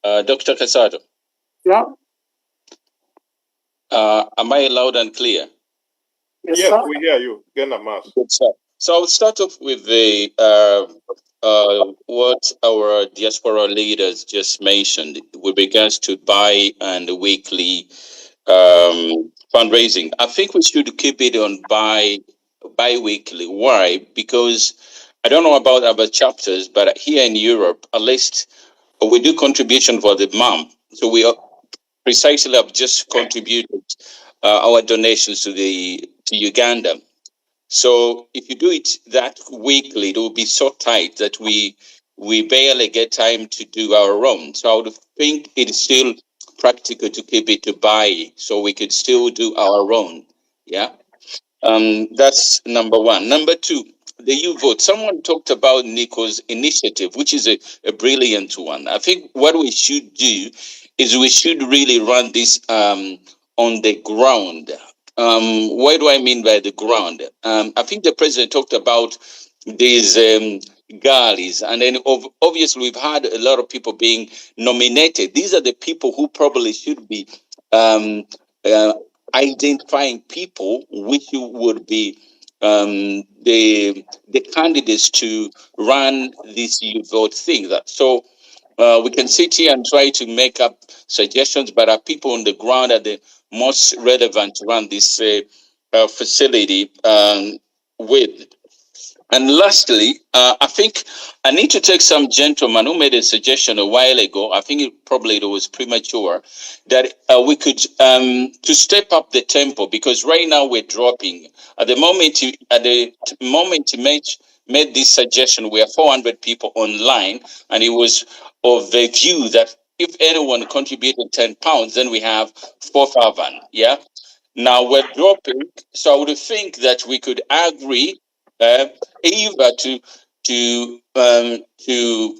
S14: Dr. Casado?
S4: Yeah.
S14: Am I loud and clear?
S3: Yes, we hear you.
S14: So I'll start off with the what our diaspora leaders just mentioned with regards to and weekly fundraising. I think we should keep it on bi-weekly. Why? Because I don't know about other chapters, but here in Europe, at least we do contribution for the month. So we are precisely have just contributed our donations to Uganda. So if you do it that weekly, it will be so tight that we barely get time to do our own. So I would think it's still practical to keep it to buy, so we could still do our own. Yeah. That's number one. Number two, the U-vote. Someone talked about Nico's initiative, which is a brilliant one. I think what we should do is we should really run this on the ground. What do I mean by the ground? I think the president talked about these galleys, and then obviously we've had a lot of people being nominated. These are the people who probably should be identifying people which would be the candidates to run this youth vote thing. So we can sit here and try to make up suggestions, but our people on the ground are the most relevant to run this facility with. And lastly, I think I need to take some gentleman who made a suggestion a while ago. I think it was premature that we could to step up the tempo, because right now we're dropping. At the moment he made this suggestion, we are 400 people online, and it was of the view that if anyone contributed £10, then we have 4,000. Yeah. Now we're dropping, so I would think that we could agree either to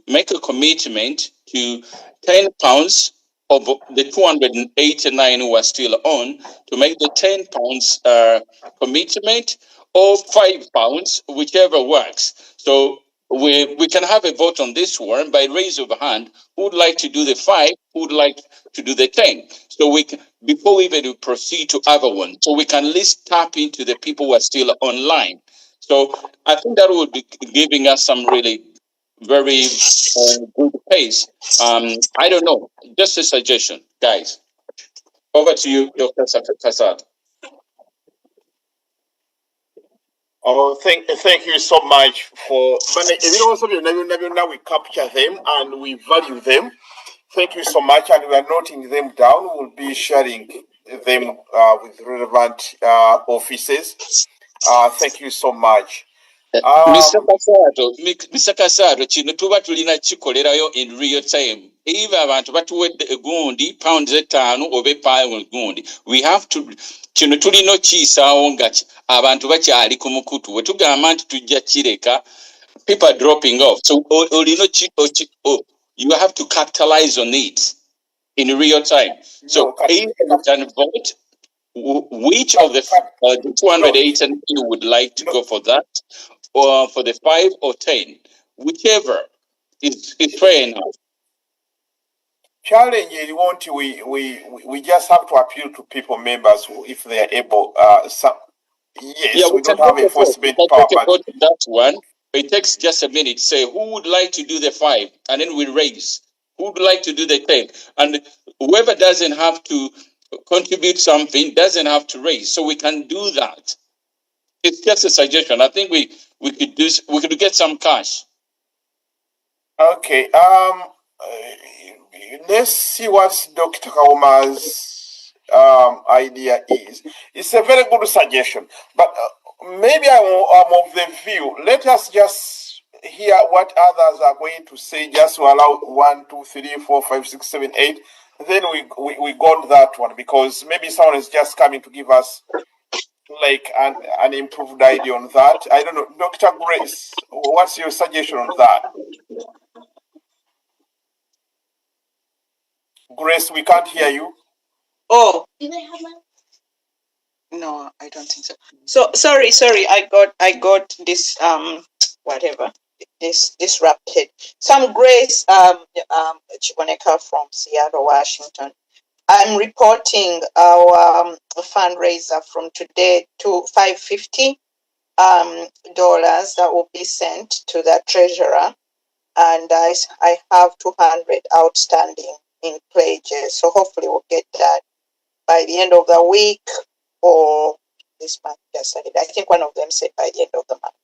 S14: make a commitment to £10 of the 289 who are still on, to make the £10 commitment, or £5, whichever works. So we can have a vote on this one by raise of hand. Who would like to do the 5? Who would like to do the 10? So we can, before we even proceed to other ones, so we can at least tap into the people who are still online. So I think that would be giving us some really very good pace. I don't know, just a suggestion, guys. Over to you, Dr. Kasad.
S2: Oh, thank you so much for. But also now we capture them and we value them. Thank you so much, and we are noting them down. We'll be sharing them with relevant offices. Thank you so much.
S14: Mr. Kasado, kino tuba tulina kikolerayo in real time. Even abantu batuwedde egundi pounds 5 oba pound gundi. We have to kino tulina okiyisaawo nga abantu bakyali ku mukutu. We tugamba nti tujja kireka, people are dropping off. So you have to capitalize on it in real time. So either you can vote which of the 208 you would like to go for that, or for the 5 or 10, whichever is fair enough.
S2: Challenge you want we just have to appeal to people members who, if they are able. Yes,
S14: yeah,
S2: we don't have enforcement power, but
S14: that one. It takes just a minute. Say who would like to do the 5, and then we raise. Who would like to do the 10, and whoever doesn't have to contribute something doesn't have to raise. So we can do that. It's just a suggestion. I think we could get some cash.
S2: Okay. Let's see what Dr. Kauma's idea is. It's a very good suggestion, but maybe I'm of the view. Let us just hear what others are going to say, just to allow 1, 2, 3, 4, 5, 6, 7, 8. Then we go on that one, because maybe someone is just coming to give us like an improved idea on that. I don't know. Dr. Grace, what's your suggestion on that? Grace, we can't hear you.
S11: Oh. Do they have one? No, I don't think so. So sorry. I got this whatever this disrupted. Some Grace Chiboneka from Seattle, Washington. I'm reporting our fundraiser from today to $550 that will be sent to the treasurer, and I have 200 outstanding in pledges. So hopefully we'll get that by the end of the week or this month. Yes, I think one of them said by the end of the month.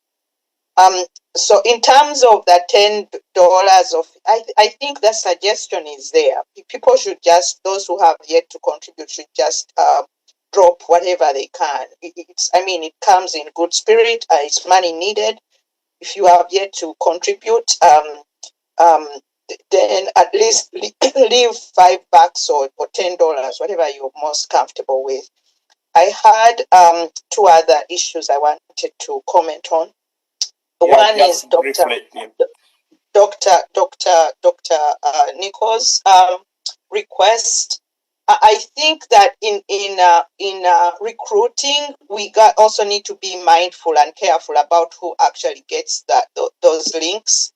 S11: So in terms of the $10 of, I think the suggestion is there. People should just, those who have yet to contribute should just drop whatever they can. It comes in good spirit. It's money needed. If you have yet to contribute, then at least leave $5 or $10, whatever you're most comfortable with. I had 2 other issues I wanted to comment on. One is Dr. Nico's request. I think that in recruiting, we also need to be mindful and careful about who actually gets those links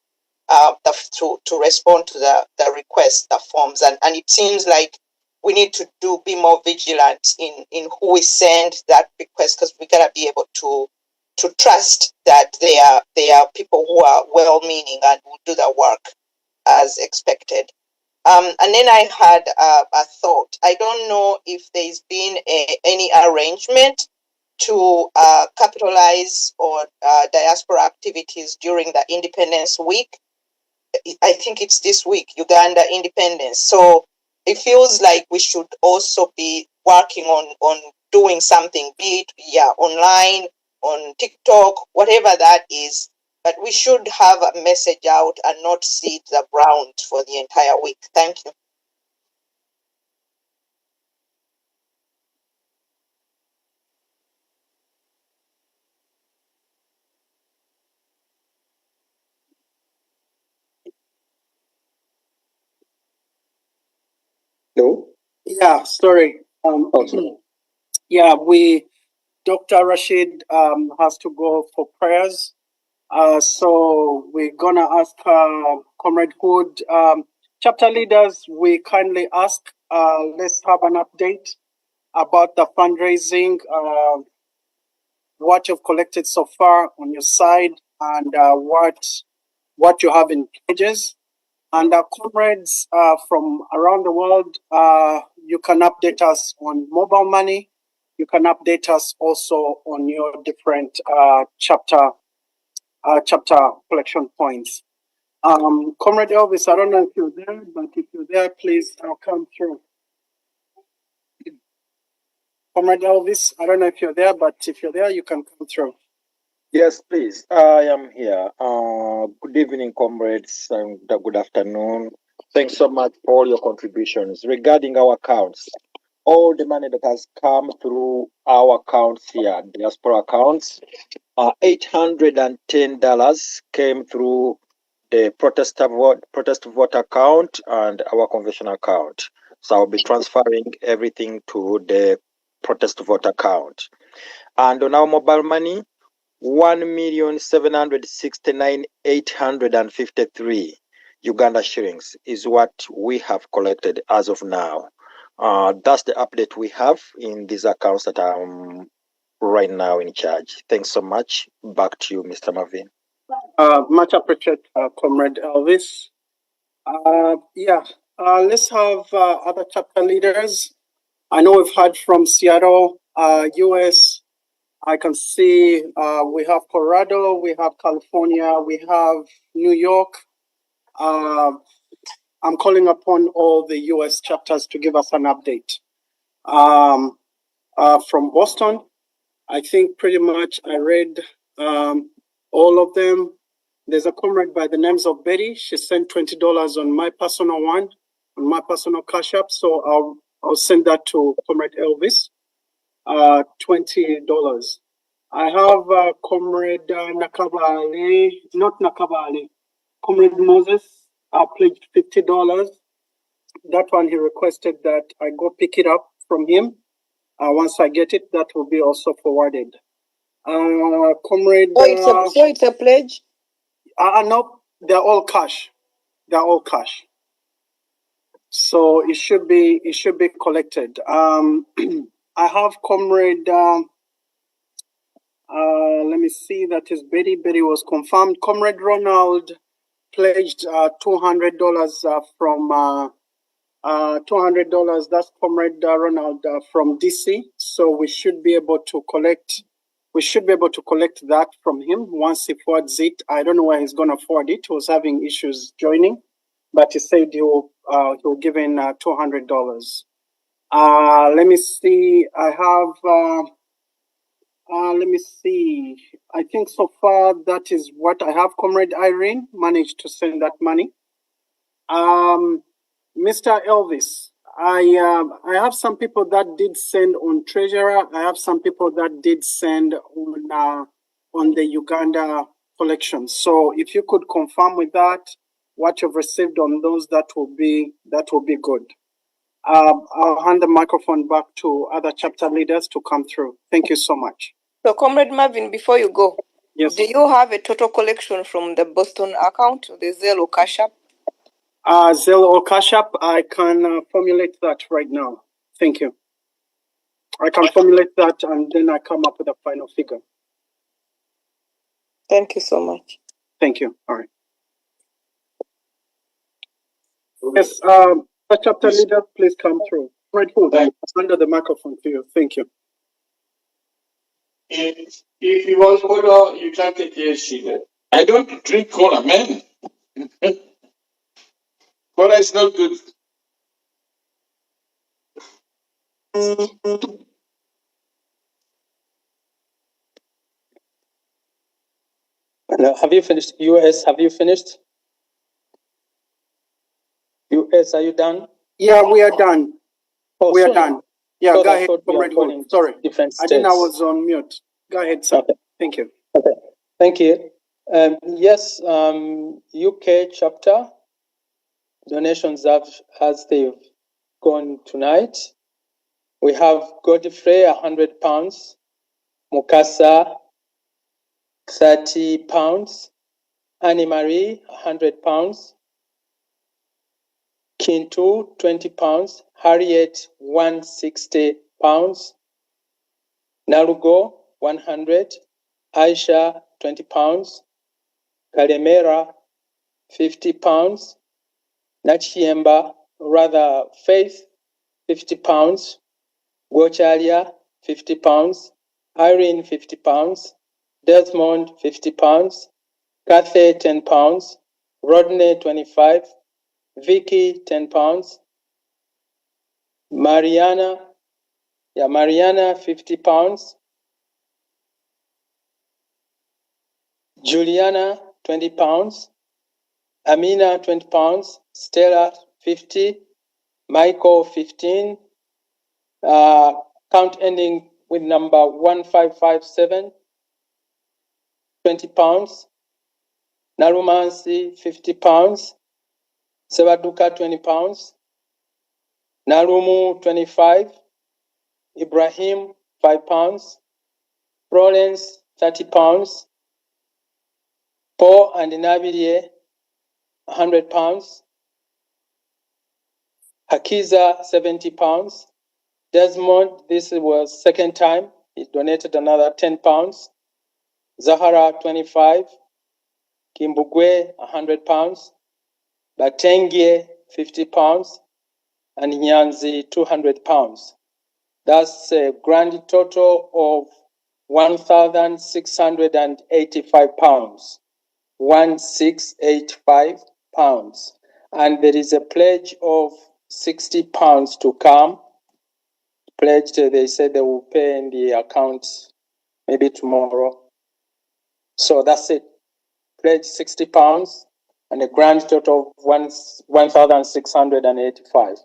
S11: to respond to the request, the forms, and it seems like we need to be more vigilant in who we send that request, because we gotta be able to trust that they are people who are well-meaning and will do the work as expected. And then I had a thought. I don't know if there's been any arrangement to capitalize on diaspora activities during the Independence Week. I think it's this week, Uganda Independence. So it feels like we should also be working on doing something, be it online, on TikTok, whatever that is. But we should have a message out and not see the ground for the entire week. Thank you.
S4: No? Yeah, sorry. Yeah, Dr. Rashid has to go for prayers. So we're gonna ask Comrade Hood, chapter leaders, we kindly ask, let's have an update about the fundraising, what you've collected so far on your side, and what you have in pledges. And comrades from around the world, you can update us on mobile money. You can update us also on your different chapter collection points. Comrade Elvis, I don't know if you're there, but if you're there, please come through. Comrade Elvis, I don't know if you're there, but if you're there, you can come through.
S17: Yes, please. I am here. Good evening, comrades, and good afternoon. Thanks so much for all your contributions. Regarding our accounts, all the money that has come through our accounts here, diaspora accounts, $810 came through the protest vote account and our convention account. So I'll be transferring everything to the protest vote account. And on our mobile money, 1,769,853 Uganda shillings is what we have collected as of now. That's the update we have in these accounts that I'm right now in charge. Thanks so much. Back to you, Mr. Marvin.
S4: Much appreciated, Comrade Elvis. Let's have other chapter leaders. I know we've heard from Seattle, US. I can see we have Colorado, we have California, we have New York. I'm calling upon all the US chapters to give us an update. From Boston, I think pretty much I read all of them. There's a comrade by the names of Betty. She sent $20 on my personal one, on my personal Cash App. So I'll send that to Comrade Elvis. $20. I have Comrade Nakabali, not Nakabali, Comrade Moses. I pledged $50. That one he requested that I go pick it up from him. Once I get it, that will be also forwarded. Comrade.
S13: So it's a pledge?
S4: No, they're all cash. They're all cash. So it should be collected. I have Comrade. Let me see. That is Betty. Betty was confirmed. Comrade Ronald pledged $200 from $200. That's Comrade Ronald from DC. So we should be able to collect. We should be able to collect that from him once he forwards it. I don't know where he's going to forward it. He was having issues joining, but he said he'll give in $200. Let me see. I have. Let me see. I think so far that is what I have. Comrade Irene managed to send that money. Mr. Elvis, I have some people that did send on Treasurer. I have some people that did send on the Uganda collection. So if you could confirm with that what you've received on those, that will be good. I'll hand the microphone back to other chapter leaders to come through. Thank you so much.
S13: So, Comrade Marvin, before you go,
S4: yes,
S13: do you have a total collection from the Boston account, the Zelle or Cash App?
S4: Zelle or Cash App, I can formulate that right now. Thank you. I can formulate that and then I come up with a final figure.
S13: Thank you so much.
S4: Thank you. All right. Yes, chapter leader, please come through. Right, under the microphone to you. Thank you.
S14: If you want cola, you can take it. I don't drink cola, man. Cola is not good.
S12: Hello, have you finished? US, have you finished? US, are you done?
S4: Yeah, we are done.
S12: Oh,
S4: we are done. Yeah, go ahead, Comrade Wood. Sorry,
S12: different states.
S4: I think I was on mute. Go ahead, sir. Okay. Thank you.
S12: Okay, thank you. Yes, UK chapter donations as they've gone tonight. We have Godfrey, £100, Mukasa, £30, Annie Marie, £100, Kintu, £20, Harriet, £160, Narugo, 100, Aisha, £20, Kalemera, £50, Nachiemba, rather Faith, £50. Gochalia, £50. Irene, £50. Desmond, £50. Kathy, £10. Rodney, 25. Vicky, £10. Mariana, £50. Juliana, £20. Amina, £20. Stella, 50. Michael, 15. Count ending with number 1557, £20. Narumansi, £50. Sebaduka, £20. Narumu, 25. Ibrahim, £5. Florence, £30. Paul and Nabirie, £100. Hakiza, £70. Desmond, this was second time. He donated another £10. Zahara, 25. Kimbugwe, £100. Batengie, £50. And Nyanzi, £200. That's a grand total of £1,685. £1,685. And there is a pledge of £60 to come. Pledged, they said they will pay in the account maybe tomorrow. So that's it. Pledge £60 and a grand total of 1,685.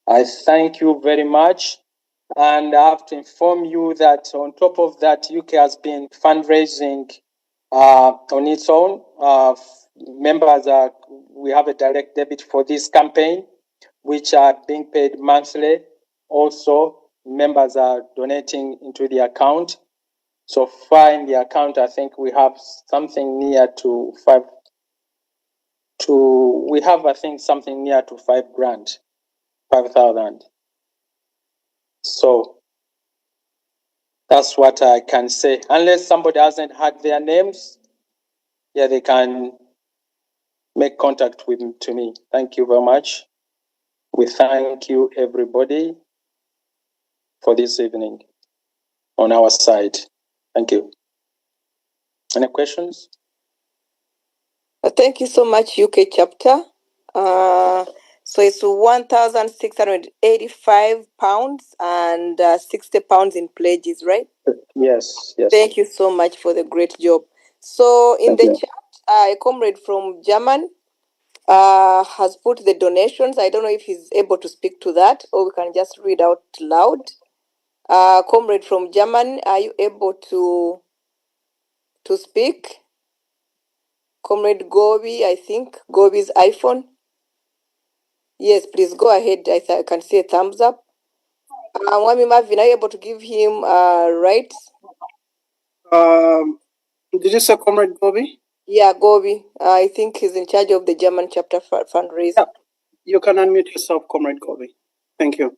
S12: I thank you very much. And I have to inform you that on top of that, UK has been fundraising on its own. Members we have a direct debit for this campaign, which are being paid monthly. Also, members are donating into the account. So far in the account, I think we have something near to I think something near to £5,000. So that's what I can say. Unless somebody hasn't had their names, yeah, they can make contact with to me. Thank you very much. We thank you, everybody, for this evening on our side. Thank you. Any questions?
S13: Thank you so much, UK chapter. So it's £1,685 and £60 in pledges, right?
S12: Yes.
S13: Thank you so much for the great job. So in the chat, a comrade from German has put the donations. I don't know if he's able to speak to that, or we can just read out loud. Comrade from Germany, are you able to speak? Comrade Gobi, I think. Gobi's iPhone. Yes, please go ahead. I can see a thumbs up. Mwami Marvin, are you able to give him rights?
S4: Did you say Comrade Bobi?
S13: Yeah, Gobi. I think he's in charge of the German chapter fundraising.
S4: Yeah. You can unmute yourself, Comrade Gobi. Thank you.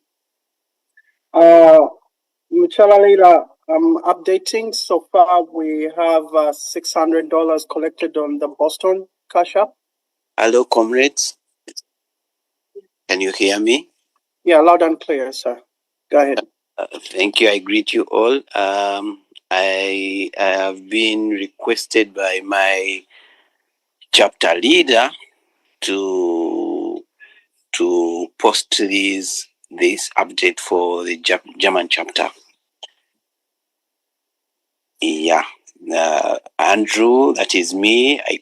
S4: Muchala Leila, I'm updating. So far, we have $600 collected on the Boston Cash App.
S18: Hello, comrades. Can you hear me?
S4: Yeah, loud and clear, sir. Go ahead.
S18: Thank you. I greet you all. I have been requested by my chapter leader to post this update for the German chapter. Yeah, Andrew, that is me. I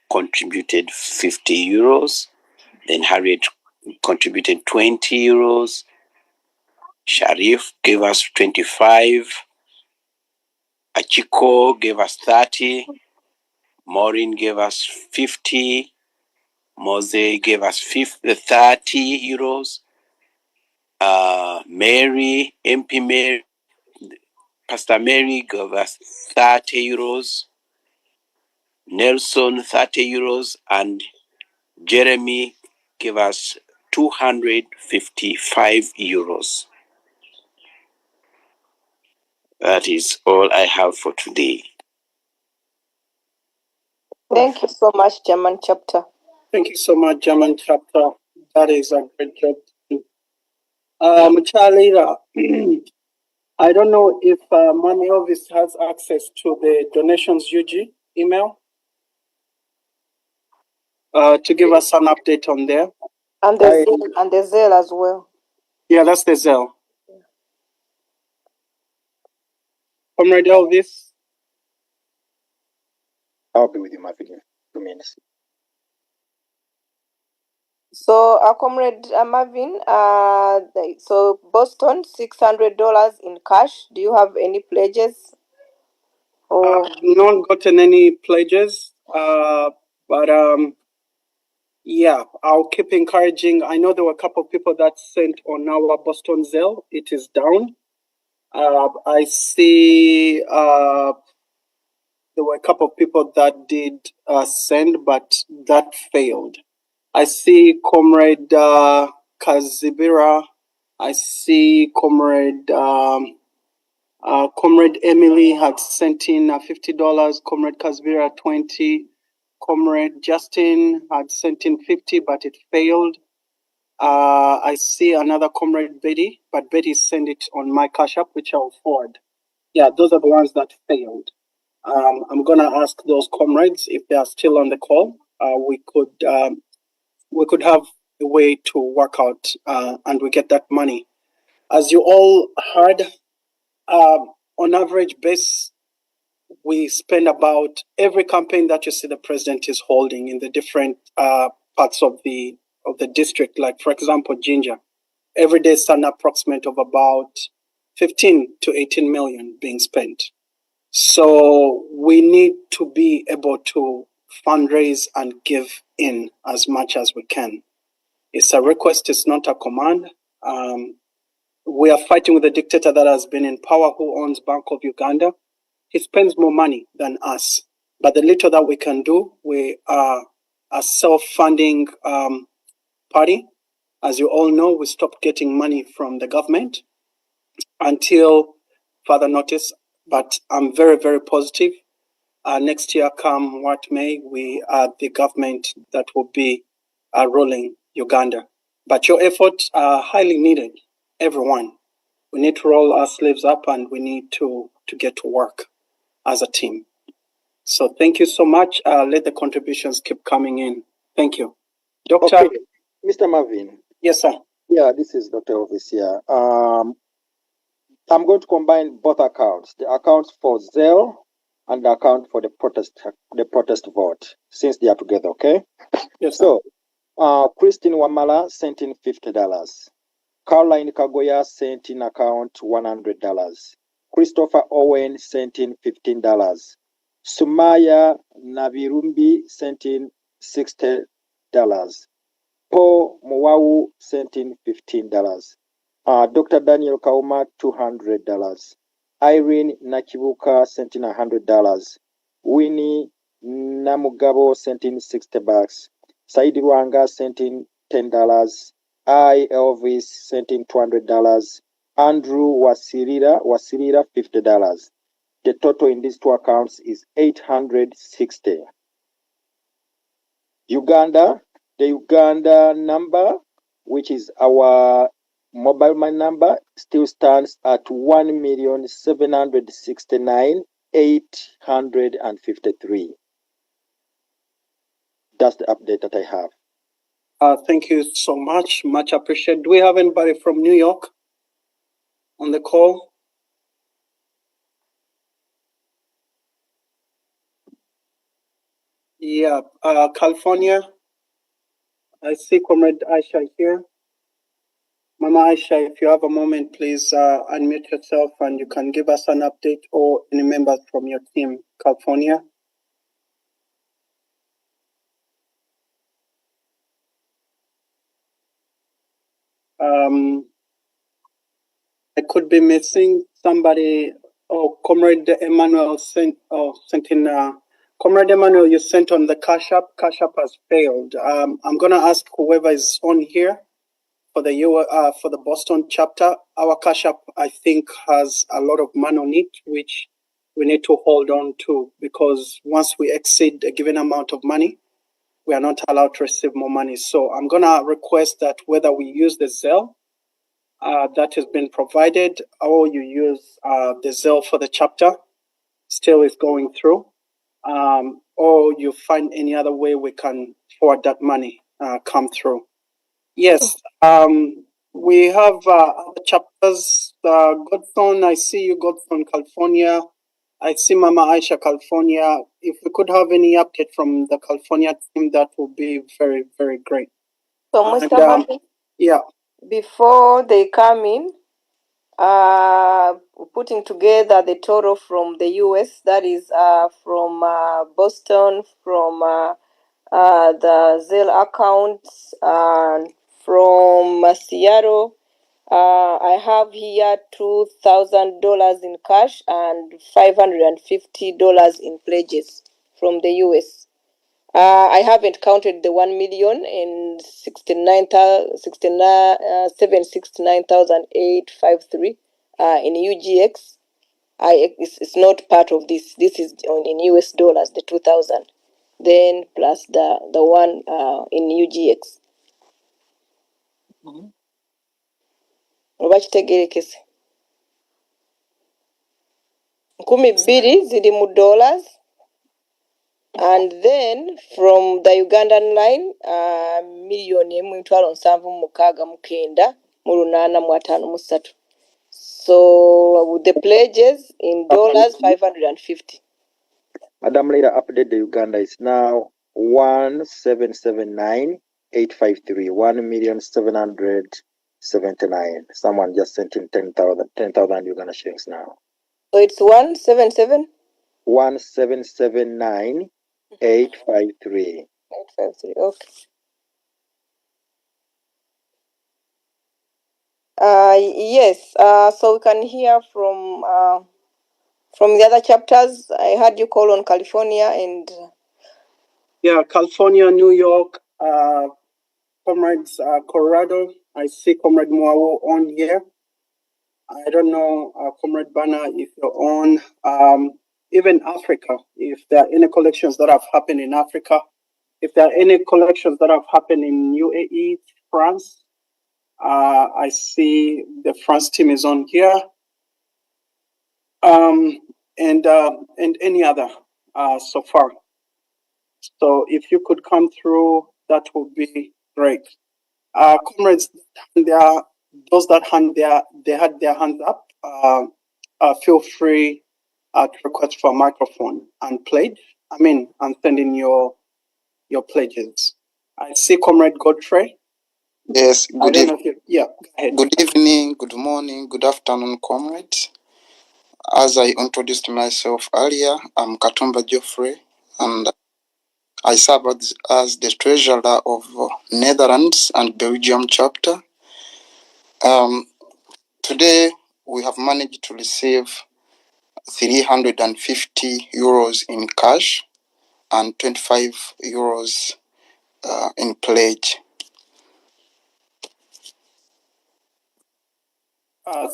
S18: contributed €50. Then Harriet contributed €20. Sharif gave us 25. Achiko gave us 30. Maureen gave us 50. Mose gave us 30 euros. Mary, MP Mary, Pastor Mary gave us 30 euros. Nelson, 30 euros. And Jeremy gave us 255 euros. That is all I have for today.
S13: Thank you so much, German chapter.
S4: Thank you so much, German chapter. That is a great job. Charlie, I don't know if Money Elvis has access to the donations UG email to give us an update on there.
S13: And the Zelle as well.
S4: Yeah, that's the Zelle. Comrade Elvis.
S17: I'll be with you, Marvin, in 2 minutes.
S13: So, Comrade Marvin, so Boston, $600 in cash. Do you have any pledges?
S4: I've not gotten any pledges, but yeah, I'll keep encouraging. I know there were a couple of people that sent on our Boston Zelle. It is down. I see there were a couple of people that did send, but that failed. I see Comrade Kazibira. I see Comrade Comrade Emily had sent in $50. Comrade Kazibira $20. Comrade Justin had sent in $50, but it failed. I see another Comrade Betty, but Betty sent it on my Cash App, which I'll forward. Yeah, those are the ones that failed. I'm gonna ask those comrades if they are still on the call. We could have a way to work out and we get that money. As you all heard, on average base, we spend about every campaign that you see the president is holding in the different parts of the district. Like for example, Ginger, every day it's an approximate of about 15 to 18 million being spent. So we need to be able to fundraise and give in as much as we can. It's a request, it's not a command. We are fighting with a dictator that has been in power who owns Bank of Uganda. He spends more money than us. But the little that we can do, we are a self-funding party. As you all know, we stopped getting money from the government until further notice. But I'm very, very positive. Next year, come what may, we are the government that will be ruling Uganda. But your efforts are highly needed, everyone. We need to roll our sleeves up and we need to get to work as a team. So thank you so much. Let the contributions keep coming in. Thank you. Doctor.
S17: Okay. Mr. Marvin.
S4: Yes, sir.
S17: Yeah, this is Dr. Elvis here. I'm going to combine both accounts, the accounts for Zelle and the account for the protest vote, since they are together, okay?
S4: Yes, sir.
S17: So, Christine Wamala sent in $50. Caroline Kagoya sent in account $100. Christopher Owen sent in $15. Sumaya Navirumbi sent in $60. Paul Mwau sent in $15. Dr. Daniel Kauma, $200. Irene Nakibuka sent in $100. Winnie Namugabo sent in $60. Saidi Rwanga sent in $10. I, Elvis, sent in $200. Andrew Wasirira, $50. The total in these two accounts is $860. Uganda, the Uganda number, which is our mobile money number, still stands at 1,769,853. That's the update that I have.
S4: Thank you so much. Much appreciated. Do we have anybody from New York on the call? Yeah, California. I see Comrade Aisha here. Mama Aisha, if you have a moment, please unmute yourself and you can give us an update, or any members from your team, California. I could be missing somebody. Oh, Comrade Emmanuel sent in. Comrade Emmanuel, you sent on the Cash App. Cash App has failed. I'm gonna ask whoever is on here for the Boston chapter. Our Cash App, I think, has a lot of money on it, which we need to hold on to, because once we exceed a given amount of money, we are not allowed to receive more money. So I'm gonna request that whether we use the Zelle that has been provided, or you use the Zelle for the chapter, still is going through, or you find any other way we can forward that money come through. Yes, we have other chapters. Godson, I see you, Godson, California. I see Mama Aisha, California. If we could have any update from the California team, that would be very, very great.
S13: So, Mr. Martin,
S4: yeah.
S13: Before they come in, putting together the total from the US, that is from Boston, from the Zelle accounts, and from Seattle. I have here $2,000 in cash and $550 in pledges from the US. I haven't counted the 1,769,853 in UGX. It's not part of this. This is in US dollars, the 2,000. Then plus the one in UGX. Oba kitegerekese. 12 ziri mu dollars. And then from the Ugandan line, million emitwalo 7,689,553. So the pledges in dollars 550.
S17: Madam Leader, update the Uganda is now 1,779,853. 1,779,000. Someone just sent in 10,000 Uganda shillings now.
S13: So it's 177.
S17: 1,779,853.
S13: 853. Okay. Yes. So we can hear from the other chapters. I heard you call on California and.
S4: Yeah, California, New York, comrades, Colorado. I see Comrade Mwao on here. I don't know, Comrade Bana, if you're on. Even Africa, if there are any collections that have happened in Africa, if there are any collections that have happened in UAE, France, I see the France team is on here. And any other so far. So if you could come through, that would be great. Comrades, those that they had their hands up, feel free to request for a microphone and pledge. And send in your pledges. I see Comrade Godfrey.
S5: Yes,
S4: Go ahead.
S5: Good evening, good morning, good afternoon, comrades. As I introduced myself earlier, I'm Katumba Geoffrey, and I serve as the treasurer of Netherlands and Belgium chapter. Today, we have managed to receive 350 euros in cash and 25 euros in pledge.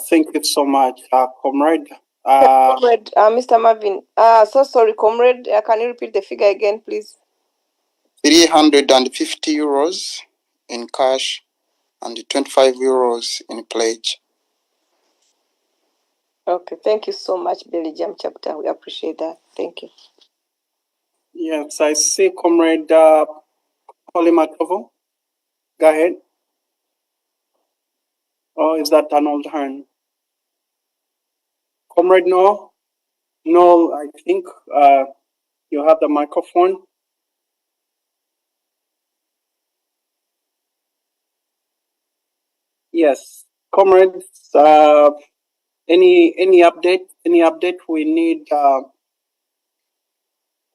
S4: Thank you so much, comrade.
S13: Comrade, Mr. Marvin. So sorry, comrade. Can you repeat the figure again, please?
S5: 350 euros in cash and 25 euros in pledge.
S13: Okay, thank you so much, Belgium chapter. We appreciate that. Thank you.
S4: Yes, I see Comrade Polimatovo. Go ahead. Or is that an old hand? Comrade No, I think you have the microphone. Yes, comrades. Any update? Any update? We need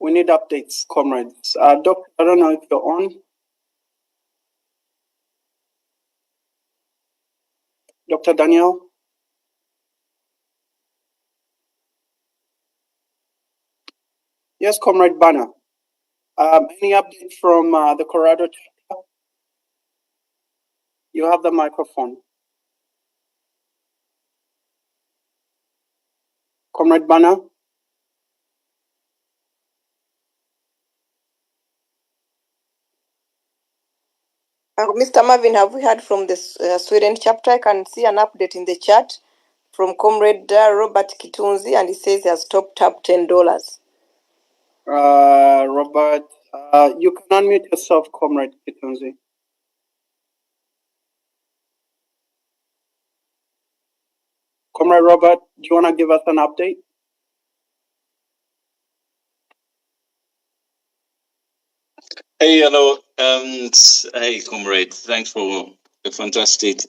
S4: updates, comrades. Doc, I don't know if you're on. Dr. Daniel. Yes, Comrade Banner. Any update from the Colorado chapter? You have the microphone. Comrade Banner.
S13: Mr. Marvin, have we heard from the Sweden chapter? I can see an update in the chat from Comrade Robert Kitunzi, and he says he has topped up $10.
S4: Robert, you can unmute yourself, Comrade Kitunzi. Comrade Robert, do you want to give us an update?
S14: Hey, hello, hey, comrade. Thanks for a fantastic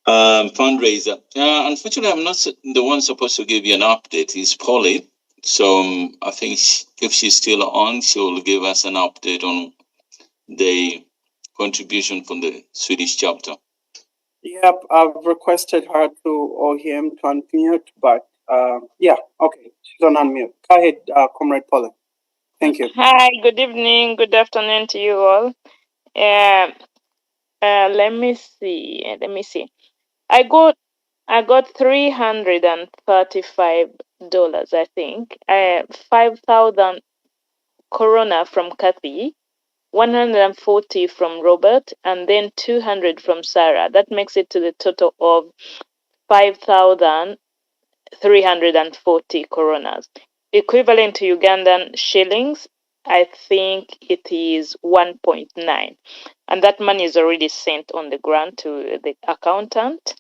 S14: fundraiser. Unfortunately, I'm not the one supposed to give you an update. It's Polly. So I think if she's still on, she'll give us an update on the contribution from the Swedish chapter.
S4: Yep, I've requested her to or him to unmute, but yeah, okay, she's on unmute. Go ahead, Comrade Polly. Thank you.
S19: Hi, good evening, good afternoon to you all. Let me see. I got $335, I think. 5,000 Corona from Kathy, 140 from Robert, and then 200 from Sarah. That makes it to the total of 5,340 Coronas. Equivalent to Ugandan shillings, I think it is 1.9. And that money is already sent on the ground to the accountant,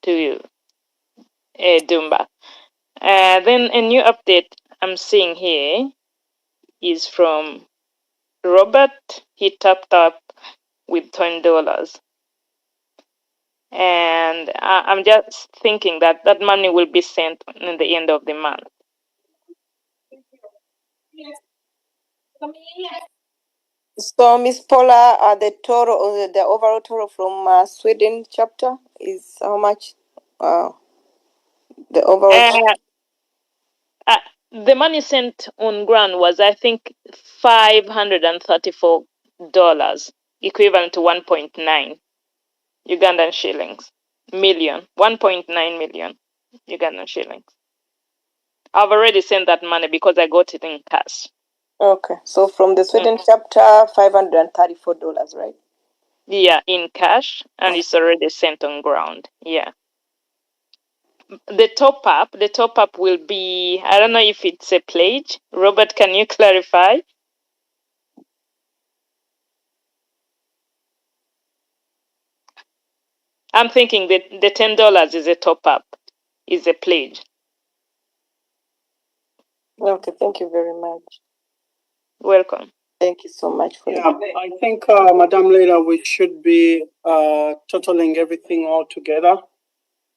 S19: to Dumba. Then a new update I'm seeing here is from Robert. He topped up with $20. And I'm just thinking that that money will be sent in the end of the month.
S13: So, Miss Paula, the total, the overall total from Sweden chapter is how much? The overall.
S19: The money sent on ground was, I think, $534, equivalent to 1.9 Ugandan shillings. 1.9 million Ugandan shillings. I've already sent that money because I got it in cash.
S13: Okay, so from the Sweden chapter, $534, right?
S19: Yeah, in cash, and it's already sent on ground. Yeah. The top up will be, I don't know if it's a pledge. Robert, can you clarify? I'm thinking that the $10 is a top up, is a pledge.
S13: Okay, thank you very much.
S19: Welcome.
S13: Thank you so much for
S4: I think, Madam Leader, we should be totaling everything all together.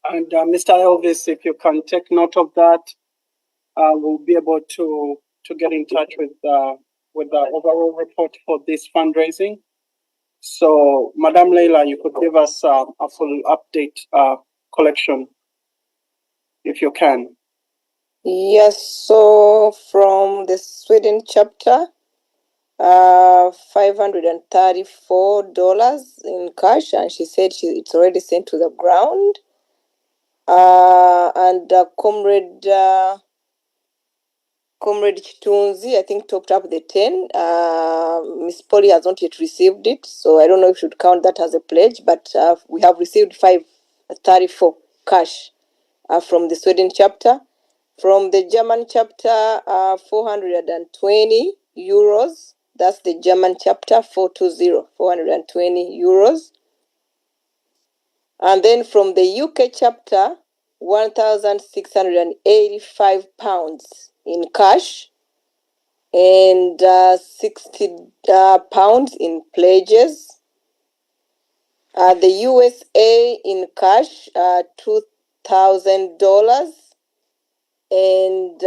S4: And Mr. Elvis, if you can take note of that, we'll be able to get in touch with the overall report for this fundraising. So, Madam Leila, you could give us a full update collection, if you can.
S13: Yes, so from the Sweden chapter, $534 in cash, and she said it's already sent to the ground. And Comrade Chitunzi, I think, topped up the 10. Miss Polly has not yet received it, so I don't know if we should count that as a pledge, but we have received 534 cash from the Sweden chapter. From the German chapter, 420 euros. That's the German chapter, 420 euros. And then from the UK chapter, 1,685 pounds in cash and 60 pounds in pledges. The USA in cash, $2,000. And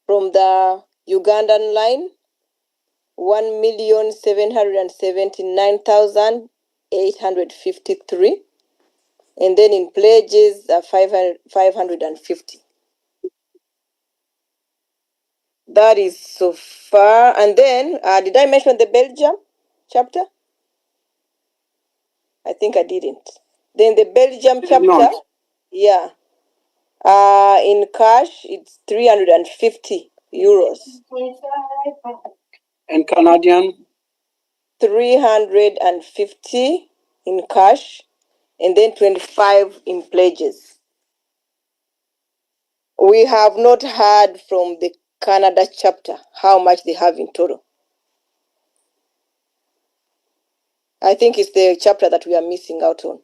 S13: from the Ugandan line, 1,779,853. And then in pledges, 550. That is so far. And then, did I mention the Belgium chapter? I think I didn't. Then the Belgium chapter, yeah. In cash, it's 350 euros.
S4: And Canadian?
S13: 350 in cash, and then 25 in pledges. We have not heard from the Canada chapter how much they have in total. I think it's the chapter that we are missing out on.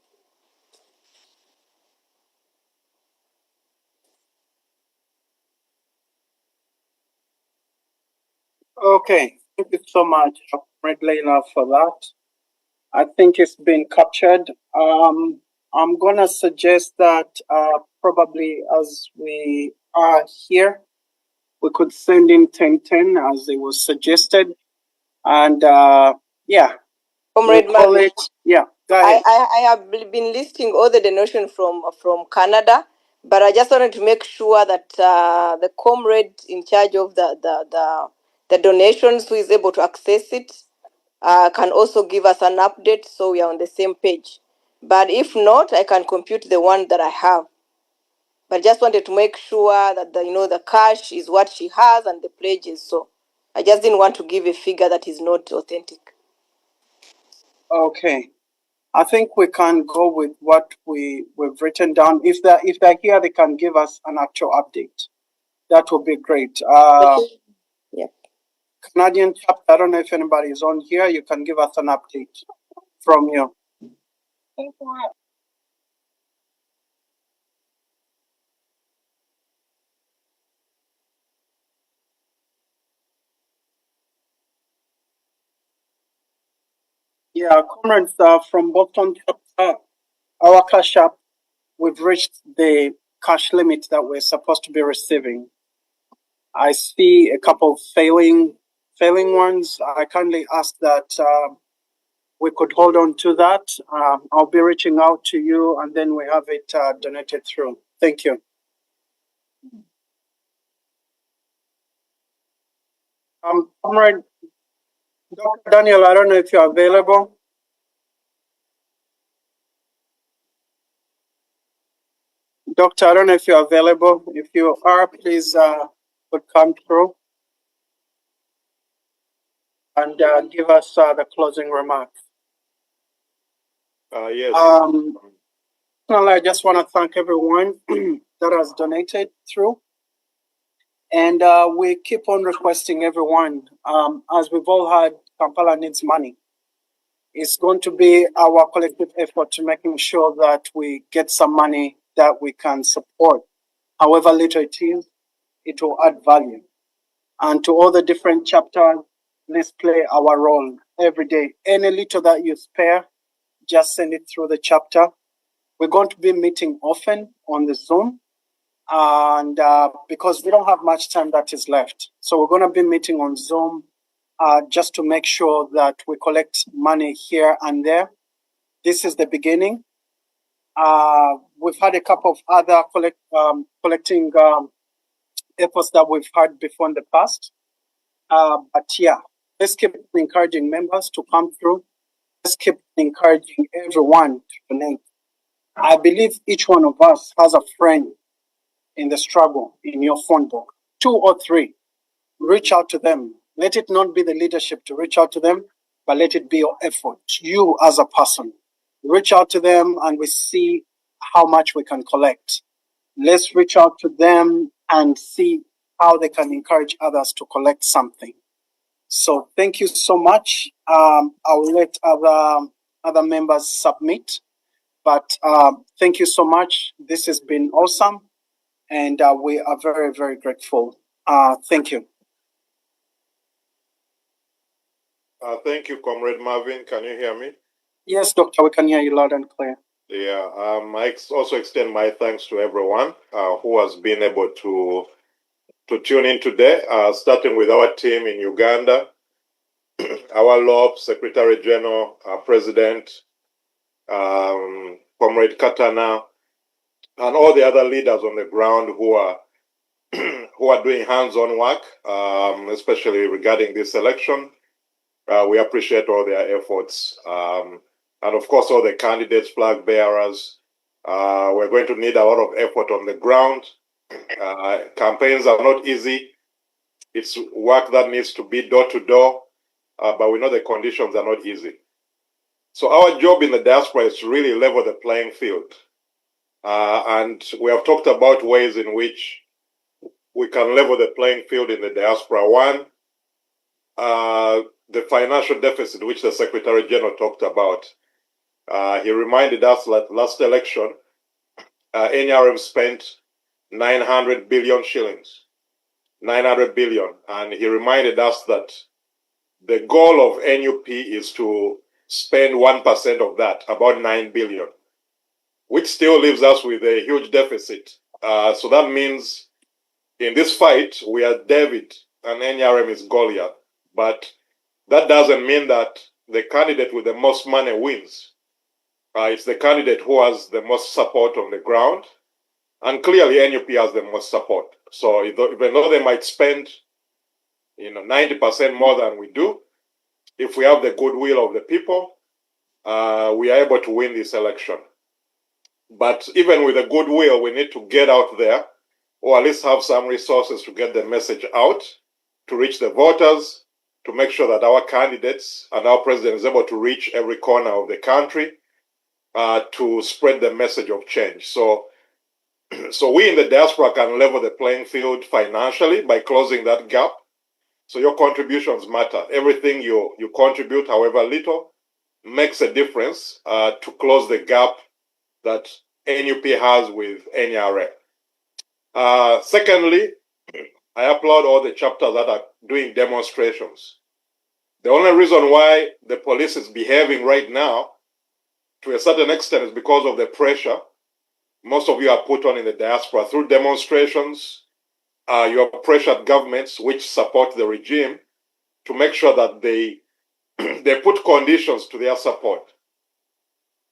S4: Okay, thank you so much, Red Leila, for that. I think it's been captured. I'm gonna suggest that probably as we are here, we could send in 1010 as it was suggested, and yeah,
S13: Comrade
S4: we'll call
S13: Marvin,
S4: it. Yeah, go ahead.
S13: I have been listing all the donations from Canada, but I just wanted to make sure that the comrade in charge of the donations who is able to access it can also give us an update so we are on the same page. But if not, I can compute the one that I have. But just wanted to make sure that the cash is what she has and the pledges. So I just didn't want to give a figure that is not authentic.
S4: Okay. I think we can go with what we've written down. If they're here, they can give us an actual update. That would be great.
S13: Yeah.
S4: Canadian chapter, I don't know if anybody is on here. You can give us an update from you. Yeah, comrades from Boston chapter, our cash app, we've reached the cash limit that we're supposed to be receiving. I see a couple of failing ones. I kindly ask that we could hold on to that. I'll be reaching out to you, and then we have it donated through. Thank you. Comrade Dr. Daniel, I don't know if you're available. Doctor, I don't know if you're available. If you are, please could come through and give us the closing remarks.
S3: Yes.
S4: I just want to thank everyone that has donated through. And we keep on requesting everyone, as we've all heard, Kampala needs money. It's going to be our collective effort to making sure that we get some money that we can support. However little it is, it will add value. And to all the different chapters, let's play our role every day. Any little that you spare, just send it through the chapter. We're going to be meeting often on the Zoom, and because we don't have much time that is left. So we're going to be meeting on Zoom just to make sure that we collect money here and there. This is the beginning. We've had a couple of other collecting efforts that we've had before in the past. But yeah, let's keep encouraging members to come through. Let's keep encouraging everyone to donate. I believe each one of us has a friend in the struggle in your phone book, 2 or 3. Reach out to them. Let it not be the leadership to reach out to them, but let it be your effort. You as a person, reach out to them and we see how much we can collect. Let's reach out to them and see how they can encourage others to collect something. So thank you so much. I will let other members submit, but thank you so much. This has been awesome, and we are very, very grateful. Thank you.
S3: Thank you, Comrade Marvin. Can you hear me?
S4: Yes, Doctor, we can hear you loud and clear.
S3: Yeah, I also extend my thanks to everyone who has been able to tune in today, starting with our team in Uganda, our LOP, Secretary General, President, Comrade Katana, and all the other leaders on the ground who are who are doing hands-on work, especially regarding this election. We appreciate all their efforts. And of course, all the candidates, flag bearers. We're going to need a lot of effort on the ground. Campaigns are not easy. It's work that needs to be door to door. but we know the conditions are not easy. So our job in the diaspora is to really level the playing field. And we have talked about ways in which we can level the playing field in the diaspora. One, the financial deficit, which the Secretary General talked about. He reminded us that last election, NRM spent 900 billion shillings, 900 billion. And he reminded us that the goal of NUP is to spend 1% of that, about 9 billion, which still leaves us with a huge deficit. So that means in this fight, we are David and NRM is Goliath. But that doesn't mean that the candidate with the most money wins. It's the candidate who has the most support on the ground. And clearly NUP has the most support. So even though they might spend 90% more than we do, if we have the goodwill of the people, we are able to win this election. But even with the goodwill, we need to get out there, or at least have some resources to get the message out, to reach the voters, to make sure that our candidates and our president is able to reach every corner of the country, to spread the message of change. So we in the diaspora can level the playing field financially by closing that gap. So your contributions matter. Everything you contribute, however little, makes a difference to close the gap that NUP has with NRA. Secondly, I applaud all the chapters that are doing demonstrations. The only reason why the police is behaving right now, to a certain extent, is because of the pressure most of you are put on in the diaspora through demonstrations. You have pressured governments which support the regime to make sure that they put conditions to their support.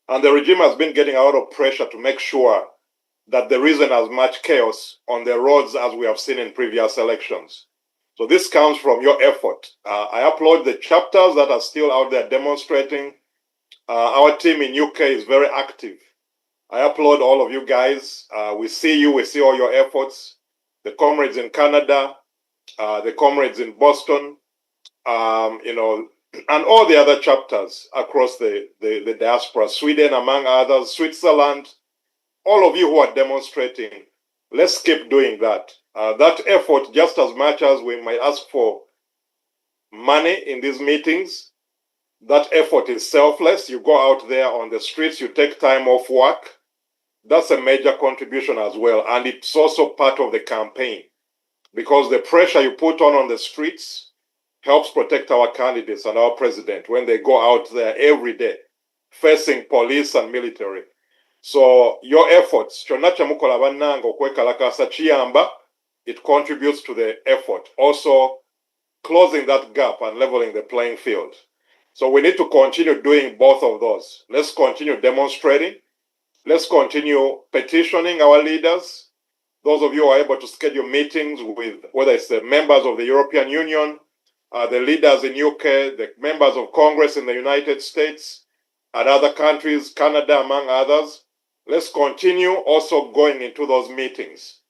S3: And the regime has been getting a lot of pressure to make sure that there isn't as much chaos on the roads as we have seen in previous elections. So this comes from your effort. I applaud the chapters that are still out there demonstrating. Our team in UK is very active. I applaud all of you guys. We see you, we see all your efforts. The comrades in Canada, the comrades in Boston, and all the other chapters across the diaspora, Sweden among others, Switzerland, all of you who are demonstrating, let's keep doing that. That effort, just as much as we might ask for money in these meetings, that effort is selfless. You go out there on the streets, you take time off work. That's a major contribution as well. And it's also part of the campaign, because the pressure you put on the streets helps protect our candidates and our president when they go out there every day facing police and military. So your efforts, it contributes to the effort. Also closing that gap and leveling the playing field. So we need to continue doing both of those. Let's continue demonstrating. Let's continue petitioning our leaders. Those of you who are able to schedule meetings with, whether it's the members of the European Union, the leaders in UK, the members of Congress in the United States, and other countries, Canada among others, let's continue also going into those meetings.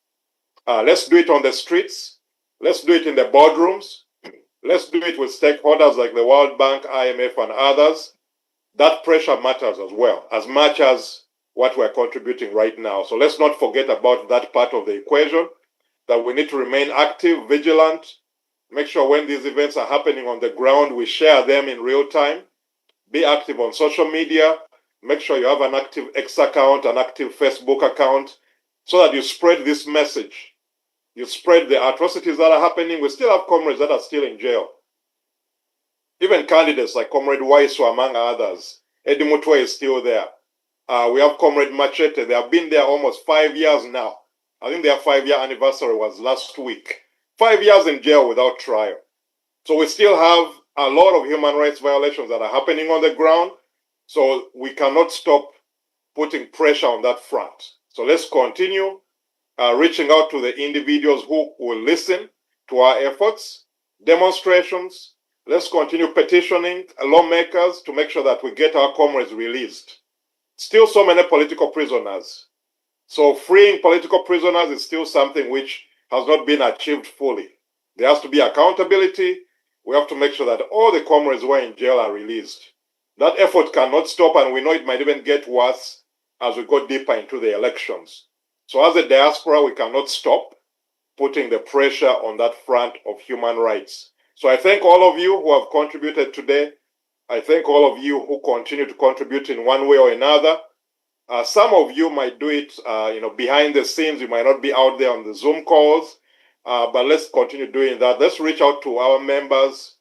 S3: Let's do it on the streets. Let's do it in the boardrooms. Let's do it with stakeholders like the World Bank, IMF, and others. That pressure matters as well, as much as what we're contributing right now. So let's not forget about that part of the equation, that we need to remain active, vigilant, make sure when these events are happening on the ground, we share them in real time. Be active on social media. Make sure you have an active X account, an active Facebook account, so that you spread this message. You spread the atrocities that are happening. We still have comrades that are still in jail. Even candidates like Comrade Waiso, among others. Eddie Mutwe is still there. We have Comrade Machete. They have been there almost 5 years now. I think their 5-year anniversary was last week. 5 years in jail without trial. So we still have a lot of human rights violations that are happening on the ground. So we cannot stop putting pressure on that front. So let's continue reaching out to the individuals who will listen to our efforts, demonstrations. Let's continue petitioning lawmakers to make sure that we get our comrades released. Still so many political prisoners. So freeing political prisoners is still something which has not been achieved fully. There has to be accountability. we have to make sure that all the comrades who are in jail are released. That effort cannot stop, and we know it might even get worse as we go deeper into the elections. So as a diaspora, we cannot stop putting the pressure on that front of human rights. So I thank all of you who have contributed today. I thank all of you who continue to contribute in one way or another. Some of you might do it, behind the scenes. You might not be out there on the Zoom calls, but let's continue doing that. Let's reach out to our members.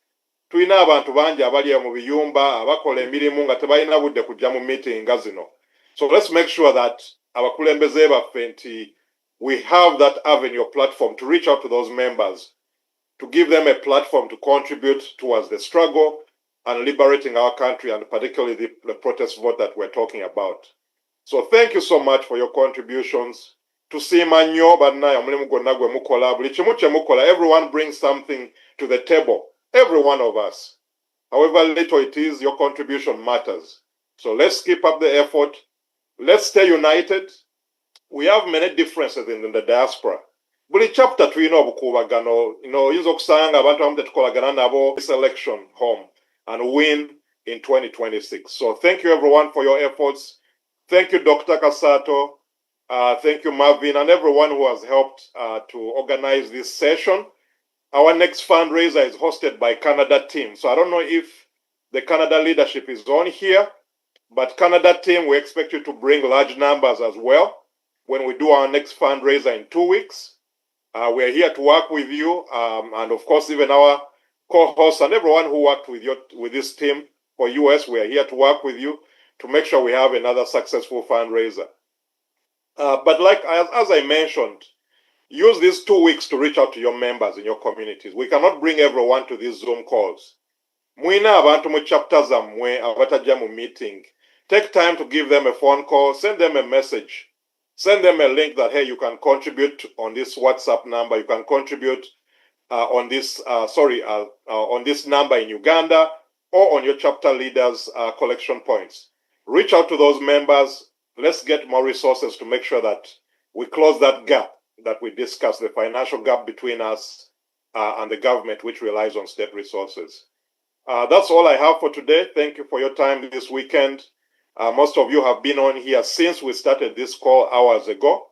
S3: Tulina abantu bangi abali mu biyumba abakola emirimu nga tebalina budde kujja mu meeting nga zino. So let's make sure that abakulembeze baffe nti we have that avenue or platform to reach out to those members, to give them a platform to contribute towards the struggle and liberating our country, and particularly the protest vote that we're talking about. So thank you so much for your contributions. Tusiima nnyo bannaye omulimu gwonna gwe mukola, buli kimu kye mukola, everyone brings something to the table, every one of us. However little it is, your contribution matters. So let's keep up the effort. Let's stay united. We have many differences in the diaspora. Buli chapter tulina obukuubagano, oyinza okusanga abantu abamu tetukolagana nabo this election home and win in 2026. So thank you everyone for your efforts. Thank you, Dr. Kasato. Thank you, Marvin, and everyone who has helped to organize this session. Our next fundraiser is hosted by Canada team. So I don't know if the Canada leadership is on here, but Canada team, we expect you to bring large numbers as well when we do our next fundraiser in 2 weeks. We're here to work with you, and of course, even our co-hosts and everyone who worked with this team for US, we are here to work with you to make sure we have another successful fundraiser. But as I mentioned, use these 2 weeks to reach out to your members in your communities. We cannot bring everyone to these Zoom calls. Mwina abantu mu chapter zammwe abatajja mu meeting. Take time to give them a phone call, send them a message, send them a link that, hey, you can contribute on this WhatsApp number, you can contribute on this number in Uganda or on your chapter leaders' collection points. Reach out to those members. Let's get more resources to make sure that we close that gap that we discussed, the financial gap between us and the government, which relies on state resources. That's all I have for today. Thank you for your time this weekend. Most of you have been on here since we started this call hours ago.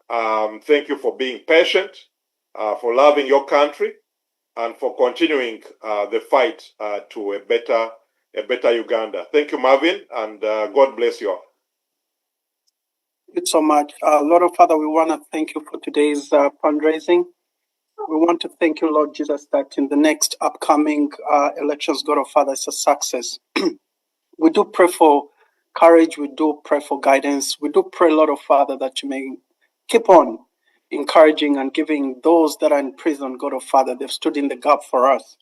S3: Thank you for being patient, for loving your country, and for continuing the fight to a better Uganda. Thank you, Marvin, and God bless you all.
S4: Thank you so much. Lord of Father, we want to thank you for today's fundraising. We want to thank you, Lord Jesus, that in the next upcoming elections, God of Father, it's a success. We do pray for courage. We do pray for guidance. We do pray, Lord of Father, that you may keep on encouraging and giving those that are in prison, God of Father, they've stood in the gap for us.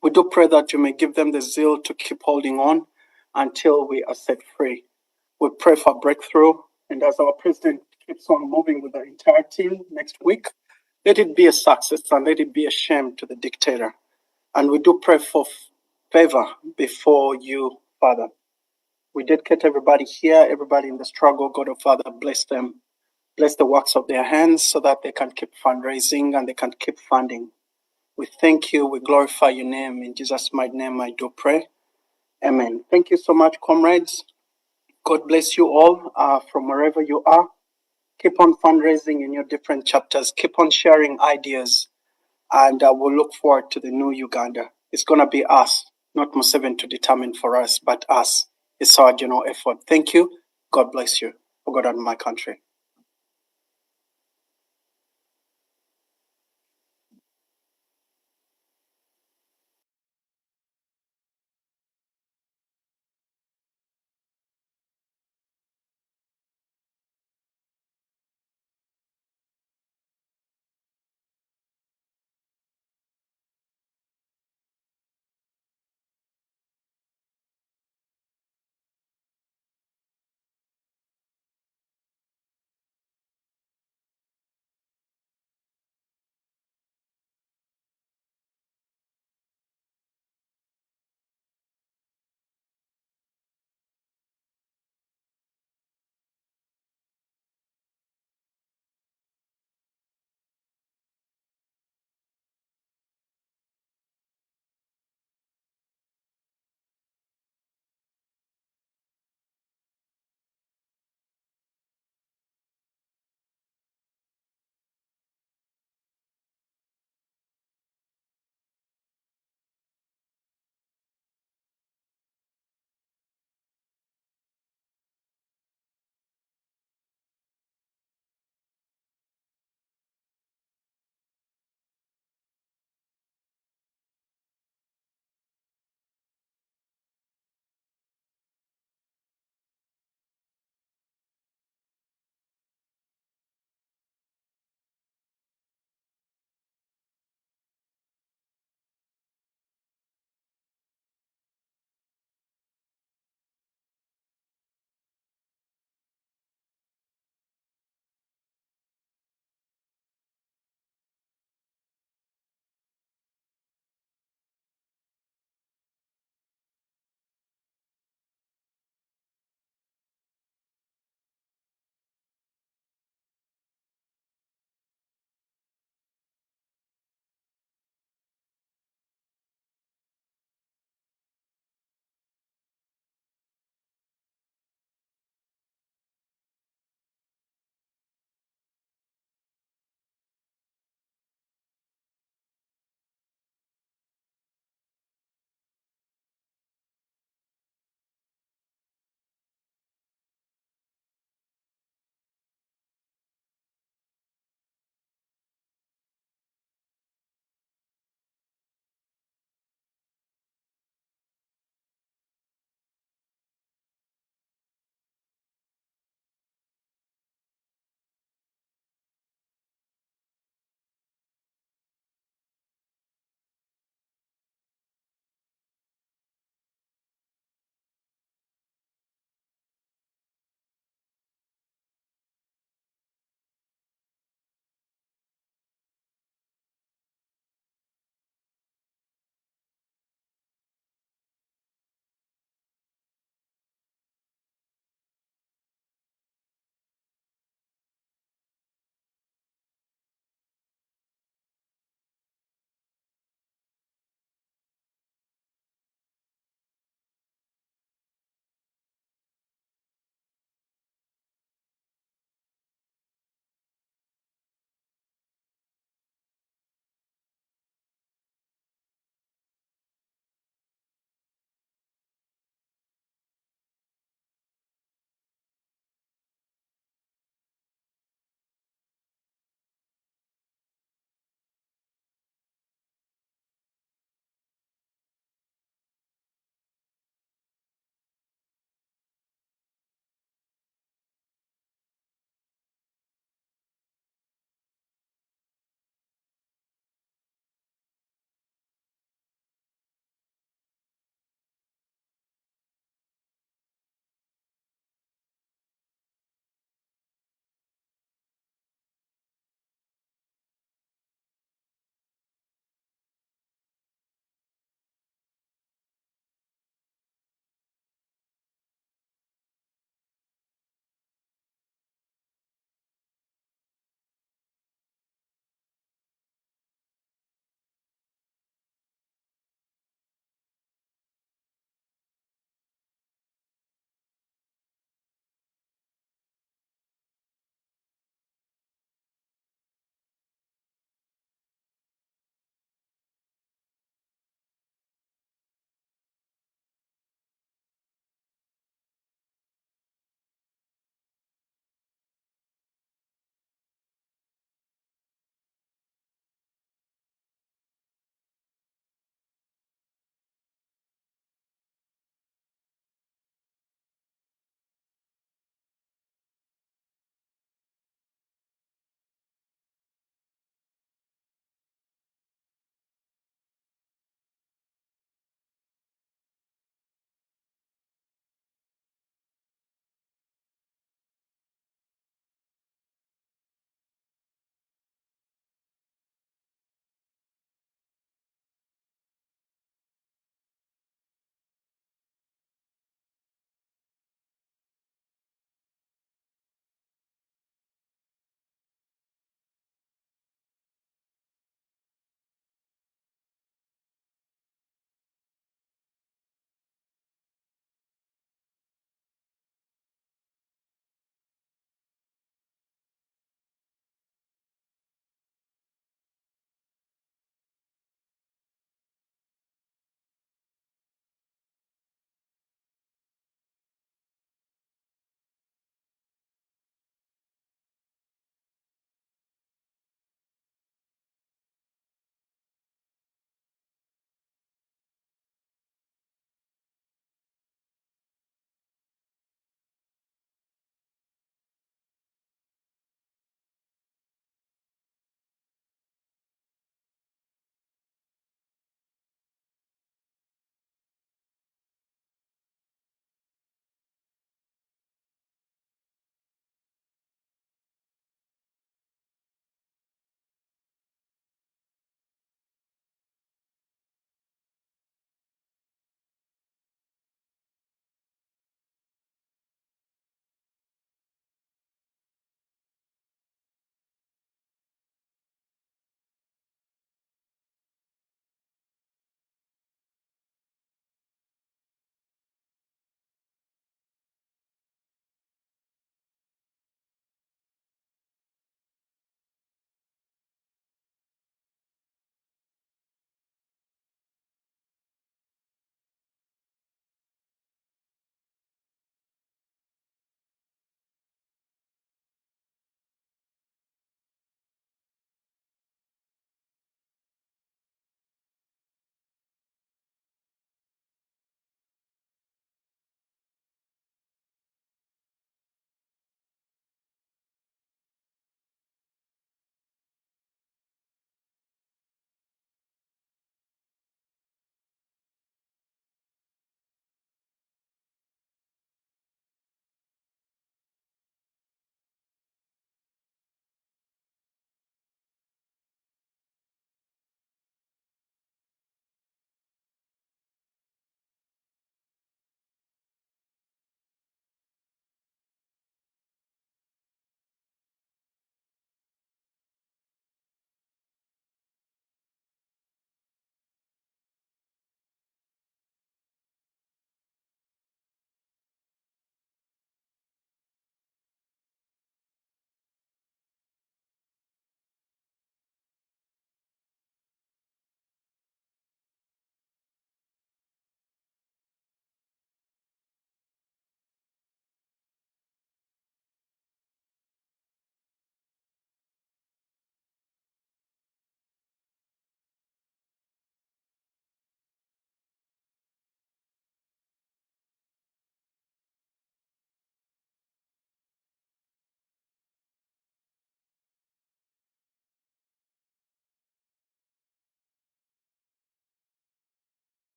S4: We do pray that you may give them the zeal to keep holding on until we are set free. We pray for breakthrough. And as our president keeps on moving with the entire team next week, let it be a success and let it be a shame to the dictator. And we do pray for favor before you, Father. We dedicate everybody here, everybody in the struggle. God of Father, bless them. Bless the works of their hands so that they can keep fundraising and they can keep funding. We thank you. We glorify your name. In Jesus' mighty name, I do pray. Amen. Thank you so much, comrades. God bless you all from wherever you are. Keep on fundraising in your different chapters. Keep on sharing ideas. And we'll look forward to the new Uganda. It's going to be us, not Museveni to determine for us, but us. It's our general effort. Thank you. God bless you. For God and my country.